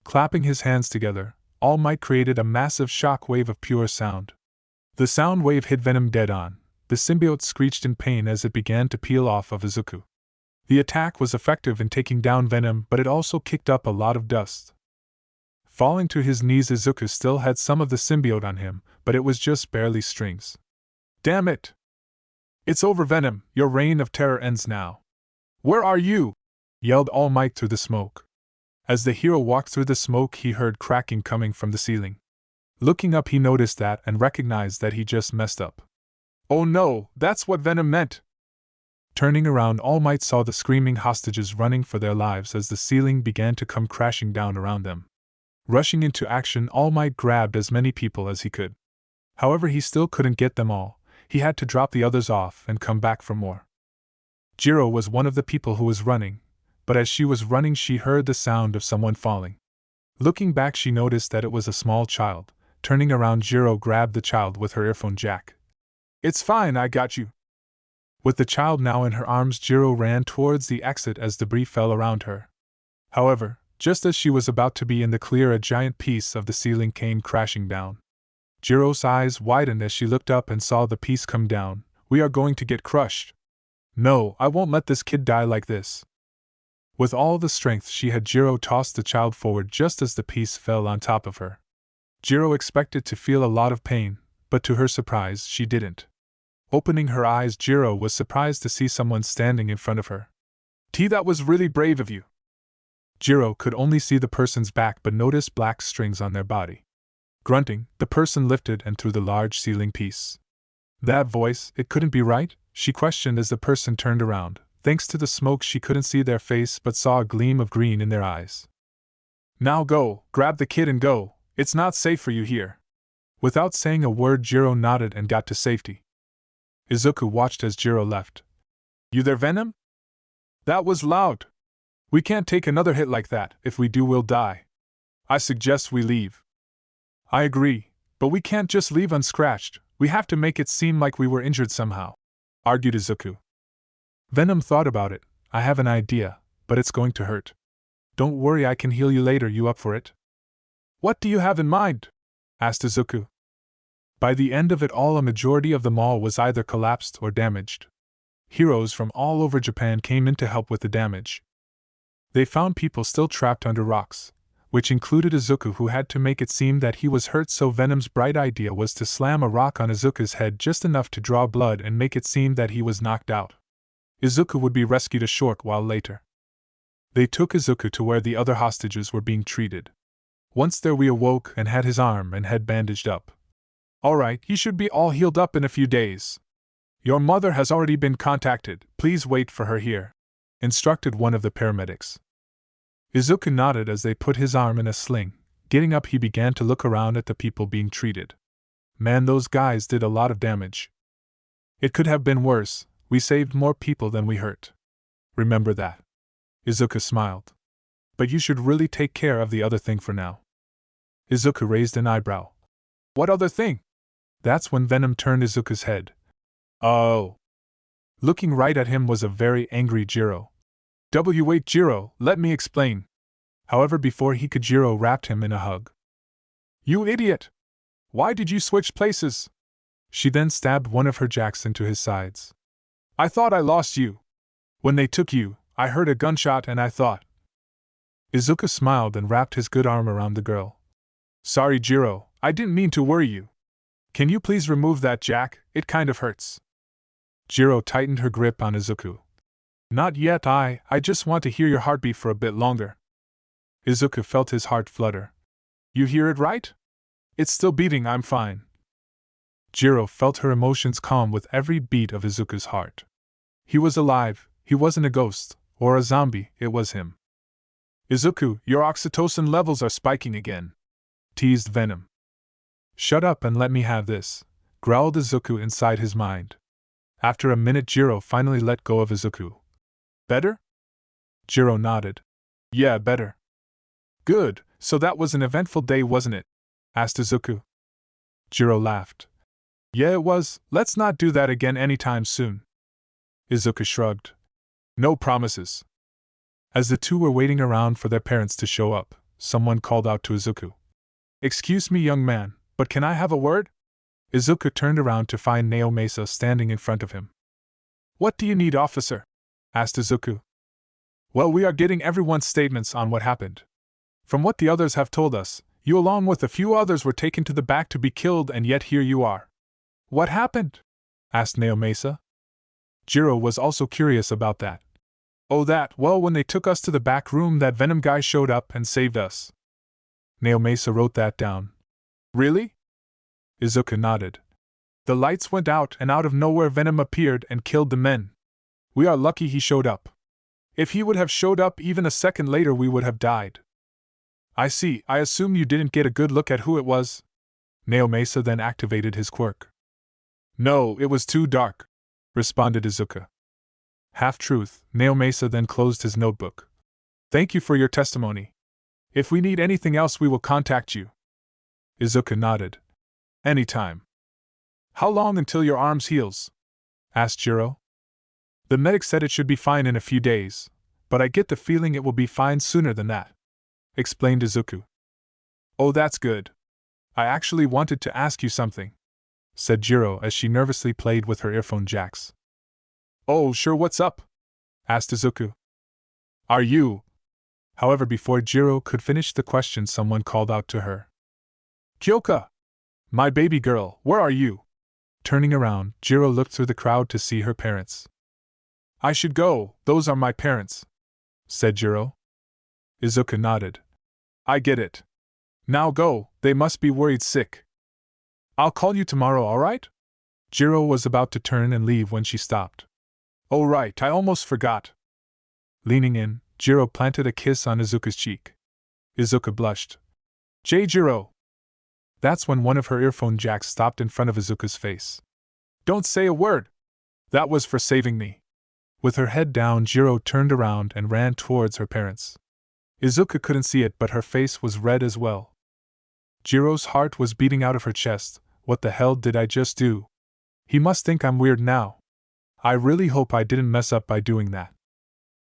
Clapping his hands together, All Might created a massive shock wave of pure sound. The sound wave hit Venom dead on. The symbiote screeched in pain as it began to peel off of Izuku. The attack was effective in taking down Venom, but it also kicked up a lot of dust. Falling to his knees, Izuku still had some of the symbiote on him, but it was just barely strings. Damn it! It's over, Venom, your reign of terror ends now. Where are you? Yelled All Might through the smoke. As the hero walked through the smoke, he heard cracking coming from the ceiling. Looking up, he noticed that and recognized that he just messed up. Oh no, that's what Venom meant! Turning around, All Might saw the screaming hostages running for their lives as the ceiling began to come crashing down around them. Rushing into action, All Might grabbed as many people as he could. However, he still couldn't get them all. He had to drop the others off and come back for more. Jiro was one of the people who was running, but as she was running, she heard the sound of someone falling. Looking back, she noticed that it was a small child. Turning around, Jiro grabbed the child with her earphone jack. It's fine, I got you. With the child now in her arms, Jiro ran towards the exit as debris fell around her. However, just as she was about to be in the clear, a giant piece of the ceiling came crashing down. Jiro's eyes widened as she looked up and saw the piece come down. We are going to get crushed. No, I won't let this kid die like this. With all the strength she had, Jiro tossed the child forward just as the piece fell on top of her. Jiro expected to feel a lot of pain, but to her surprise, she didn't. Opening her eyes, Jiro was surprised to see someone standing in front of her. That was really brave of you. Jiro could only see the person's back but noticed black strings on their body. Grunting, the person lifted and threw the large ceiling piece. That voice, it couldn't be right? She questioned as the person turned around. Thanks to the smoke, she couldn't see their face but saw a gleam of green in their eyes. Now go, grab the kid and go. It's not safe for you here. Without saying a word, Jiro nodded and got to safety. Izuku watched as Jiro left. You there, Venom? That was loud. We can't take another hit like that. If we do, we'll die. I suggest we leave. I agree, but we can't just leave unscratched. We have to make it seem like we were injured somehow, argued Izuku. Venom thought about it. I have an idea, but it's going to hurt. Don't worry, I can heal you later. You up for it? What do you have in mind? Asked Izuku. By the end of it all, a majority of the mall was either collapsed or damaged. Heroes from all over Japan came in to help with the damage. They found people still trapped under rocks, which included Izuku, who had to make it seem that he was hurt, so Venom's bright idea was to slam a rock on Izuku's head just enough to draw blood and make it seem that he was knocked out. Izuku would be rescued a short while later. They took Izuku to where the other hostages were being treated. Once there, we awoke and had his arm and head bandaged up. Alright, he should be all healed up in a few days. Your mother has already been contacted, please wait for her here, instructed one of the paramedics. Izuku nodded as they put his arm in a sling. Getting up, he began to look around at the people being treated. Man, those guys did a lot of damage. It could have been worse. We saved more people than we hurt. Remember that. Izuku smiled. But you should really take care of the other thing for now. Izuku raised an eyebrow. What other thing? That's when Venom turned Izuku's head. Oh. Looking right at him was a very angry Jiro. Wait, Jiro, let me explain. However, before he could, Jiro wrapped him in a hug. You idiot! Why did you switch places? She then stabbed one of her jacks into his sides. I thought I lost you. When they took you, I heard a gunshot and I thought. Izuku smiled and wrapped his good arm around the girl. Sorry, Jiro, I didn't mean to worry you. Can you please remove that, Jack? It kind of hurts. Jiro tightened her grip on Izuku. Not yet, I just want to hear your heartbeat for a bit longer. Izuku felt his heart flutter. You hear it right? It's still beating, I'm fine. Jiro felt her emotions calm with every beat of Izuku's heart. He was alive, he wasn't a ghost, or a zombie, it was him. Izuku, your oxytocin levels are spiking again, teased Venom. Shut up and let me have this, growled Izuku inside his mind. After a minute, Jiro finally let go of Izuku. Better? Jiro nodded. Yeah, better. Good, so that was an eventful day, wasn't it? Asked Izuku. Jiro laughed. Yeah, it was. Let's not do that again anytime soon. Izuku shrugged. No promises. As the two were waiting around for their parents to show up, someone called out to Izuku. Excuse me, young man, but can I have a word? Izuku turned around to find Naomasa standing in front of him. What do you need, officer? Asked Izuku. Well, we are getting everyone's statements on what happened. From what the others have told us, you along with a few others were taken to the back to be killed, and yet here you are. What happened? Asked Naomasa. Jiro was also curious about that. Oh, that, well, when they took us to the back room, that Venom guy showed up and saved us. Naomasa wrote that down. Really? Izuku nodded. The lights went out, and out of nowhere Venom appeared and killed the men. We are lucky he showed up. If he would have showed up even a second later, we would have died. I see, I assume you didn't get a good look at who it was? Naomasa then activated his quirk. No, it was too dark, responded Izuku. Half-truth, Naomasa then closed his notebook. Thank you for your testimony. If we need anything else, we will contact you. Izuku nodded. Anytime. How long until your arms heals? Asked Jiro. The medic said it should be fine in a few days, but I get the feeling it will be fine sooner than that, explained Izuku. Oh, that's good. I actually wanted to ask you something, said Jiro as she nervously played with her earphone jacks. Oh, sure, what's up? Asked Izuku. Are you? However, before Jiro could finish the question, someone called out to her. Kyoka! My baby girl, where are you? Turning around, Jiro looked through the crowd to see her parents. I should go, those are my parents, said Jiro. Izuku nodded. I get it. Now go, they must be worried sick. I'll call you tomorrow, alright? Jiro was about to turn and leave when she stopped. Oh right, I almost forgot. Leaning in, Jiro planted a kiss on Izuku's cheek. Izuku blushed. Jiro! That's when one of her earphone jacks stopped in front of Izuku's face. Don't say a word! That was for saving me. With her head down, Jiro turned around and ran towards her parents. Izuku couldn't see it, but her face was red as well. Jiro's heart was beating out of her chest. What the hell did I just do? He must think I'm weird now. I really hope I didn't mess up by doing that.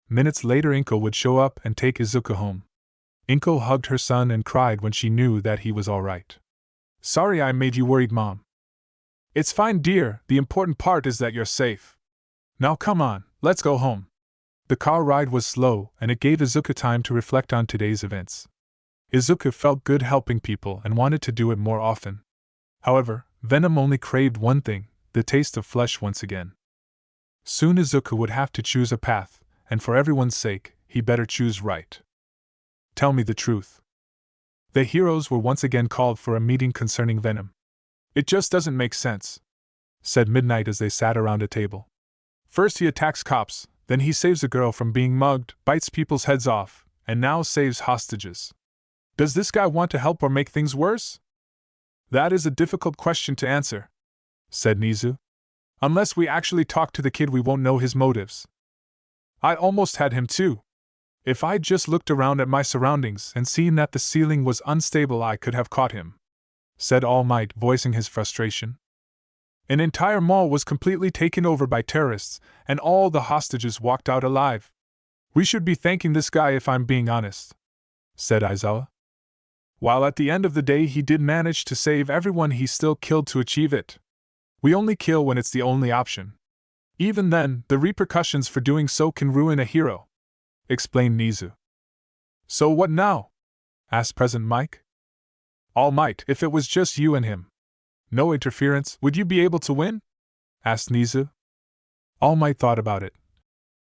Minutes later, Inko would show up and take Izuku home. Inko hugged her son and cried when she knew that he was alright. Sorry I made you worried, Mom. It's fine, dear, the important part is that you're safe. Now come on, let's go home. The car ride was slow, and it gave Izuku time to reflect on today's events. Izuku felt good helping people and wanted to do it more often. However, Venom only craved one thing, the taste of flesh once again. Soon Izuku would have to choose a path, and for everyone's sake, he better choose right. Tell me the truth. The heroes were once again called for a meeting concerning Venom. It just doesn't make sense, said Midnight as they sat around a table. First he attacks cops, then he saves a girl from being mugged, bites people's heads off, and now saves hostages. Does this guy want to help or make things worse? That is a difficult question to answer, said Nizu. Unless we actually talk to the kid, we won't know his motives. I almost had him too. If I'd just looked around at my surroundings and seen that the ceiling was unstable, I could have caught him, said All Might, voicing his frustration. An entire mall was completely taken over by terrorists, and all the hostages walked out alive. We should be thanking this guy if I'm being honest, said Aizawa. While at the end of the day he did manage to save everyone, he still killed to achieve it. We only kill when it's the only option. Even then, the repercussions for doing so can ruin a hero, explained Nizu. So what now? Asked President Mike. All Might, if it was just you and him, No interference, would you be able to win? Asked Nizu. All Might thought about it.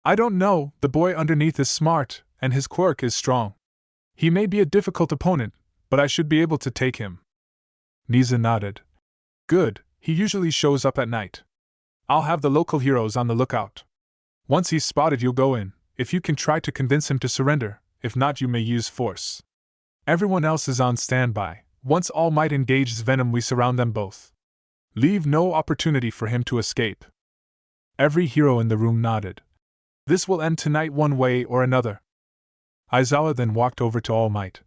I don't know, the boy underneath is smart, and his quirk is strong. He may be a difficult opponent, but I should be able to take him. Nizu nodded. Good, he usually shows up at night. I'll have the local heroes on the lookout. Once he's spotted, you'll go in. If you can, try to convince him to surrender, if not, you may use force. Everyone else is on standby. Once All Might engages Venom, we surround them both. Leave no opportunity for him to escape. Every hero in the room nodded. This will end tonight one way or another. Aizawa then walked over to All Might.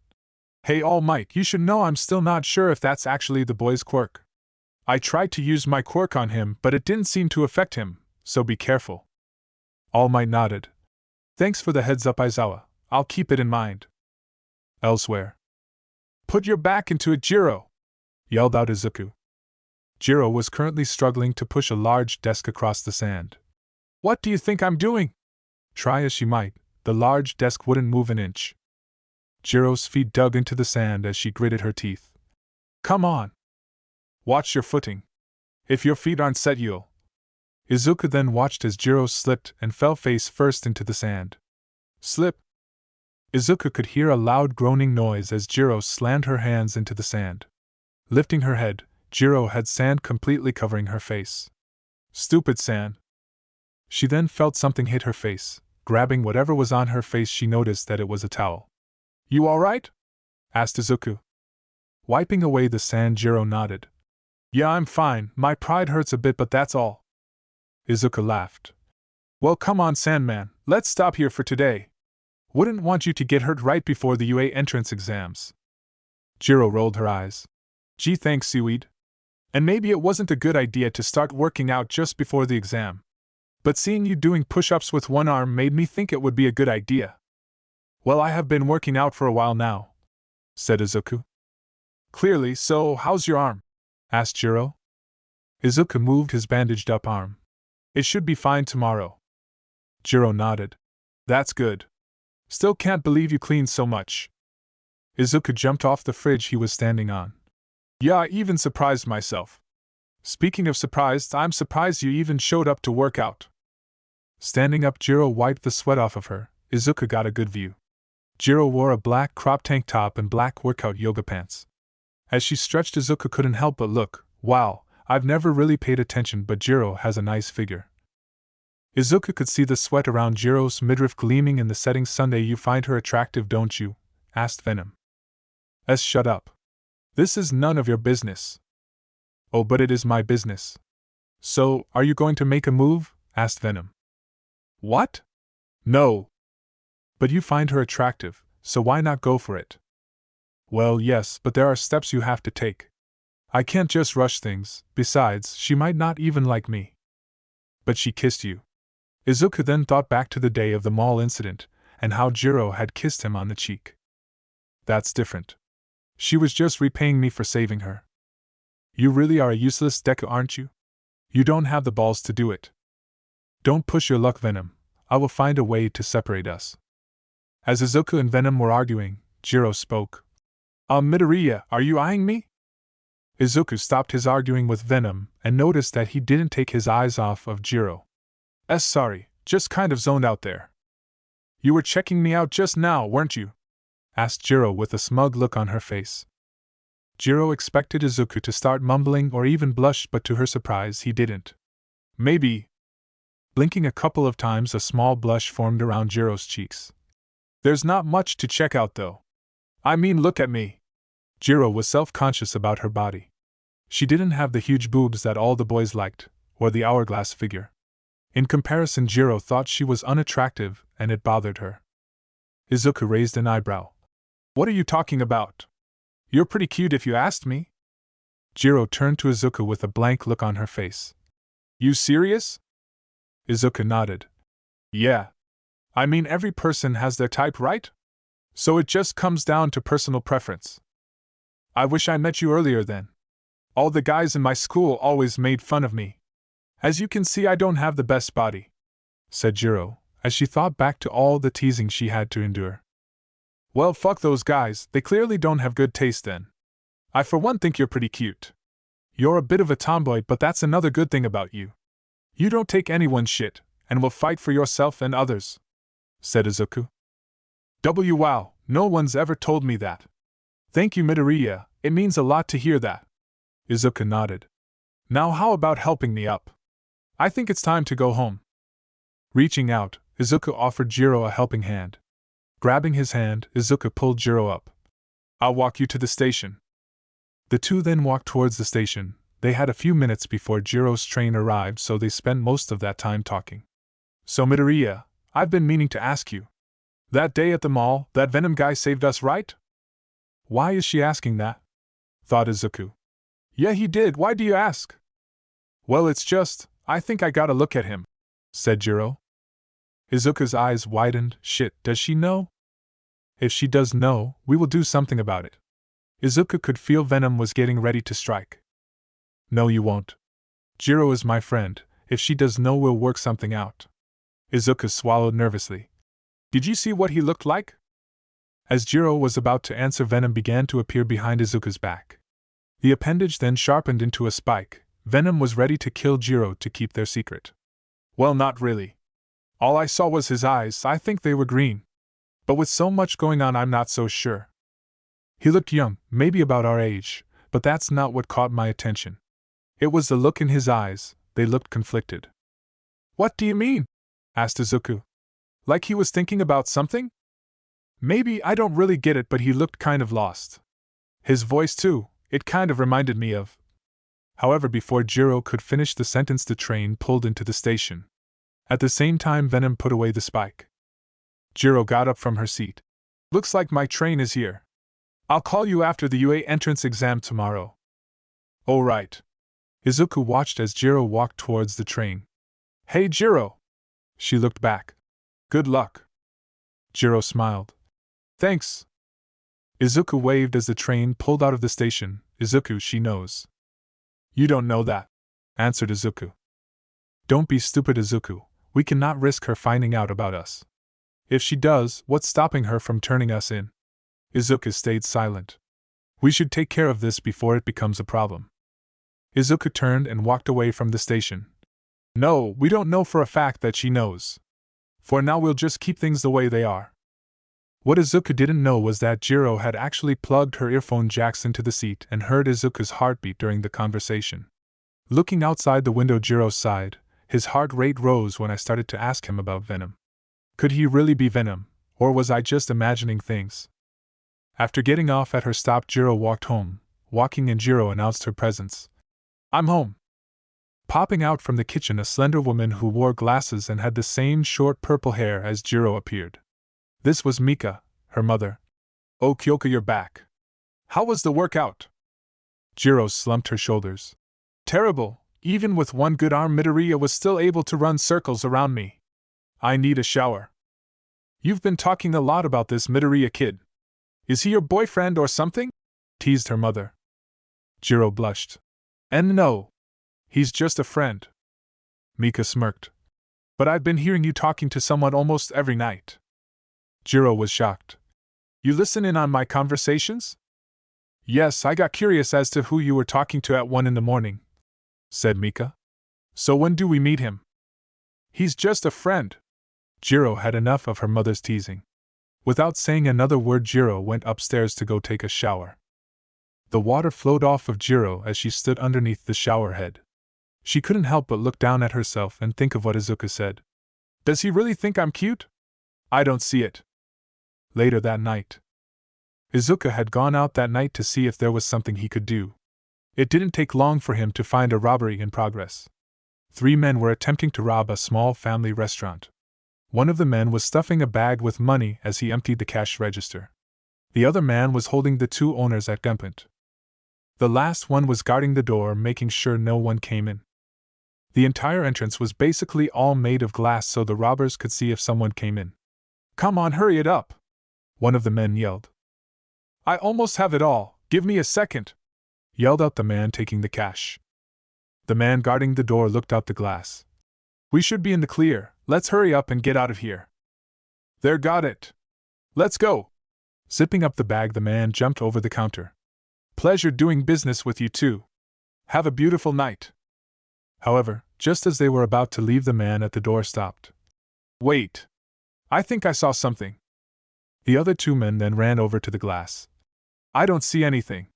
Hey All Might, you should know I'm still not sure if that's actually the boy's quirk. I tried to use my quirk on him, but it didn't seem to affect him, so be careful. All Might nodded. Thanks for the heads up, Aizawa. I'll keep it in mind. Elsewhere. Put your back into it, Jiro! Yelled out Izuku. Jiro was currently struggling to push a large desk across the sand. What do you think I'm doing? Try as she might, the large desk wouldn't move an inch. Jiro's feet dug into the sand as she gritted her teeth. Come on! Watch your footing. If your feet aren't set, you'll... Izuku then watched as Jiro slipped and fell face first into the sand. Slip! Izuku could hear a loud groaning noise as Jiro slammed her hands into the sand. Lifting her head, Jiro had sand completely covering her face. Stupid sand! She then felt something hit her face. Grabbing whatever was on her face, she noticed that it was a towel. You alright? Asked Izuku. Wiping away the sand, Jiro nodded. Yeah, I'm fine. My pride hurts a bit, but that's all. Izuku laughed. Well, come on, Sandman, let's stop here for today. Wouldn't want you to get hurt right before the UA entrance exams. Jiro rolled her eyes. Gee, thanks, Seaweed. And maybe it wasn't a good idea to start working out just before the exam. But seeing you doing push-ups with one arm made me think it would be a good idea. Well, I have been working out for a while now, said Izuku. Clearly, so how's your arm? Asked Jiro. Izuku moved his bandaged-up arm. It should be fine tomorrow. Jiro nodded. That's good. Still can't believe you cleaned so much. Izuku jumped off the fridge he was standing on. Yeah, I even surprised myself. Speaking of surprised, I'm surprised you even showed up to work out. Standing up, Jiro wiped the sweat off of her. Izuku got a good view. Jiro wore a black crop tank top and black workout yoga pants. As she stretched, Izuku couldn't help but look. Wow, I've never really paid attention, but Jiro has a nice figure. Izuku could see the sweat around Jiro's midriff gleaming in the setting sun. You find her attractive, don't you? Asked Venom. Shut up. This is none of your business. Oh, but it is my business. So, are you going to make a move? Asked Venom. What? No. But you find her attractive, so why not go for it? Well, yes, but there are steps you have to take. I can't just rush things, besides, she might not even like me. But she kissed you. Izuku then thought back to the day of the mall incident, and how Jiro had kissed him on the cheek. That's different. She was just repaying me for saving her. You really are a useless Deku, aren't you? You don't have the balls to do it. Don't push your luck, Venom. I will find a way to separate us. As Izuku and Venom were arguing, Jiro spoke. Midoriya, are you eyeing me? Izuku stopped his arguing with Venom and noticed that he didn't take his eyes off of Jiro. Sorry, just kind of zoned out there. You were checking me out just now, weren't you? Asked Jiro with a smug look on her face. Jiro expected Izuku to start mumbling or even blush, but to her surprise he didn't. Maybe. Blinking a couple of times, a small blush formed around Jiro's cheeks. There's not much to check out though. I mean, look at me. Jiro was self-conscious about her body. She didn't have the huge boobs that all the boys liked, or the hourglass figure. In comparison, Jiro thought she was unattractive, and it bothered her. Izuku raised an eyebrow. What are you talking about? You're pretty cute if you asked me. Jiro turned to Izuku with a blank look on her face. You serious? Izuku nodded. Yeah. I mean, every person has their type, right? So it just comes down to personal preference. I wish I met you earlier then. All the guys in my school always made fun of me. As you can see, I don't have the best body, said Jiro, as she thought back to all the teasing she had to endure. Well, fuck those guys, they clearly don't have good taste then. I for one think you're pretty cute. You're a bit of a tomboy, but that's another good thing about you. You don't take anyone's shit, and will fight for yourself and others," said Izuku. Wow, no one's ever told me that. Thank you, Midoriya, it means a lot to hear that. Izuku nodded. Now how about helping me up? I think it's time to go home. Reaching out, Izuku offered Jiro a helping hand. Grabbing his hand, Izuku pulled Jiro up. I'll walk you to the station. The two then walked towards the station. They had a few minutes before Jiro's train arrived, so they spent most of that time talking. So Midoriya, I've been meaning to ask you. That day at the mall, that Venom guy saved us, right? Why is she asking that? Thought Izuku. Yeah, he did, why do you ask? Well, it's just, I think I gotta look at him, said Jiro. Izuku's eyes widened. Shit, does she know? If she does know, we will do something about it. Izuku could feel Venom was getting ready to strike. No, you won't. Jiro is my friend. If she does know, we'll work something out. Izuku swallowed nervously. Did you see what he looked like? As Jiro was about to answer, Venom began to appear behind Izuku's back. The appendage then sharpened into a spike. Venom was ready to kill Jiro to keep their secret. Well, not really. All I saw was his eyes. I think they were green. But with so much going on, I'm not so sure. He looked young, maybe about our age, but that's not what caught my attention. It was the look in his eyes. They looked conflicted. What do you mean? Asked Izuku. Like he was thinking about something? Maybe, I don't really get it, but he looked kind of lost. His voice too, it kind of reminded me of. However, before Jiro could finish the sentence, the train pulled into the station. At the same time, Venom put away the spike. Jiro got up from her seat. Looks like my train is here. I'll call you after the UA entrance exam tomorrow. All right. Izuku watched as Jiro walked towards the train. Hey, Jiro. She looked back. Good luck. Jiro smiled. Thanks. Izuku waved as the train pulled out of the station. Izuku, she knows. You don't know that, answered Izuku. Don't be stupid, Izuku. We cannot risk her finding out about us. If she does, what's stopping her from turning us in? Izuku stayed silent. We should take care of this before it becomes a problem. Izuku turned and walked away from the station. No, we don't know for a fact that she knows. For now, we'll just keep things the way they are. What Izuku didn't know was that Jiro had actually plugged her earphone jacks into the seat and heard Izuku's heartbeat during the conversation. Looking outside the window, Jiro sighed. His heart rate rose when I started to ask him about Venom. Could he really be Venom, or was I just imagining things? After getting off at her stop, Jiro walked home. Walking in, Jiro announced her presence. I'm home. Popping out from the kitchen, a slender woman who wore glasses and had the same short purple hair as Jiro appeared. This was Mika, her mother. Oh, Kyoka, you're back. How was the workout? Jiro slumped her shoulders. Terrible. Even with one good arm, Midoriya was still able to run circles around me. I need a shower. You've been talking a lot about this Midoriya kid. Is he your boyfriend or something? Teased her mother. Jiro blushed. And no. He's just a friend. Mika smirked. But I've been hearing you talking to someone almost every night. Jiro was shocked. You listen in on my conversations? Yes, I got curious as to who you were talking to at 1 a.m, said Mika. So when do we meet him? He's just a friend. Jiro had enough of her mother's teasing. Without saying another word, Jiro went upstairs to go take a shower. The water flowed off of Jiro as she stood underneath the shower head. She couldn't help but look down at herself and think of what Izuku said. Does he really think I'm cute? I don't see it. Later that night. Izuku had gone out that night to see if there was something he could do. It didn't take long for him to find a robbery in progress. 3 men were attempting to rob a small family restaurant. One of the men was stuffing a bag with money as he emptied the cash register. The other man was holding the 2 owners at gunpoint. The last one was guarding the door, making sure no one came in. The entire entrance was basically all made of glass so the robbers could see if someone came in. Come on, hurry it up! One of the men yelled. I almost have it all, give me a second! Yelled out the man taking the cash. The man guarding the door looked out the glass. We should be in the clear, let's hurry up and get out of here. There, got it! Let's go! Zipping up the bag, the man jumped over the counter. Pleasure doing business with you too. Have a beautiful night. However, just as they were about to leave, the man at the door stopped. Wait. I think I saw something. The other two men then ran over to the glass. I don't see anything.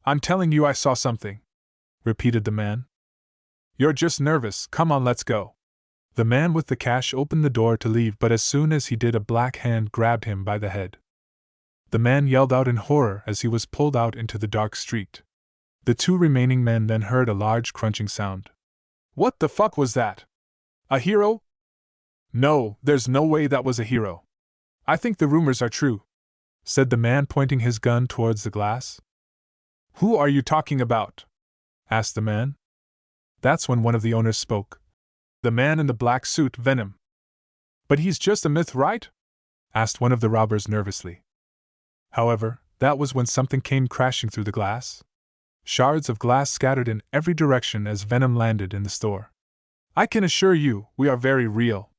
I'm telling you I saw something, repeated the man. You're just nervous, come on, let's go. The man with the cash opened the door to leave, but as soon as he did, a black hand grabbed him by the head. The man yelled out in horror as he was pulled out into the dark street. The two remaining men then heard a large crunching sound. What the fuck was that? A hero? No, there's no way that was a hero. I think the rumors are true, said the man, pointing his gun towards the glass. Who are you talking about? Asked the man. That's when one of the owners spoke. The man in the black suit, Venom. But he's just a myth, right? Asked one of the robbers nervously. However, that was when something came crashing through the glass. Shards of glass scattered in every direction as Venom landed in the store. I can assure you, we are very real.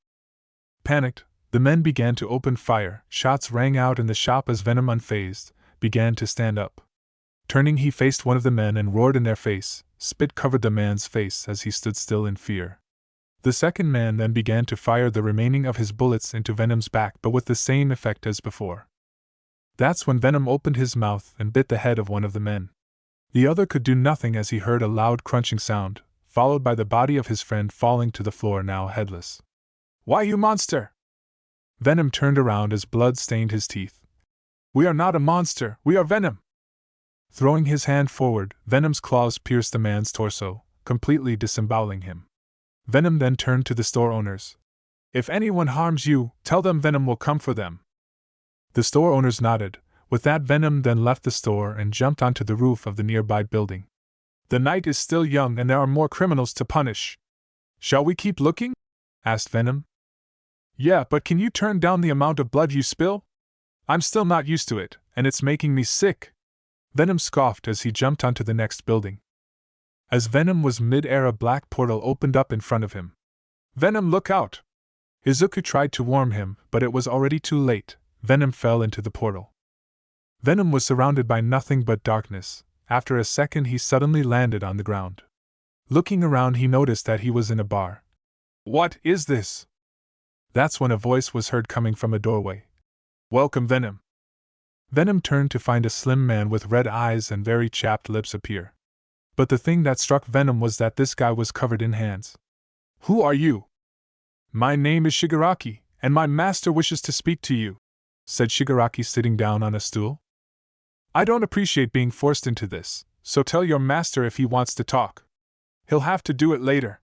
Panicked, the men began to open fire. Shots rang out in the shop as Venom, unfazed, began to stand up. Turning, he faced one of the men and roared in their face. Spit covered the man's face as he stood still in fear. The second man then began to fire the remaining of his bullets into Venom's back, but with the same effect as before. That's when Venom opened his mouth and bit the head of one of the men. The other could do nothing as he heard a loud crunching sound, followed by the body of his friend falling to the floor, now headless. Why, you monster! Venom turned around as blood stained his teeth. We are not a monster, we are Venom! Throwing his hand forward, Venom's claws pierced the man's torso, completely disemboweling him. Venom then turned to the store owners. If anyone harms you, tell them Venom will come for them. The store owners nodded. With that, Venom then left the store and jumped onto the roof of the nearby building. The night is still young and there are more criminals to punish. Shall we keep looking? Asked Venom. Yeah, but can you turn down the amount of blood you spill? I'm still not used to it, and it's making me sick. Venom scoffed as he jumped onto the next building. As Venom was mid-air, a black portal opened up in front of him. Venom, look out! Izuku tried to warn him, but it was already too late. Venom fell into the portal. Venom was surrounded by nothing but darkness. After a second, he suddenly landed on the ground. Looking around, he noticed that he was in a bar. What is this? That's when a voice was heard coming from a doorway. Welcome, Venom. Venom turned to find a slim man with red eyes and very chapped lips appear. But the thing that struck Venom was that this guy was covered in hands. Who are you? My name is Shigaraki, and my master wishes to speak to you, said Shigaraki, sitting down on a stool. I don't appreciate being forced into this, so tell your master if he wants to talk. He'll have to do it later.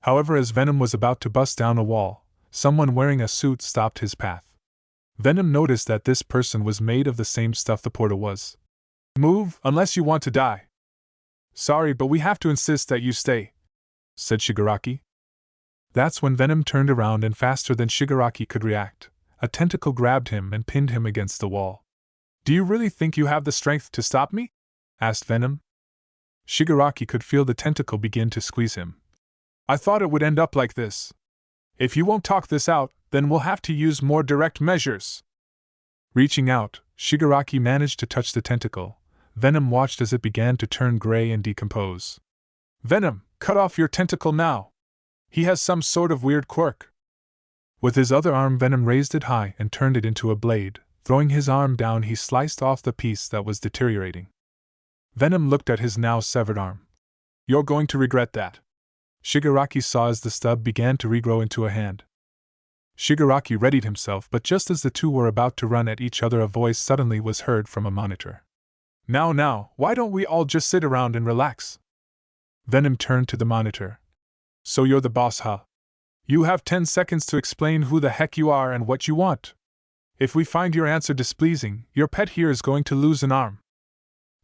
However, as Venom was about to bust down a wall, someone wearing a suit stopped his path. Venom noticed that this person was made of the same stuff the portal was. Move, unless you want to die. Sorry, but we have to insist that you stay, said Shigaraki. That's when Venom turned around, and faster than Shigaraki could react, a tentacle grabbed him and pinned him against the wall. Do you really think you have the strength to stop me? Asked Venom. Shigaraki could feel the tentacle begin to squeeze him. I thought it would end up like this. If you won't talk this out, then we'll have to use more direct measures. Reaching out, Shigaraki managed to touch the tentacle. Venom watched as it began to turn gray and decompose. Venom, cut off your tentacle now. He has some sort of weird quirk. With his other arm, Venom raised it high and turned it into a blade. Throwing his arm down, he sliced off the piece that was deteriorating. Venom looked at his now severed arm. You're going to regret that. Shigaraki saw as the stub began to regrow into a hand. Shigaraki readied himself, but just as the two were about to run at each other, a voice suddenly was heard from a monitor. Now, why don't we all just sit around and relax? Venom turned to the monitor. So you're the boss, huh? You have 10 seconds to explain who the heck you are and what you want. If we find your answer displeasing, your pet here is going to lose an arm.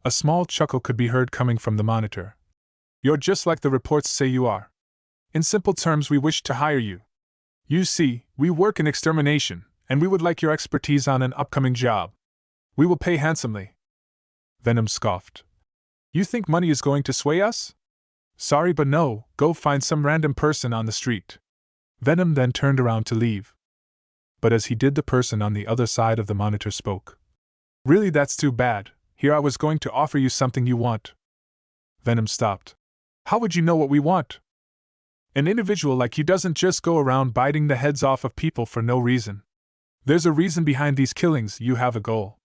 A small chuckle could be heard coming from the monitor. You're just like the reports say you are. In simple terms, we wish to hire you. You see, we work in extermination, and we would like your expertise on an upcoming job. We will pay handsomely. Venom scoffed. You think money is going to sway us? Sorry, but no, go find some random person on the street. Venom then turned around to leave. But as he did, the person on the other side of the monitor spoke. Really, that's too bad. Here I was going to offer you something you want. Venom stopped. How would you know what we want? An individual like you doesn't just go around biting the heads off of people for no reason. There's a reason behind these killings. You have a goal.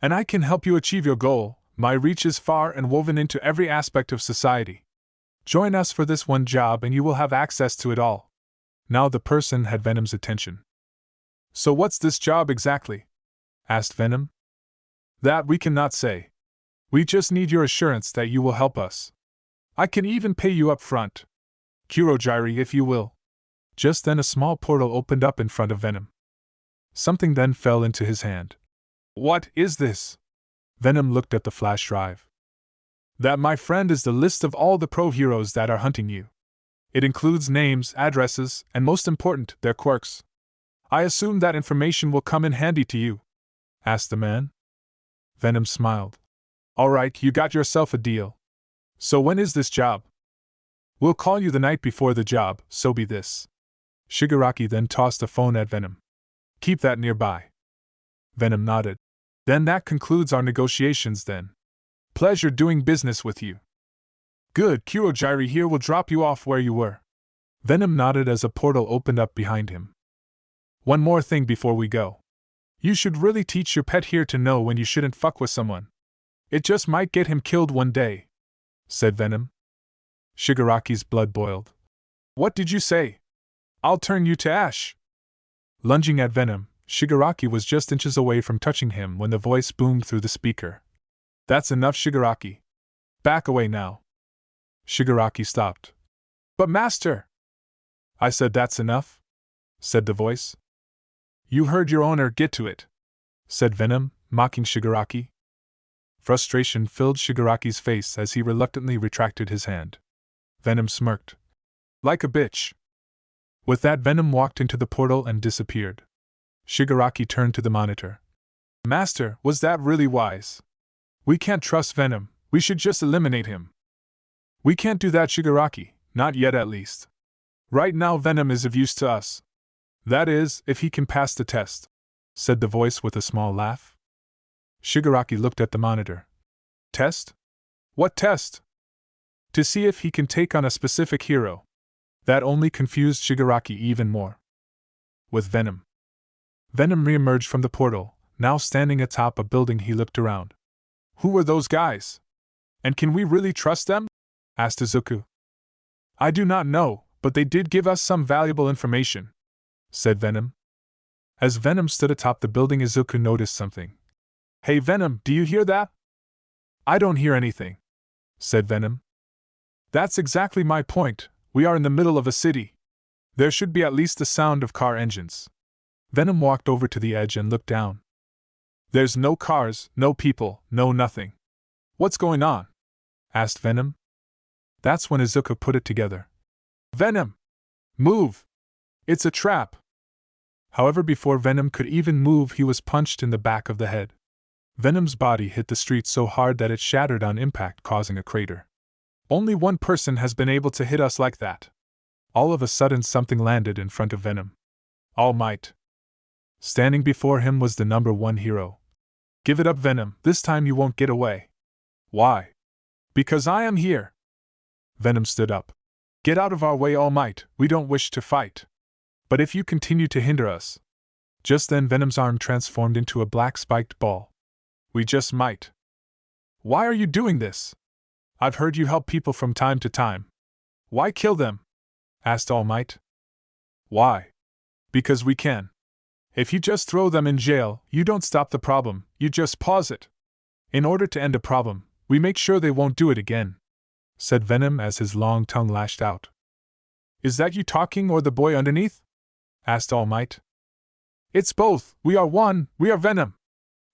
And I can help you achieve your goal. My reach is far and woven into every aspect of society. Join us for this one job and you will have access to it all. Now the person had Venom's attention. So what's this job exactly? Asked Venom. That we cannot say. We just need your assurance that you will help us. I can even pay you up front. Kurojiri, if you will. Just then a small portal opened up in front of Venom. Something then fell into his hand. What is this? Venom looked at the flash drive. That, my friend, is the list of all the pro heroes that are hunting you. It includes names, addresses, and most important, their quirks. I assume that information will come in handy to you? Asked the man. Venom smiled. All right, you got yourself a deal. So when is this job? We'll call you the night before the job, so be this. Shigaraki then tossed a phone at Venom. Keep that nearby. Venom nodded. Then that concludes our negotiations then. Pleasure doing business with you. Good, Kurojiri here will drop you off where you were. Venom nodded as a portal opened up behind him. One more thing before we go. You should really teach your pet here to know when you shouldn't fuck with someone. It just might get him killed one day, said Venom. Shigaraki's blood boiled. What did you say? I'll turn you to ash. Lunging at Venom, Shigaraki was just inches away from touching him when the voice boomed through the speaker. That's enough, Shigaraki. Back away now. Shigaraki stopped. But master! I said that's enough, said the voice. You heard your owner, get to it, said Venom, mocking Shigaraki. Frustration filled Shigaraki's face as he reluctantly retracted his hand. Venom smirked. Like a bitch. With that, Venom walked into the portal and disappeared. Shigaraki turned to the monitor. Master, was that really wise? We can't trust Venom, we should just eliminate him. We can't do that, Shigaraki, not yet at least. Right now Venom is of use to us. That is, if he can pass the test, said the voice with a small laugh. Shigaraki looked at the monitor. Test? What test? To see if he can take on a specific hero. That only confused Shigaraki even more. With Venom. Venom re-emerged from the portal, now standing atop a building. He looked around. Who were those guys? And can we really trust them? Asked Izuku. I do not know, but they did give us some valuable information, said Venom. As Venom stood atop the building, Izuku noticed something. Hey Venom, do you hear that? I don't hear anything, said Venom. That's exactly my point. We are in the middle of a city. There should be at least the sound of car engines. Venom walked over to the edge and looked down. There's no cars, no people, no nothing. What's going on? Asked Venom. That's when Izuku put it together. Venom! Move! It's a trap! However, before Venom could even move, he was punched in the back of the head. Venom's body hit the street so hard that it shattered on impact, causing a crater. Only one person has been able to hit us like that. All of a sudden something landed in front of Venom. All Might. Standing before him was the #1 hero. Give it up, Venom, this time you won't get away. Why? Because I am here. Venom stood up. Get out of our way, All Might, we don't wish to fight. But if you continue to hinder us. Just then Venom's arm transformed into a black spiked ball. We just might. Why are you doing this? I've heard you help people from time to time. Why kill them? Asked All Might. Why? Because we can. If you just throw them in jail, you don't stop the problem, you just pause it. In order to end a problem, we make sure they won't do it again, said Venom as his long tongue lashed out. Is that you talking or the boy underneath? Asked All Might. It's both, we are one, we are Venom.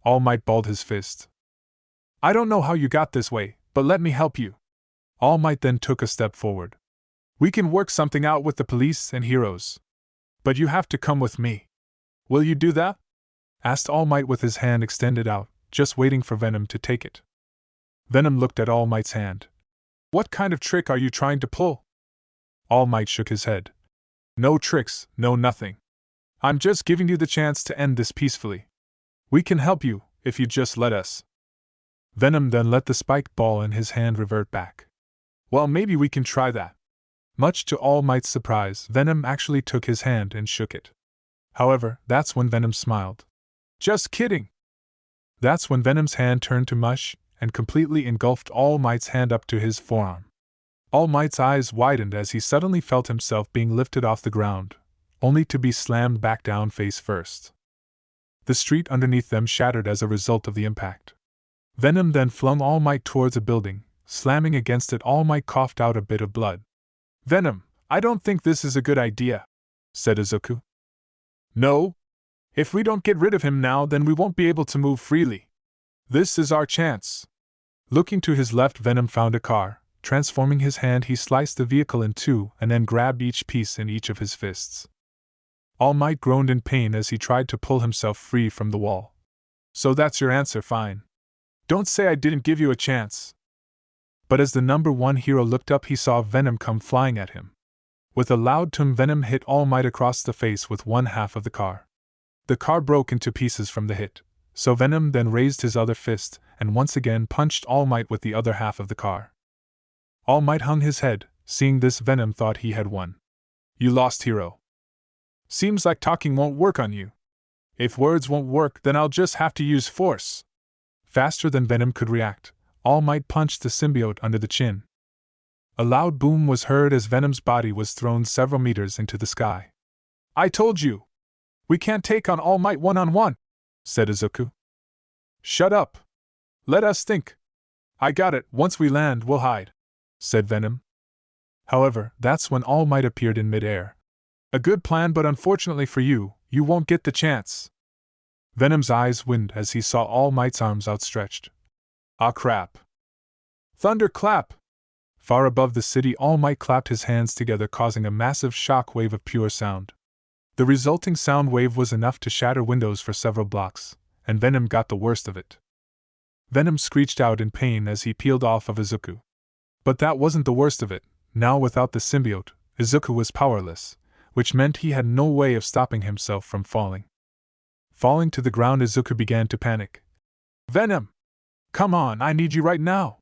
All Might balled his fist. I don't know how you got this way, but let me help you. All Might then took a step forward. We can work something out with the police and heroes. But you have to come with me. Will you do that? Asked All Might with his hand extended out, just waiting for Venom to take it. Venom looked at All Might's hand. What kind of trick are you trying to pull? All Might shook his head. No tricks, no nothing. I'm just giving you the chance to end this peacefully. We can help you, if you just let us. Venom then let the spiked ball in his hand revert back. Well, maybe we can try that. Much to All Might's surprise, Venom actually took his hand and shook it. However, that's when Venom smiled. Just kidding! That's when Venom's hand turned to mush and completely engulfed All Might's hand up to his forearm. All Might's eyes widened as he suddenly felt himself being lifted off the ground, only to be slammed back down face first. The street underneath them shattered as a result of the impact. Venom then flung All Might towards a building. Slamming against it, All Might coughed out a bit of blood. Venom, I don't think this is a good idea, said Izuku. No? If we don't get rid of him now, then we won't be able to move freely. This is our chance. Looking to his left, Venom found a car. Transforming his hand, he sliced the vehicle in two and then grabbed each piece in each of his fists. All Might groaned in pain as he tried to pull himself free from the wall. So that's your answer, fine. Don't say I didn't give you a chance. But as the number one hero looked up, he saw Venom come flying at him. With a loud tum, Venom hit All Might across the face with one half of the car. The car broke into pieces from the hit, so Venom then raised his other fist and once again punched All Might with the other half of the car. All Might hung his head. Seeing this, Venom thought he had won. You lost, hero. Seems like talking won't work on you. If words won't work, then I'll just have to use force. Faster than Venom could react, All Might punched the symbiote under the chin. A loud boom was heard as Venom's body was thrown several meters into the sky. I told you! We can't take on All Might one-on-one, said Izuku. Shut up! Let us think. I got it, once we land, we'll hide, said Venom. However, that's when All Might appeared in mid-air. A good plan, but unfortunately for you, you won't get the chance. Venom's eyes widened as he saw All Might's arms outstretched. Ah crap! Thunderclap! Far above the city, All Might clapped his hands together, causing a massive shock wave of pure sound. The resulting sound wave was enough to shatter windows for several blocks, and Venom got the worst of it. Venom screeched out in pain as he peeled off of Izuku. But that wasn't the worst of it. Now, without the symbiote, Izuku was powerless, which meant he had no way of stopping himself from falling. Falling to the ground, Izuku began to panic. Venom! Come on, I need you right now!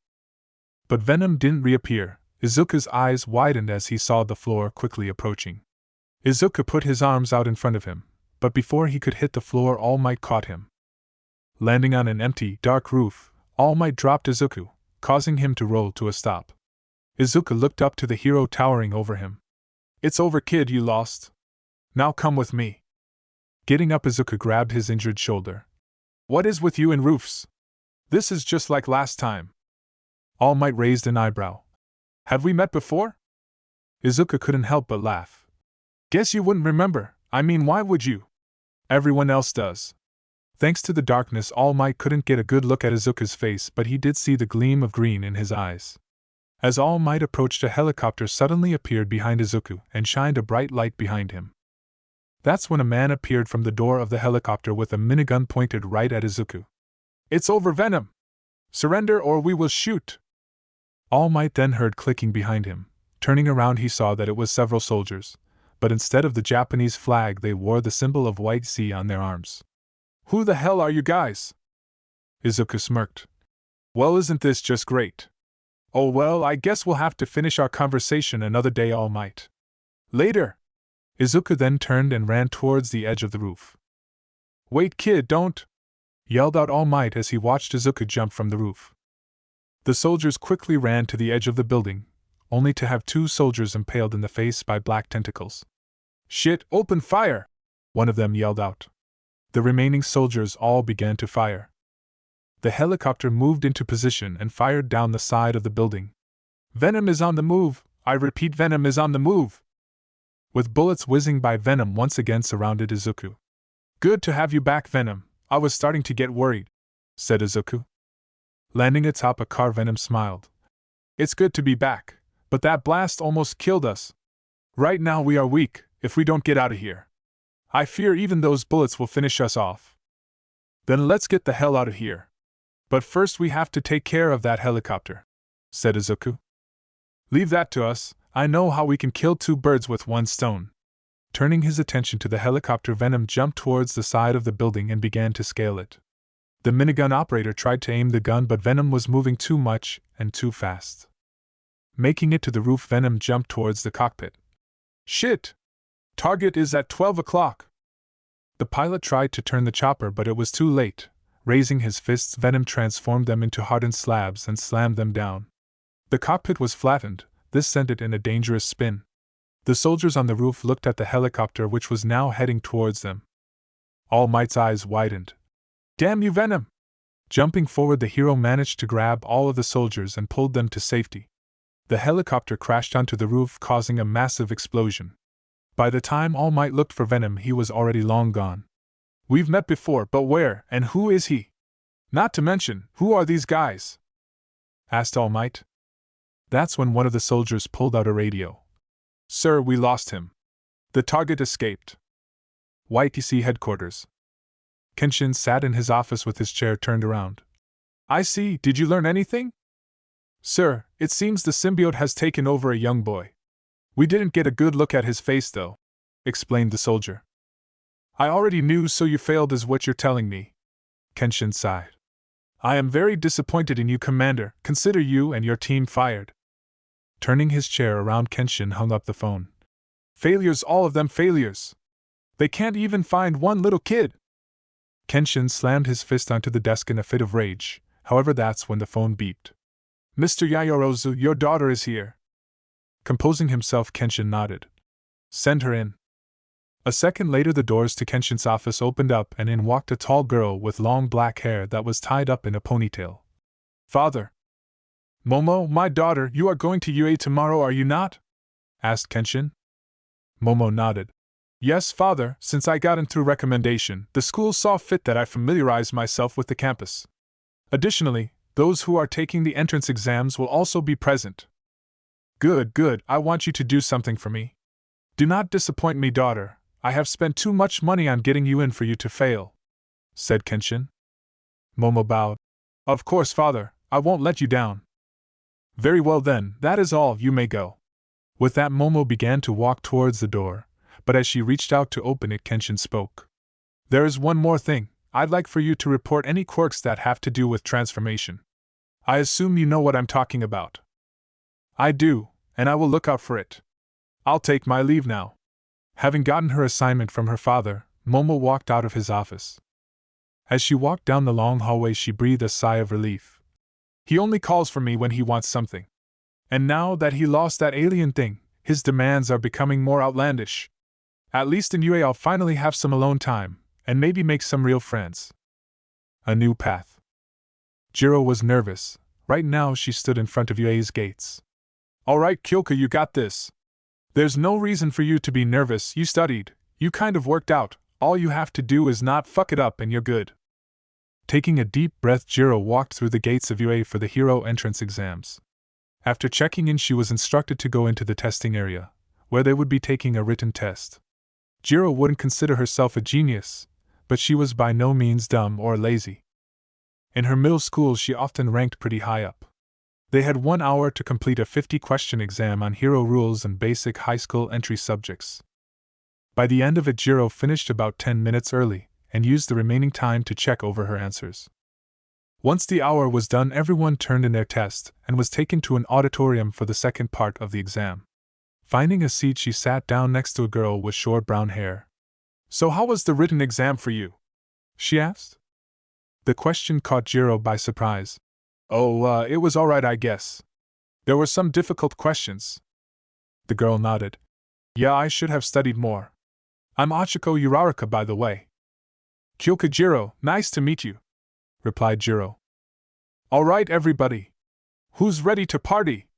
But Venom didn't reappear. Izuku's eyes widened as he saw the floor quickly approaching. Izuku put his arms out in front of him, but before he could hit the floor, All Might caught him. Landing on an empty, dark roof, All Might dropped Izuku, causing him to roll to a stop. Izuku looked up to the hero towering over him. It's over, kid, you lost. Now come with me. Getting up, Izuku grabbed his injured shoulder. What is with you and roofs? This is just like last time. All Might raised an eyebrow. Have we met before? Izuku couldn't help but laugh. Guess you wouldn't remember. I mean, why would you? Everyone else does. Thanks to the darkness, All Might couldn't get a good look at Izuku's face, but he did see the gleam of green in his eyes. As All Might approached, a helicopter suddenly appeared behind Izuku and shined a bright light behind him. That's when a man appeared from the door of the helicopter with a minigun pointed right at Izuku. It's over, Venom! Surrender or we will shoot! All Might then heard clicking behind him. Turning around, he saw that it was several soldiers, but instead of the Japanese flag, they wore the symbol of White Sea on their arms. Who the hell are you guys? Izuku smirked. Well, isn't this just great? Oh well, I guess we'll have to finish our conversation another day, All Might. Later! Izuku then turned and ran towards the edge of the roof. Wait, kid, don't! Yelled out All Might as he watched Izuku jump from the roof. The soldiers quickly ran to the edge of the building, only to have two soldiers impaled in the face by black tentacles. Shit, open fire! One of them yelled out. The remaining soldiers all began to fire. The helicopter moved into position and fired down the side of the building. Venom is on the move! I repeat, Venom is on the move! With bullets whizzing by, Venom once again surrounded Izuku. Good to have you back, Venom. I was starting to get worried, said Izuku. Landing atop a car, Venom smiled. It's good to be back, but that blast almost killed us. Right now we are weak, if we don't get out of here. I fear even those bullets will finish us off. Then let's get the hell out of here. But first we have to take care of that helicopter, said Izuku. Leave that to us, I know how we can kill two birds with one stone. Turning his attention to the helicopter, Venom jumped towards the side of the building and began to scale it. The minigun operator tried to aim the gun, but Venom was moving too much and too fast. Making it to the roof, Venom jumped towards the cockpit. Shit! Target is at 12 o'clock! The pilot tried to turn the chopper, but it was too late. Raising his fists, Venom transformed them into hardened slabs and slammed them down. The cockpit was flattened. This sent it in a dangerous spin. The soldiers on the roof looked at the helicopter, which was now heading towards them. All Might's eyes widened. Damn you, Venom! Jumping forward, the hero managed to grab all of the soldiers and pulled them to safety. The helicopter crashed onto the roof, causing a massive explosion. By the time All Might looked for Venom, he was already long gone. We've met before, but where and who is he? Not to mention, who are these guys? Asked All Might. That's when one of the soldiers pulled out a radio. Sir, we lost him. The target escaped. YTC headquarters. Kenshin sat in his office with his chair turned around. I see, did you learn anything? Sir, it seems the symbiote has taken over a young boy. We didn't get a good look at his face though, explained the soldier. I already knew, so you failed is what you're telling me. Kenshin sighed. I am very disappointed in you, Commander. Consider you and your team fired. Turning his chair around, Kenshin hung up the phone. Failures, all of them failures. They can't even find one little kid. Kenshin slammed his fist onto the desk in a fit of rage. However, that's when the phone beeped. Mr. Yayorozu, your daughter is here. Composing himself, Kenshin nodded. Send her in. A second later, the doors to Kenshin's office opened up and in walked a tall girl with long black hair that was tied up in a ponytail. Father. Momo, my daughter, you are going to UA tomorrow, are you not? Asked Kenshin. Momo nodded. Yes, father, since I got in through recommendation, the school saw fit that I familiarize myself with the campus. Additionally, those who are taking the entrance exams will also be present. Good, good, I want you to do something for me. Do not disappoint me, daughter. I have spent too much money on getting you in for you to fail, said Kenshin. Momo bowed. Of course, father, I won't let you down. Very well then, that is all, you may go. With that, Momo began to walk towards the door, but as she reached out to open it, Kenshin spoke. There is one more thing. I'd like for you to report any quirks that have to do with transformation. I assume you know what I'm talking about. I do, and I will look out for it. I'll take my leave now. Having gotten her assignment from her father, Momo walked out of his office. As she walked down the long hallway, she breathed a sigh of relief. He only calls for me when he wants something. And now that he lost that alien thing, his demands are becoming more outlandish. At least in UA I'll finally have some alone time, and maybe make some real friends. A new path. Jiro was nervous. Right now she stood in front of UA's gates. Alright, Kyoka, you got this. There's no reason for you to be nervous, you studied, you kind of worked out, all you have to do is not fuck it up and you're good. Taking a deep breath, Jiro walked through the gates of UA for the hero entrance exams. After checking in, she was instructed to go into the testing area, where they would be taking a written test. Jiro wouldn't consider herself a genius, but she was by no means dumb or lazy. In her middle school, she often ranked pretty high up. They had 1 hour to complete a 50-question exam on hero rules and basic high school entry subjects. By the end of it, Jiro finished about 10 minutes early and used the remaining time to check over her answers. Once the hour was done, everyone turned in their test and was taken to an auditorium for the second part of the exam. Finding a seat, she sat down next to a girl with short brown hair. So how was the written exam for you? She asked. The question caught Jiro by surprise. Oh, it was alright, I guess. There were some difficult questions. The girl nodded. Yeah, I should have studied more. I'm Achiko Uraraka, by the way. Kyoka Jiro, nice to meet you, replied Jiro. Alright, everybody. Who's ready to party?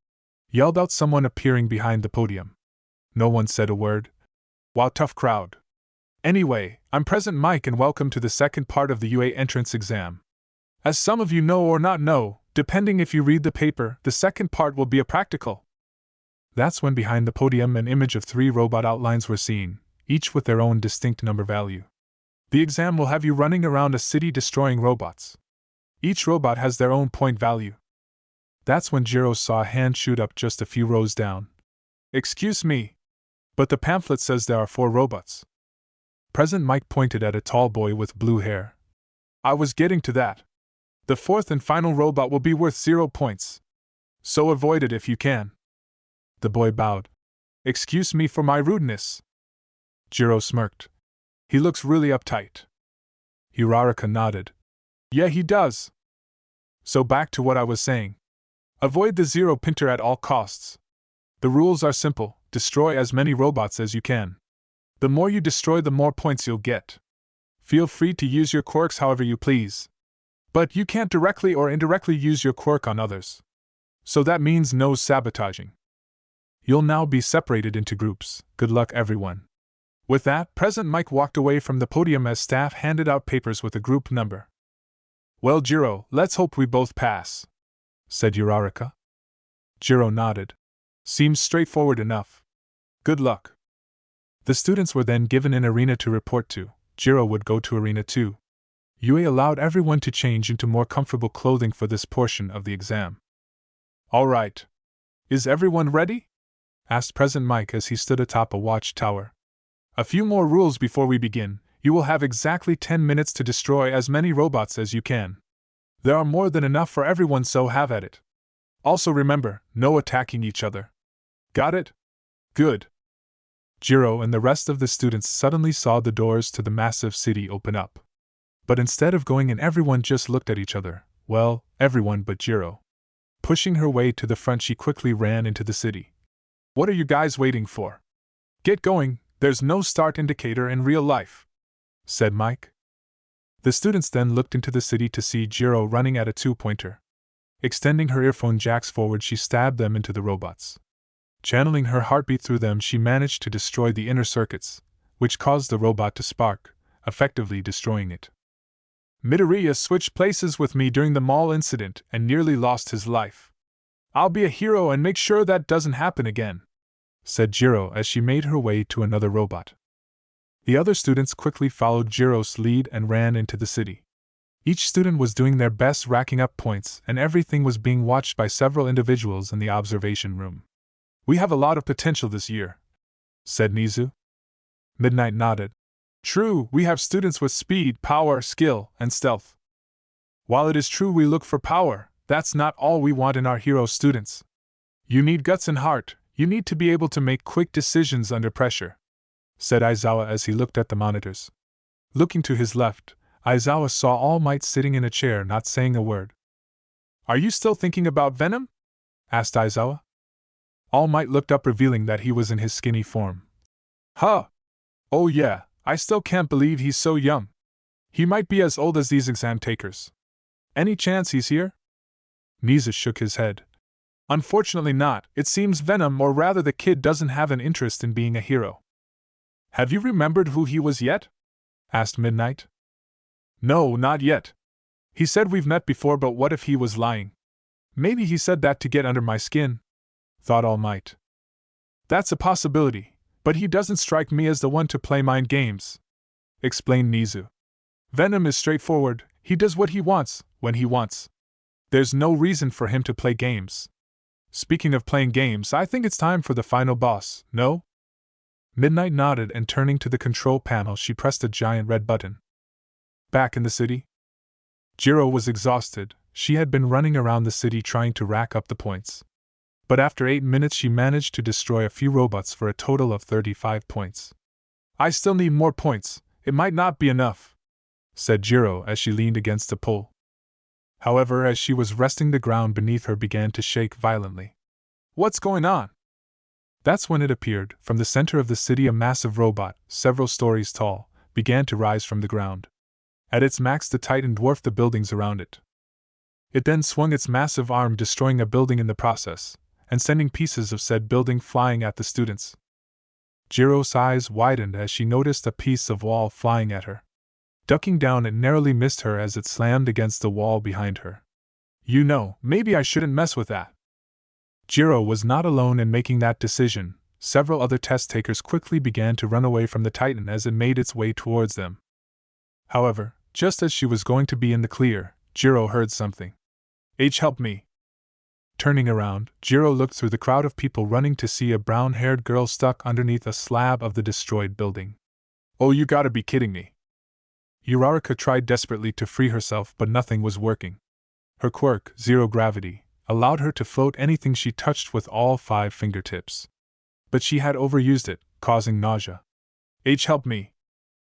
Yelled out someone appearing behind the podium. No one said a word. Wow, tough crowd. Anyway, I'm Present Mike and welcome to the second part of the UA entrance exam. As some of you know or not know, depending if you read the paper, the second part will be a practical. That's when behind the podium an image of 3 robot outlines were seen, each with their own distinct number value. The exam will have you running around a city destroying robots. Each robot has their own point value. That's when Jiro saw a hand shoot up just a few rows down. Excuse me, but the pamphlet says there are 4 robots. Present Mike pointed at a tall boy with blue hair. I was getting to that. The 4th and final robot will be worth 0 points. So avoid it if you can. The boy bowed. Excuse me for my rudeness. Jiro smirked. He looks really uptight. Uraraka nodded. Yeah, he does. So back to what I was saying. Avoid the zero pinter at all costs. The rules are simple: destroy as many robots as you can. The more you destroy, the more points you'll get. Feel free to use your quirks however you please. But you can't directly or indirectly use your quirk on others. So that means no sabotaging. You'll now be separated into groups. Good luck, everyone. With that, President Mike walked away from the podium as staff handed out papers with a group number. Well, Jiro, let's hope we both pass, said Uraraka. Jiro nodded. Seems straightforward enough. Good luck. The students were then given an arena to report to. Jiro would go to Arena 2. Yue allowed everyone to change into more comfortable clothing for this portion of the exam. All right. Is everyone ready? Asked President Mike as he stood atop a watchtower. A few more rules before we begin. You will have exactly 10 minutes to destroy as many robots as you can. There are more than enough for everyone, so have at it. Also remember, no attacking each other. Got it? Good. Jiro and the rest of the students suddenly saw the doors to the massive city open up. But instead of going in, everyone just looked at each other. Well, everyone but Jiro. Pushing her way to the front, she quickly ran into the city. What are you guys waiting for? Get going, there's no start indicator in real life, said Mike. The students then looked into the city to see Jiro running at a 2-pointer. Extending her earphone jacks forward, she stabbed them into the robots. Channeling her heartbeat through them, she managed to destroy the inner circuits, which caused the robot to spark, effectively destroying it. Midoriya switched places with me during the mall incident and nearly lost his life. I'll be a hero and make sure that doesn't happen again, said Jiro as she made her way to another robot. The other students quickly followed Jiro's lead and ran into the city. Each student was doing their best, racking up points, and everything was being watched by several individuals in the observation room. We have a lot of potential this year, said Nizu. Midnight nodded. True, we have students with speed, power, skill, and stealth. While it is true we look for power, that's not all we want in our hero students. You need guts and heart, you need to be able to make quick decisions under pressure, said Aizawa as he looked at the monitors. Looking to his left, Aizawa saw All Might sitting in a chair, not saying a word. Are you still thinking about Venom? Asked Aizawa. All Might looked up, revealing that he was in his skinny form. Huh! Oh yeah, I still can't believe he's so young. He might be as old as these exam takers. Any chance he's here? Nizu shook his head. Unfortunately not. It seems Venom, or rather the kid, doesn't have an interest in being a hero. Have you remembered who he was yet? Asked Midnight. No, not yet. He said we've met before, but what if he was lying? Maybe he said that to get under my skin, thought All Might. That's a possibility, but he doesn't strike me as the one to play mind games, explained Nizu. Venom is straightforward, he does what he wants, when he wants. There's no reason for him to play games. Speaking of playing games, I think it's time for the final boss, no? Midnight nodded, and turning to the control panel, she pressed a giant red button. Back in the city, Jiro was exhausted. She had been running around the city trying to rack up the points. But after 8 minutes she managed to destroy a few robots for a total of 35 points. I still need more points, it might not be enough, said Jiro as she leaned against a pole. However, as she was resting, the ground beneath her began to shake violently. What's going on? That's when it appeared. From the center of the city, a massive robot, several stories tall, began to rise from the ground. At its max, the Titan dwarfed the buildings around it. It then swung its massive arm, destroying a building in the process, and sending pieces of said building flying at the students. Jiro's eyes widened as she noticed a piece of wall flying at her. Ducking down, it narrowly missed her as it slammed against the wall behind her. You know, maybe I shouldn't mess with that. Jiro was not alone in making that decision. Several other test takers quickly began to run away from the Titan as it made its way towards them. However, just as she was going to be in the clear, Jiro heard something. Help me. Turning around, Jiro looked through the crowd of people running to see a brown-haired girl stuck underneath a slab of the destroyed building. Oh, you gotta be kidding me. Uraraka tried desperately to free herself, but nothing was working. Her quirk, zero gravity, allowed her to float anything she touched with all 5 fingertips. But she had overused it, causing nausea. Help me!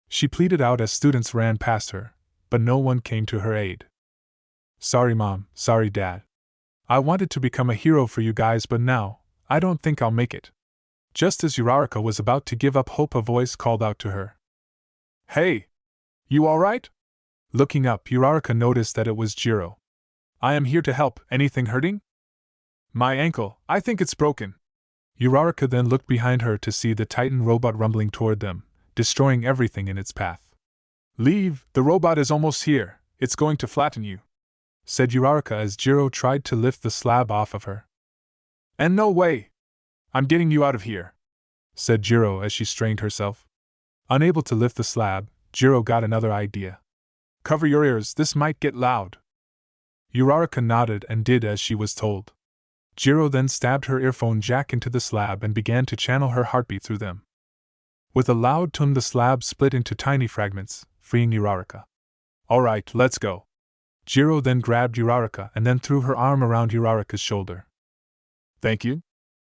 She pleaded out as students ran past her, but no one came to her aid. Sorry Mom, sorry Dad. I wanted to become a hero for you guys, but now, I don't think I'll make it. Just as Uraraka was about to give up hope, a voice called out to her. Hey! You alright? Looking up, Uraraka noticed that it was Jiro. I am here to help. Anything hurting? My ankle, I think it's broken. Uraraka then looked behind her to see the Titan robot rumbling toward them, destroying everything in its path. Leave, the robot is almost here, it's going to flatten you, said Uraraka as Jiro tried to lift the slab off of her. And no way! I'm getting you out of here, said Jiro as she strained herself. Unable to lift the slab, Jiro got another idea. Cover your ears, this might get loud. Uraraka nodded and did as she was told. Jiro then stabbed her earphone jack into the slab and began to channel her heartbeat through them. With a loud tum, the slab split into tiny fragments, freeing Uraraka. Alright, let's go. Jiro then grabbed Uraraka and then threw her arm around Uraraka's shoulder. Thank you,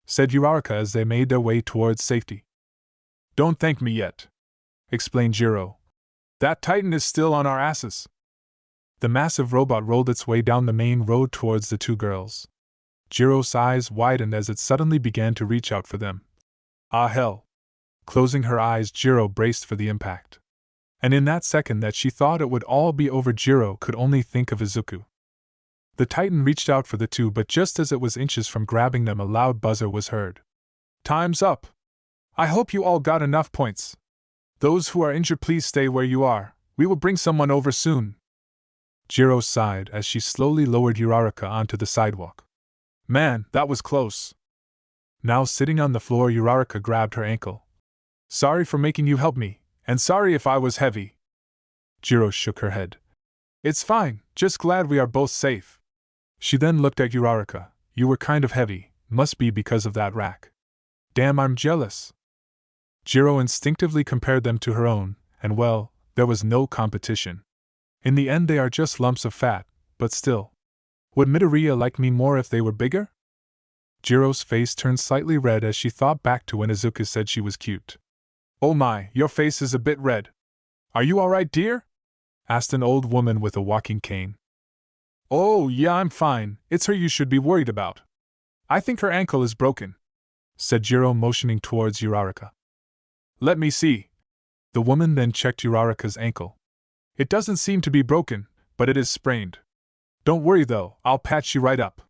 said Uraraka as they made their way towards safety. Don't thank me yet, explained Jiro. That Titan is still on our asses. The massive robot rolled its way down the main road towards the 2 girls. Jiro's eyes widened as it suddenly began to reach out for them. Ah hell! Closing her eyes, Jiro braced for the impact. And in that second that she thought it would all be over, Jiro could only think of Izuku. The Titan reached out for the 2, but just as it was inches from grabbing them, a loud buzzer was heard. Time's up! I hope you all got enough points. Those who are injured, please stay where you are. We will bring someone over soon. Jiro sighed as she slowly lowered Uraraka onto the sidewalk. Man, that was close. Now sitting on the floor, Uraraka grabbed her ankle. Sorry for making you help me, and sorry if I was heavy. Jiro shook her head. It's fine, just glad we are both safe. She then looked at Uraraka. You were kind of heavy, must be because of that rack. Damn, I'm jealous. Jiro instinctively compared them to her own, and well, there was no competition. In the end, they are just lumps of fat, but still. Would Midoriya like me more if they were bigger? Jiro's face turned slightly red as she thought back to when Izuku said she was cute. Oh my, your face is a bit red. Are you alright, dear? Asked an old woman with a walking cane. Oh, yeah, I'm fine, it's her you should be worried about. I think her ankle is broken, said Jiro, motioning towards Uraraka. Let me see. The woman then checked Uraraka's ankle. It doesn't seem to be broken, but it is sprained. Don't worry though, I'll patch you right up.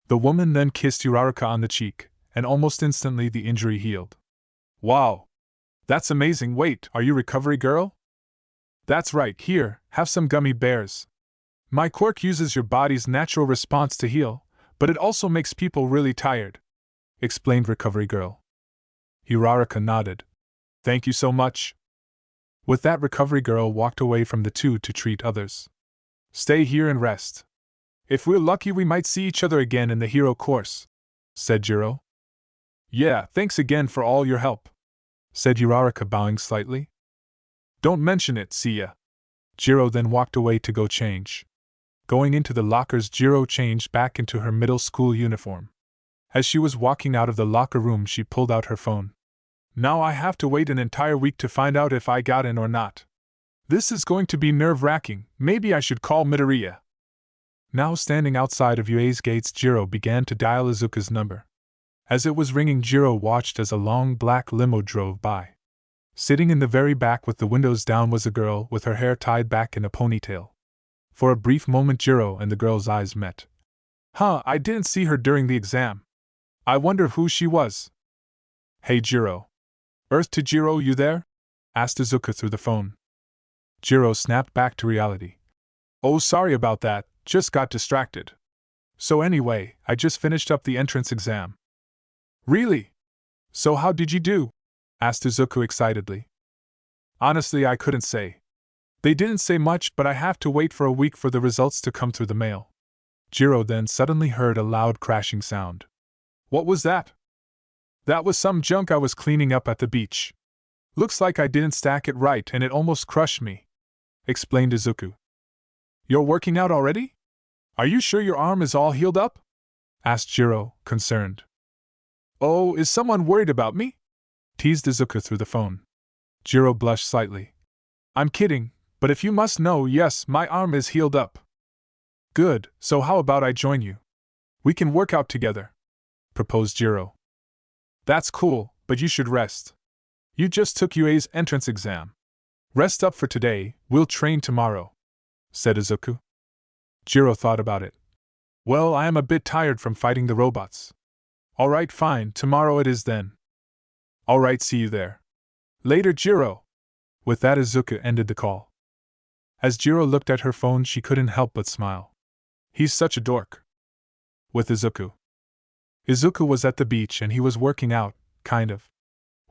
The woman then kissed Uraraka on the cheek, and almost instantly the injury healed. Wow! That's amazing. Wait, are you recovery girl? That's right, here, have some gummy bears. My quirk uses your body's natural response to heal, but it also makes people really tired, explained recovery girl. Uraraka nodded. Thank you so much. With that, recovery girl walked away from the 2 to treat others. Stay here and rest. If we're lucky, we might see each other again in the hero course, said Jiro. Yeah, thanks again for all your help, said Uraraka, bowing slightly. Don't mention it, see ya. Jiro then walked away to go change. Going into the lockers, Jiro changed back into her middle school uniform. As she was walking out of the locker room, she pulled out her phone. Now I have to wait an entire week to find out if I got in or not. This is going to be nerve-wracking. Maybe I should call Midoriya. Now standing outside of UA's gates, Jiro began to dial Izuku's number. As it was ringing, Jiro watched as a long black limo drove by. Sitting in the very back with the windows down was a girl with her hair tied back in a ponytail. For a brief moment, Jiro and the girl's eyes met. Huh, I didn't see her during the exam. I wonder who she was. Hey Jiro. Earth to Jiro, you there? Asked Izuku through the phone. Jiro snapped back to reality. Oh, sorry about that, just got distracted. So anyway, I just finished up the entrance exam. Really? So how did you do? Asked Izuku excitedly. Honestly, I couldn't say. They didn't say much, but I have to wait for a week for the results to come through the mail. Jiro then suddenly heard a loud crashing sound. What was that? That was some junk I was cleaning up at the beach. Looks like I didn't stack it right and it almost crushed me, explained Izuku. You're working out already? Are you sure your arm is all healed up? asked Jiro, concerned. Oh, is someone worried about me? Teased Izuku through the phone. Jiro blushed slightly. I'm kidding, but if you must know, yes, my arm is healed up. Good, so how about I join you? We can work out together, proposed Jiro. That's cool, but you should rest. You just took UA's entrance exam. Rest up for today, we'll train tomorrow, said Izuku. Jiro thought about it. Well, I am a bit tired from fighting the robots. Alright, fine, tomorrow it is then. Alright, see you there. Later, Jiro. With that, Izuku ended the call. As Jiro looked at her phone, she couldn't help but smile. He's such a dork. With Izuku. Izuku was at the beach and he was working out, kind of.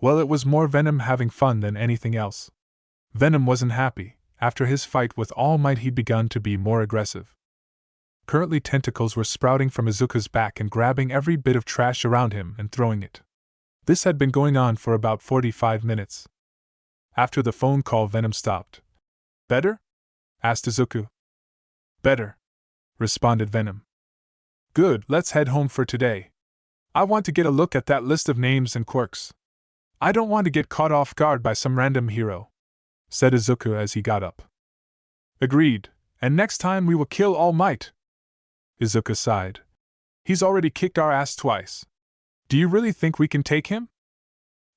Well, it was more Venom having fun than anything else. Venom wasn't happy. After his fight with All Might, he'd begun to be more aggressive. Currently, tentacles were sprouting from Izuku's back and grabbing every bit of trash around him and throwing it. This had been going on for about 45 minutes. After the phone call, Venom stopped. Better? Asked Izuku. Better, responded Venom. Good, let's head home for today. I want to get a look at that list of names and quirks. I don't want to get caught off guard by some random hero, said Izuku as he got up. Agreed, and next time we will kill All Might. Izuku sighed. He's already kicked our ass twice. Do you really think we can take him?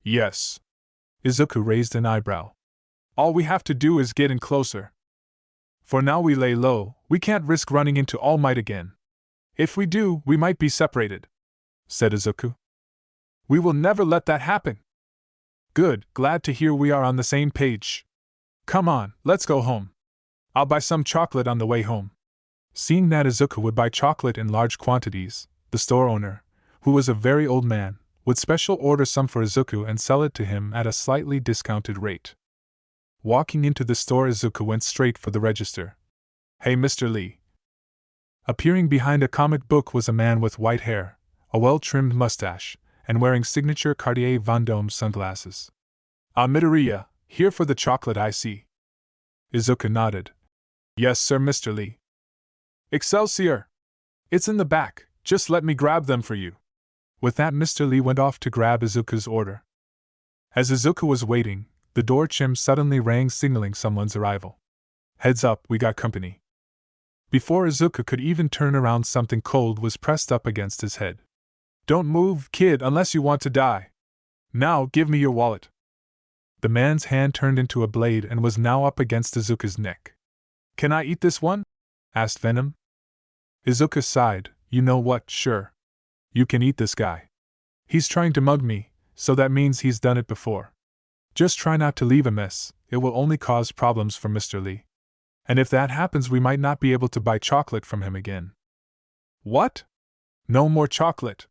Yes. Izuku raised an eyebrow. All we have to do is get in closer. For now we lay low, we can't risk running into All Might again. If we do, we might be separated, said Izuku. We will never let that happen. Good, glad to hear we are on the same page. Come on, let's go home. I'll buy some chocolate on the way home. Seeing that Izuku would buy chocolate in large quantities, the store owner, who was a very old man, would special order some for Izuku and sell it to him at a slightly discounted rate. Walking into the store, Izuku went straight for the register. Hey, Mr. Lee. Appearing behind a comic book was a man with white hair, a well-trimmed mustache, and wearing signature Cartier Vendôme sunglasses. Midoriya, here for the chocolate, I see. Izuku nodded. Yes, sir, Mr. Lee. Excelsior! It's in the back, just let me grab them for you. With that, Mr. Lee went off to grab Izuku's order. As Izuku was waiting, the door chime suddenly rang, signaling someone's arrival. Heads up, we got company. Before Izuku could even turn around, something cold was pressed up against his head. Don't move, kid, unless you want to die. Now, give me your wallet. The man's hand turned into a blade and was now up against Izuku's neck. Can I eat this one? Asked Venom. Izuku sighed. You know what, sure. You can eat this guy. He's trying to mug me, so that means he's done it before. Just try not to leave a mess, it will only cause problems for Mr. Lee. And if that happens, we might not be able to buy chocolate from him again. What? No more chocolate.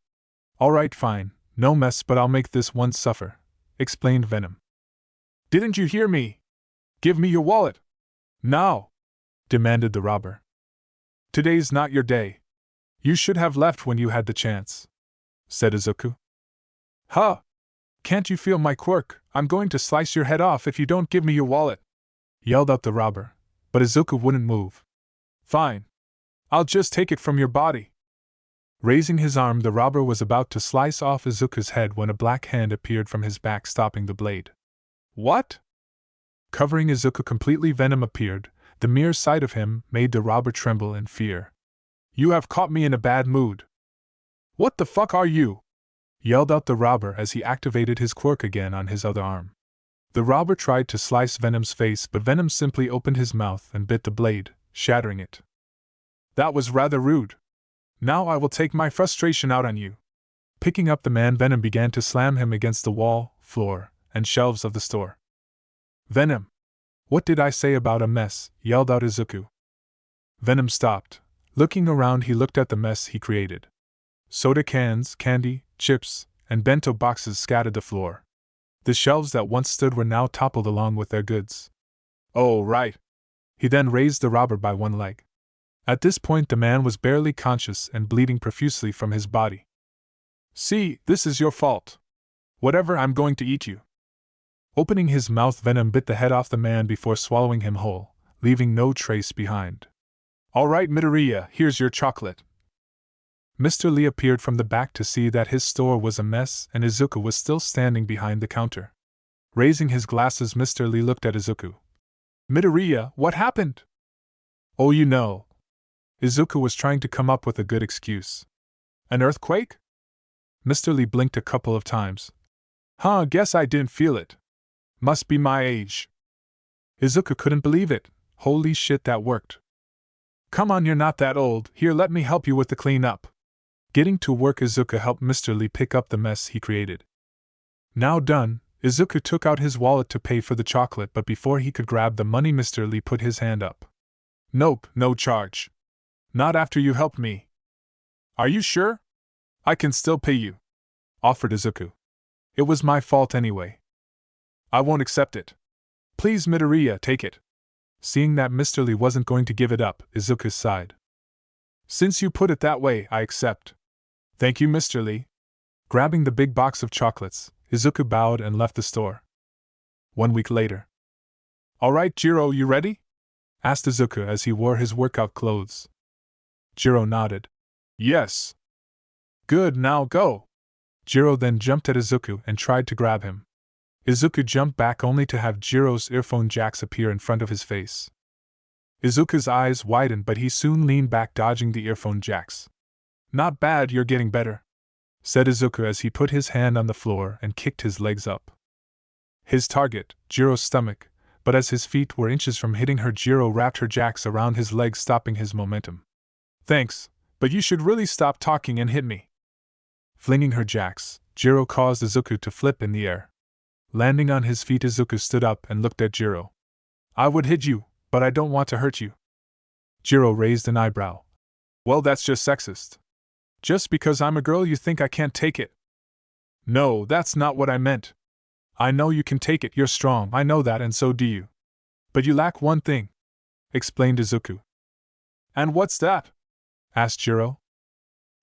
Alright, fine, no mess, but I'll make this one suffer, explained Venom. Didn't you hear me? Give me your wallet. Now, demanded the robber. Today's not your day. You should have left when you had the chance, said Izuku. Huh? Can't you feel my quirk? I'm going to slice your head off if you don't give me your wallet, yelled out the robber, but Izuku wouldn't move. Fine. I'll just take it from your body. Raising his arm, the robber was about to slice off Izuku's head when a black hand appeared from his back, stopping the blade. What? Covering Izuku completely, Venom appeared. The mere sight of him made the robber tremble in fear. You have caught me in a bad mood. What the fuck are you? Yelled out the robber as he activated his quirk again on his other arm. The robber tried to slice Venom's face, but Venom simply opened his mouth and bit the blade, shattering it. That was rather rude. Now I will take my frustration out on you. Picking up the man, Venom began to slam him against the wall, floor, and shelves of the store. Venom! What did I say about a mess? Yelled out Izuku. Venom stopped. Looking around, he looked at the mess he created. Soda cans, candy, chips, and bento boxes scattered the floor. The shelves that once stood were now toppled along with their goods. Oh, right. He then raised the robber by one leg. At this point, the man was barely conscious and bleeding profusely from his body. See, this is your fault. Whatever, I'm going to eat you. Opening his mouth, Venom bit the head off the man before swallowing him whole, leaving no trace behind. All right, Midoriya, here's your chocolate. Mr. Lee appeared from the back to see that his store was a mess and Izuku was still standing behind the counter. Raising his glasses, Mr. Lee looked at Izuku. "Midoriya, what happened?" "Oh, you know." Izuku was trying to come up with a good excuse. "An earthquake?" Mr. Lee blinked a couple of times. "Huh, guess I didn't feel it. Must be my age." Izuku couldn't believe it. Holy shit, that worked. "Come on, you're not that old. Here, let me help you with the cleanup." Getting to work, Izuku helped Mr. Lee pick up the mess he created. Now done, Izuku took out his wallet to pay for the chocolate, but before he could grab the money, Mr. Lee put his hand up. "Nope, no charge. Not after you helped me." "Are you sure? I can still pay you," offered Izuku. "It was my fault anyway." "I won't accept it. Please, Midoriya, take it." Seeing that Mr. Lee wasn't going to give it up, Izuku sighed. "Since you put it that way, I accept." "Thank you, Mr. Lee." Grabbing the big box of chocolates, Izuku bowed and left the store. 1 week later. "Alright, Jiro, you ready?" asked Izuku as he wore his workout clothes. Jiro nodded. "Yes." "Good, now go." Jiro then jumped at Izuku and tried to grab him. Izuku jumped back only to have Jiro's earphone jacks appear in front of his face. Izuku's eyes widened, but he soon leaned back, dodging the earphone jacks. "Not bad, you're getting better," said Izuku as he put his hand on the floor and kicked his legs up. His target, Jiro's stomach, but as his feet were inches from hitting her, Jiro wrapped her jacks around his legs, stopping his momentum. "Thanks, but you should really stop talking and hit me." Flinging her jacks, Jiro caused Izuku to flip in the air. Landing on his feet, Izuku stood up and looked at Jiro. "I would hit you, but I don't want to hurt you." Jiro raised an eyebrow. "Well, that's just sexist. Just because I'm a girl you think I can't take it?" "No, that's not what I meant. I know you can take it, you're strong, I know that, and so do you. But you lack one thing," explained Izuku. "And what's that?" asked Jiro.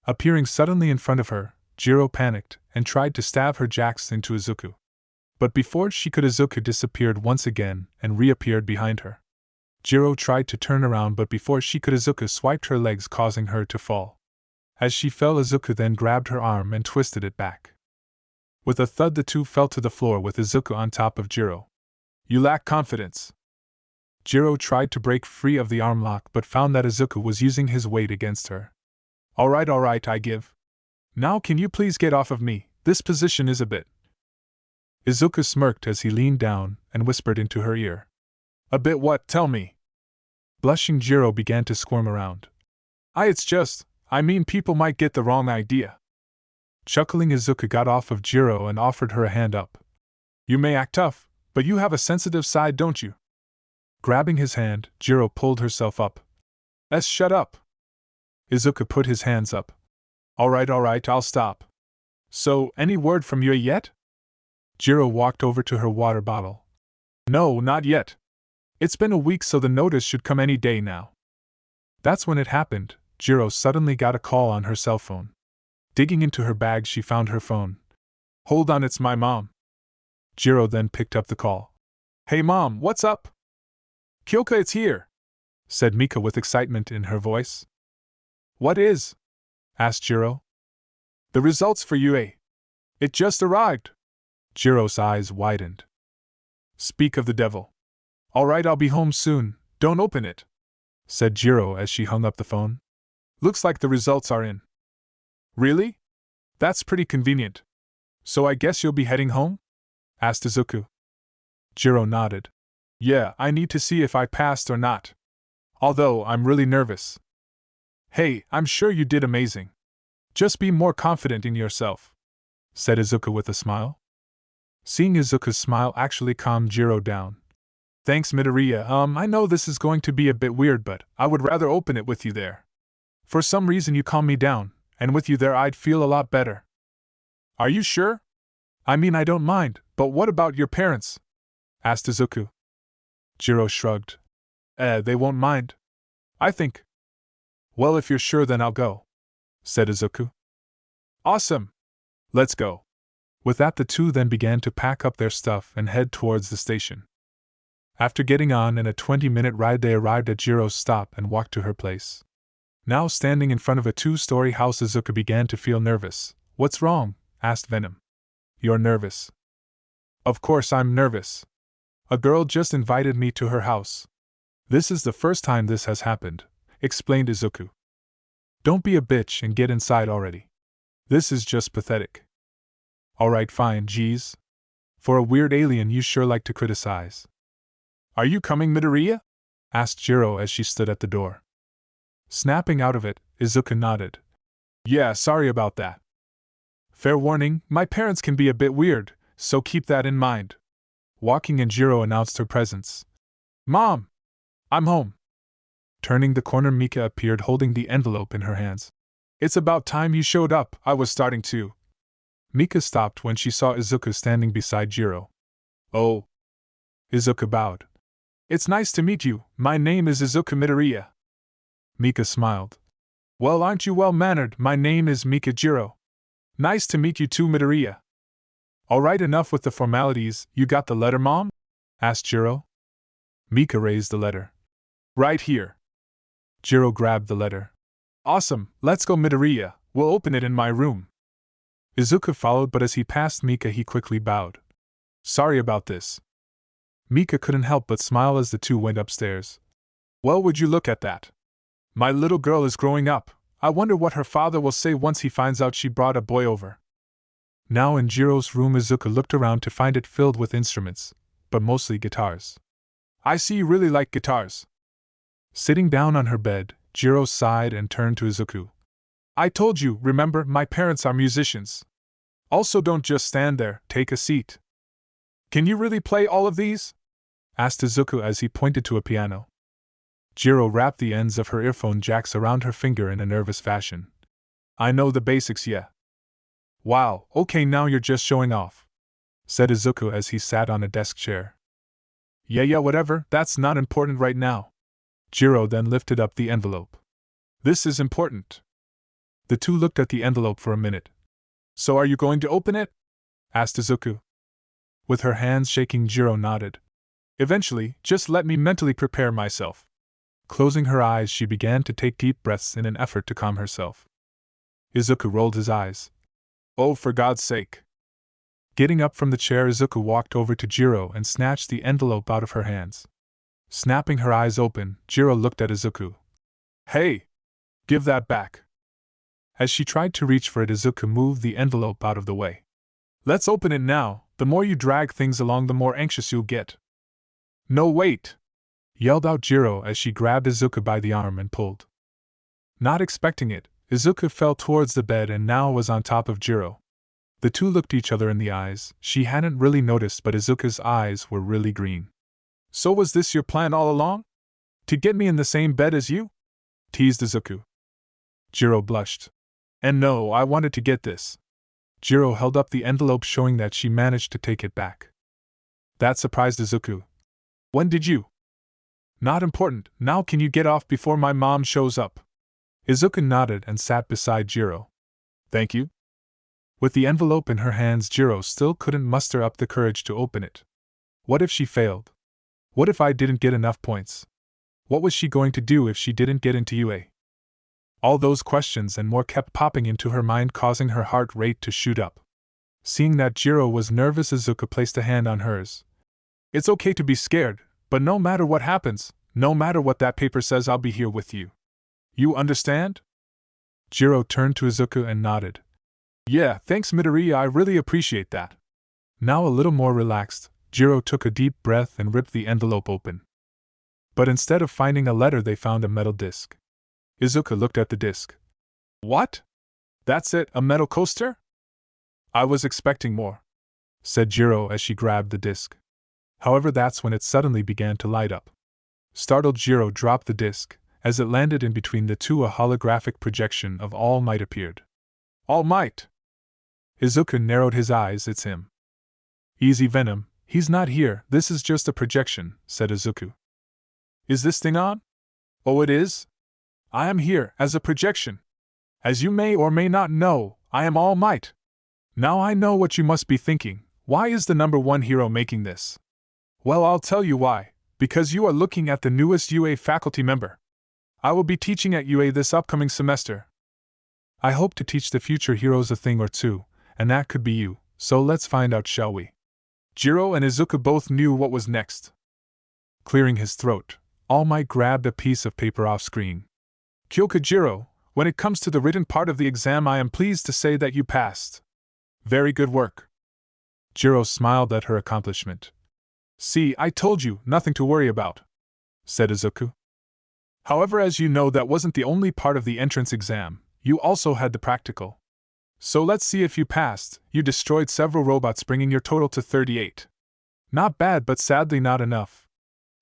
Appearing suddenly in front of her, Jiro panicked and tried to stab her jacks into Izuku. But before she could, Izuku disappeared once again and reappeared behind her. Jiro tried to turn around, but before she could, Izuku swiped her legs, causing her to fall. As she fell, Izuku then grabbed her arm and twisted it back. With a thud, the two fell to the floor with Izuku on top of Jiro. "You lack confidence." Jiro tried to break free of the arm lock but found that Izuku was using his weight against her. Alright, I give. Now can you please get off of me, this position is a bit. Izuku smirked as he leaned down and whispered into her ear. "A bit what, tell me?" Blushing, Jiro began to squirm around. I mean people might get the wrong idea." Chuckling, Izuku got off of Jiro and offered her a hand up. "You may act tough, but you have a sensitive side, don't you?" Grabbing his hand, Jiro pulled herself up. Shut up." Izuku put his hands up. Alright, I'll stop. "So, any word from you yet?" Jiro walked over to her water bottle. "No, not yet. It's been a week, so the notice should come any day now." That's when it happened. Jiro suddenly got a call on her cell phone. Digging into her bag, she found her phone. "Hold on, it's my mom." Jiro then picked up the call. "Hey Mom, what's up?" "Kyoka, it's here," said Mika with excitement in her voice. "What is?" asked Jiro. "The results for UA. It just arrived." Jiro's eyes widened. "Speak of the devil. Alright, I'll be home soon, don't open it," said Jiro as she hung up the phone. "Looks like the results are in." "Really? That's pretty convenient. So I guess you'll be heading home?" asked Izuku. Jiro nodded. "Yeah, I need to see if I passed or not. Although, I'm really nervous." "Hey, I'm sure you did amazing. Just be more confident in yourself," said Izuku with a smile. Seeing Izuku's smile actually calmed Jiro down. "Thanks, Midoriya. I know this is going to be a bit weird, but I would rather open it with you there. For some reason you calm me down, and with you there I'd feel a lot better." "Are you sure? I mean, I don't mind, but what about your parents?" asked Izuku. Jiro shrugged. They won't mind, I think." "Well, if you're sure, then I'll go," said Izuku. "Awesome! Let's go." With that, the two then began to pack up their stuff and head towards the station. After getting on in a 20-minute ride, they arrived at Jiro's stop and walked to her place. Now standing in front of a 2-story house, Izuku began to feel nervous. What's wrong? Asked Venom. You're nervous. Of course I'm nervous. A girl just invited me to her house. This is the first time this has happened, explained Izuku. Don't be a bitch and get inside already. This is just pathetic. Alright, fine, geez. For a weird alien you sure like to criticize. Are you coming, Midoriya? Asked Jiro as she stood at the door. Snapping out of it, Izuku nodded. Yeah, sorry about that. Fair warning, my parents can be a bit weird, so keep that in mind. Walking in, Jiro announced her presence. Mom! I'm home. Turning the corner, Mika appeared holding the envelope in her hands. It's about time you showed up, I was starting to. Mika stopped when she saw Izuku standing beside Jiro. Oh. Izuku bowed. It's nice to meet you, my name is Izuku Midoriya. Mika smiled. Well, aren't you well-mannered, my name is Mika Jiro. Nice to meet you too, Midoriya. Alright, enough with the formalities, you got the letter, Mom? Asked Jiro. Mika raised the letter. Right here. Jiro grabbed the letter. Awesome, let's go, Midoriya, we'll open it in my room. Izuku followed, but as he passed Mika he quickly bowed. Sorry about this. Mika couldn't help but smile as the two went upstairs. Well, would you look at that? My little girl is growing up. I wonder what her father will say once he finds out she brought a boy over. Now in Jiro's room, Izuku looked around to find it filled with instruments, but mostly guitars. I see you really like guitars. Sitting down on her bed, Jiro sighed and turned to Izuku. I told you, remember, my parents are musicians. Also, don't just stand there, take a seat. Can you really play all of these? Asked Izuku as he pointed to a piano. Jiro wrapped the ends of her earphone jacks around her finger in a nervous fashion. I know the basics, yeah. Wow, okay, now you're just showing off, said Izuku as he sat on a desk chair. Yeah, whatever, that's not important right now. Jiro then lifted up the envelope. This is important. The two looked at the envelope for a minute. So are you going to open it? Asked Izuku. With her hands shaking, Jiro nodded. Eventually, just let me mentally prepare myself. Closing her eyes, she began to take deep breaths in an effort to calm herself. Izuku rolled his eyes. Oh, for God's sake. Getting up from the chair, Izuku walked over to Jiro and snatched the envelope out of her hands. Snapping her eyes open, Jiro looked at Izuku. Hey! Give that back. As she tried to reach for it, Izuku moved the envelope out of the way. Let's open it now. The more you drag things along, the more anxious you'll get. No, wait! Yelled out Jiro as she grabbed Izuku by the arm and pulled. Not expecting it, Izuku fell towards the bed and now was on top of Jiro. The two looked each other in the eyes. She hadn't really noticed, but Izuku's eyes were really green. So was this your plan all along? To get me in the same bed as you? Teased Izuku. Jiro blushed. And no, I wanted to get this. Jiro held up the envelope, showing that she managed to take it back. That surprised Izuku. When did you? Not important, now can you get off before my mom shows up? Izuku nodded and sat beside Jiro. Thank you. With the envelope in her hands, Jiro still couldn't muster up the courage to open it. What if she failed? What if I didn't get enough points? What was she going to do if she didn't get into UA? All those questions and more kept popping into her mind, causing her heart rate to shoot up. Seeing that Jiro was nervous, Izuku placed a hand on hers. It's okay to be scared, but no matter what happens, no matter what that paper says, I'll be here with you. You understand? Jiro turned to Izuku and nodded. Yeah, thanks Midoriya, I really appreciate that. Now a little more relaxed, Jiro took a deep breath and ripped the envelope open. But instead of finding a letter, they found a metal disc. Izuku looked at the disc. What? That's it, a metal coaster? I was expecting more, said Jiro as she grabbed the disc. However, that's when it suddenly began to light up. Startled, Jiro dropped the disc. As it landed in between the two, a holographic projection of All Might appeared. All Might! Izuku narrowed his eyes. It's him. Easy, Venom, he's not here, this is just a projection, said Izuku. Is this thing on? Oh, it is? I am here, as a projection. As you may or may not know, I am All Might. Now I know what you must be thinking, why is the #1 hero making this? Well, I'll tell you why, because you are looking at the newest UA faculty member. I will be teaching at UA this upcoming semester. I hope to teach the future heroes a thing or two, and that could be you, so let's find out, shall we? Jiro and Izuku both knew what was next. Clearing his throat, All Might grabbed a piece of paper off screen. Kyoka Jiro, when it comes to the written part of the exam, I am pleased to say that you passed. Very good work. Jiro smiled at her accomplishment. See, I told you, nothing to worry about, said Izuku. However, as you know, that wasn't the only part of the entrance exam, you also had the practical. So let's see if you passed. You destroyed several robots, bringing your total to 38. Not bad, but sadly not enough.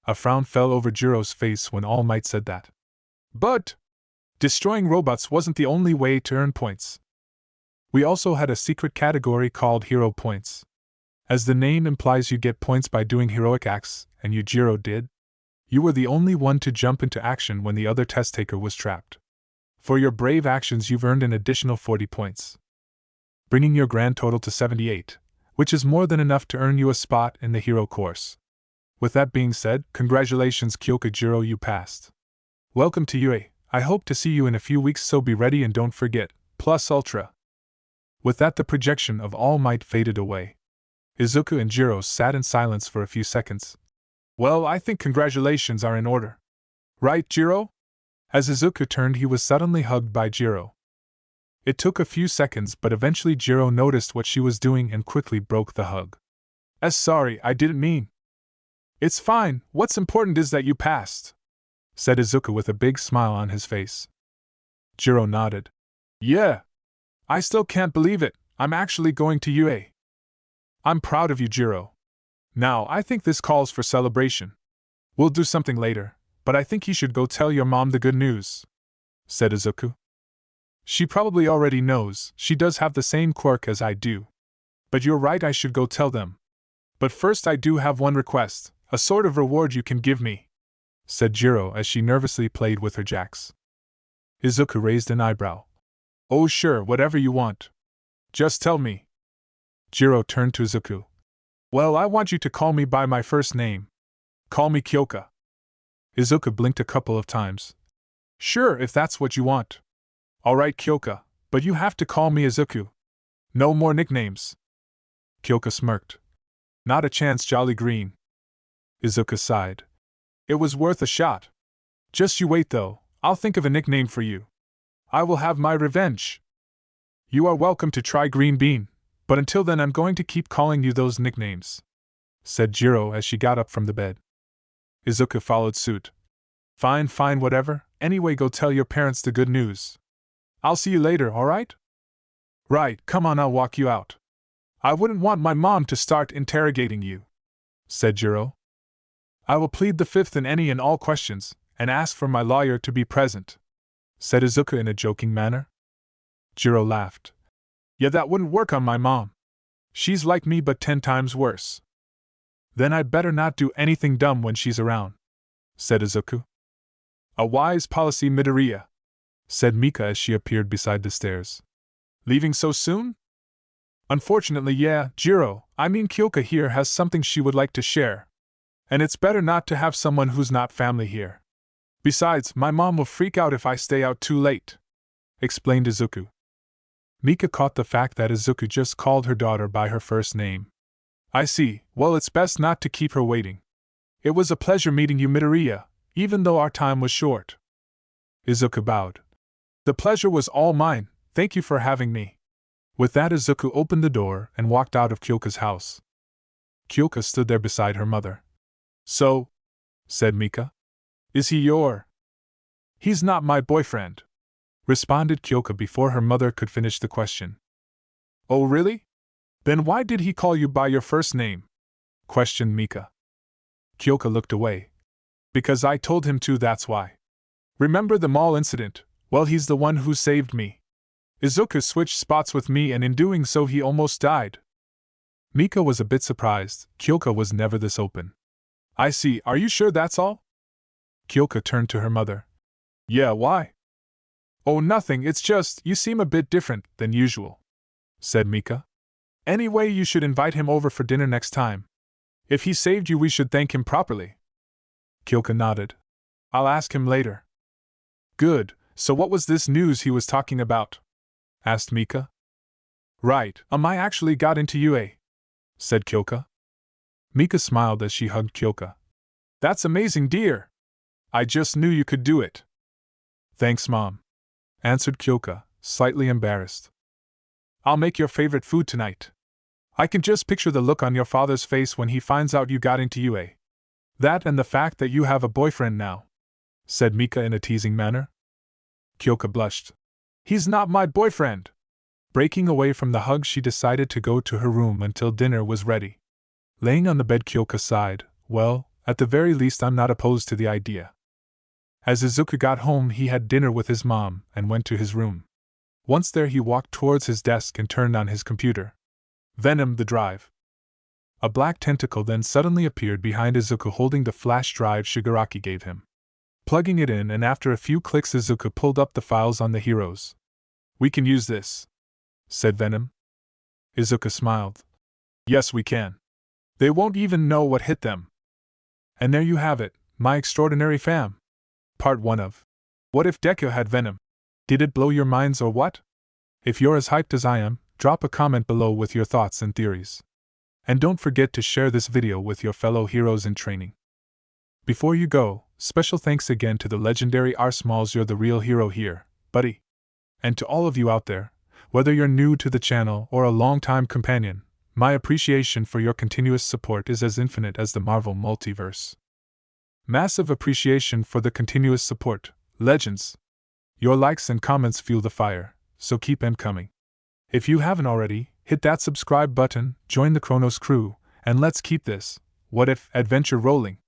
A frown fell over Jiro's face when All Might said that. But destroying robots wasn't the only way to earn points. We also had a secret category called Hero Points. As the name implies, you get points by doing heroic acts, and you, Jiro, did. You were the only one to jump into action when the other test taker was trapped. For your brave actions, you've earned an additional 40 points, bringing your grand total to 78, which is more than enough to earn you a spot in the hero course. With that being said, congratulations, Kyoka Jiro, you passed. Welcome to UA. I hope to see you in a few weeks, so be ready and don't forget, Plus Ultra. With that, the projection of All Might faded away. Izuku and Jiro sat in silence for a few seconds. Well, I think congratulations are in order. Right, Jiro? As Izuku turned, he was suddenly hugged by Jiro. It took a few seconds, but eventually Jiro noticed what she was doing and quickly broke the hug. Sorry, I didn't mean. It's fine, what's important is that you passed, said Izuku with a big smile on his face. Jiro nodded. Yeah. I still can't believe it, I'm actually going to UA. I'm proud of you, Jiro. Now, I think this calls for celebration. We'll do something later, but I think you should go tell your mom the good news, said Izuku. She probably already knows, she does have the same quirk as I do. But you're right, I should go tell them. But first, I do have one request, a sort of reward you can give me, said Jiro as she nervously played with her jacks. Izuku raised an eyebrow. Oh sure, whatever you want. Just tell me. Jiro turned to Izuku. Well, I want you to call me by my first name. Call me Kyoka. Izuku blinked a couple of times. Sure, if that's what you want. Alright, Kyoka, but you have to call me Izuku. No more nicknames. Kyoka smirked. Not a chance, Jolly Green. Izuku sighed. It was worth a shot. Just you wait though, I'll think of a nickname for you. I will have my revenge. You are welcome to try Green Bean, but until then I'm going to keep calling you those nicknames, said Jiro as she got up from the bed. Izuku followed suit. Fine, whatever, anyway go tell your parents the good news. I'll see you later, alright? Right, come on, I'll walk you out. I wouldn't want my mom to start interrogating you, said Jiro. I will plead the fifth in any and all questions, and ask for my lawyer to be present, said Izuku in a joking manner. Jiro laughed. Yeah, that wouldn't work on my mom. She's like me but 10 times worse. Then I'd better not do anything dumb when she's around, said Izuku. A wise policy, Midoriya, said Mika as she appeared beside the stairs. Leaving so soon? Unfortunately, yeah, Jiro, I mean Kyoka here has something she would like to share. And it's better not to have someone who's not family here. Besides, my mom will freak out if I stay out too late, explained Izuku. Mika caught the fact that Izuku just called her daughter by her first name. I see, well, it's best not to keep her waiting. It was a pleasure meeting you, Midoriya, even though our time was short. Izuku bowed. The pleasure was all mine, thank you for having me. With that, Izuku opened the door and walked out of Kyoka's house. Kyoka stood there beside her mother. So, said Mika. Is he your? He's not my boyfriend, responded Kyoka before her mother could finish the question. Oh really? Then why did he call you by your first name? Questioned Mika. Kyoka looked away. Because I told him to, that's why. Remember the mall incident? Well, he's the one who saved me. Izuku switched spots with me and in doing so he almost died. Mika was a bit surprised, Kyoka was never this open. I see, are you sure that's all? Kyoka turned to her mother. Yeah, why? Oh, nothing, it's just, you seem a bit different than usual, said Mika. Anyway, you should invite him over for dinner next time. If he saved you, we should thank him properly. Kyoka nodded. I'll ask him later. Good, so what was this news he was talking about? Asked Mika. Right, I actually got into UA, said Kyoka. Mika smiled as she hugged Kyoka. That's amazing, dear! I just knew you could do it. Thanks, Mom, answered Kyoka, slightly embarrassed. I'll make your favorite food tonight. I can just picture the look on your father's face when he finds out you got into UA. That and the fact that you have a boyfriend now, said Mika in a teasing manner. Kyoka blushed. He's not my boyfriend! Breaking away from the hug, she decided to go to her room until dinner was ready. Laying on the bed, Kyoka sighed. Well, at the very least I'm not opposed to the idea. As Izuku got home, he had dinner with his mom and went to his room. Once there, he walked towards his desk and turned on his computer. Venom the drive. A black tentacle then suddenly appeared behind Izuku holding the flash drive Shigaraki gave him. Plugging it in, and after a few clicks, Izuku pulled up the files on the heroes. We can use this, said Venom. Izuku smiled. Yes, we can. They won't even know what hit them. And there you have it, my extraordinary fam. Part 1 of What If Deku Had Venom? Did it blow your minds or what? If you're as hyped as I am, drop a comment below with your thoughts and theories. And don't forget to share this video with your fellow heroes in training. Before you go, special thanks again to the legendary R. Smalls, you're the real hero here, buddy. And to all of you out there, whether you're new to the channel or a long-time companion, my appreciation for your continuous support is as infinite as the Marvel multiverse. Massive appreciation for the continuous support, legends. Your likes and comments fuel the fire, so keep them coming. If you haven't already, hit that subscribe button, join the Chronos crew, and let's keep this What If adventure rolling.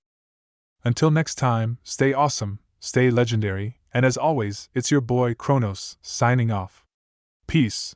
Until next time, stay awesome, stay legendary, and as always, it's your boy Chronos, signing off. Peace.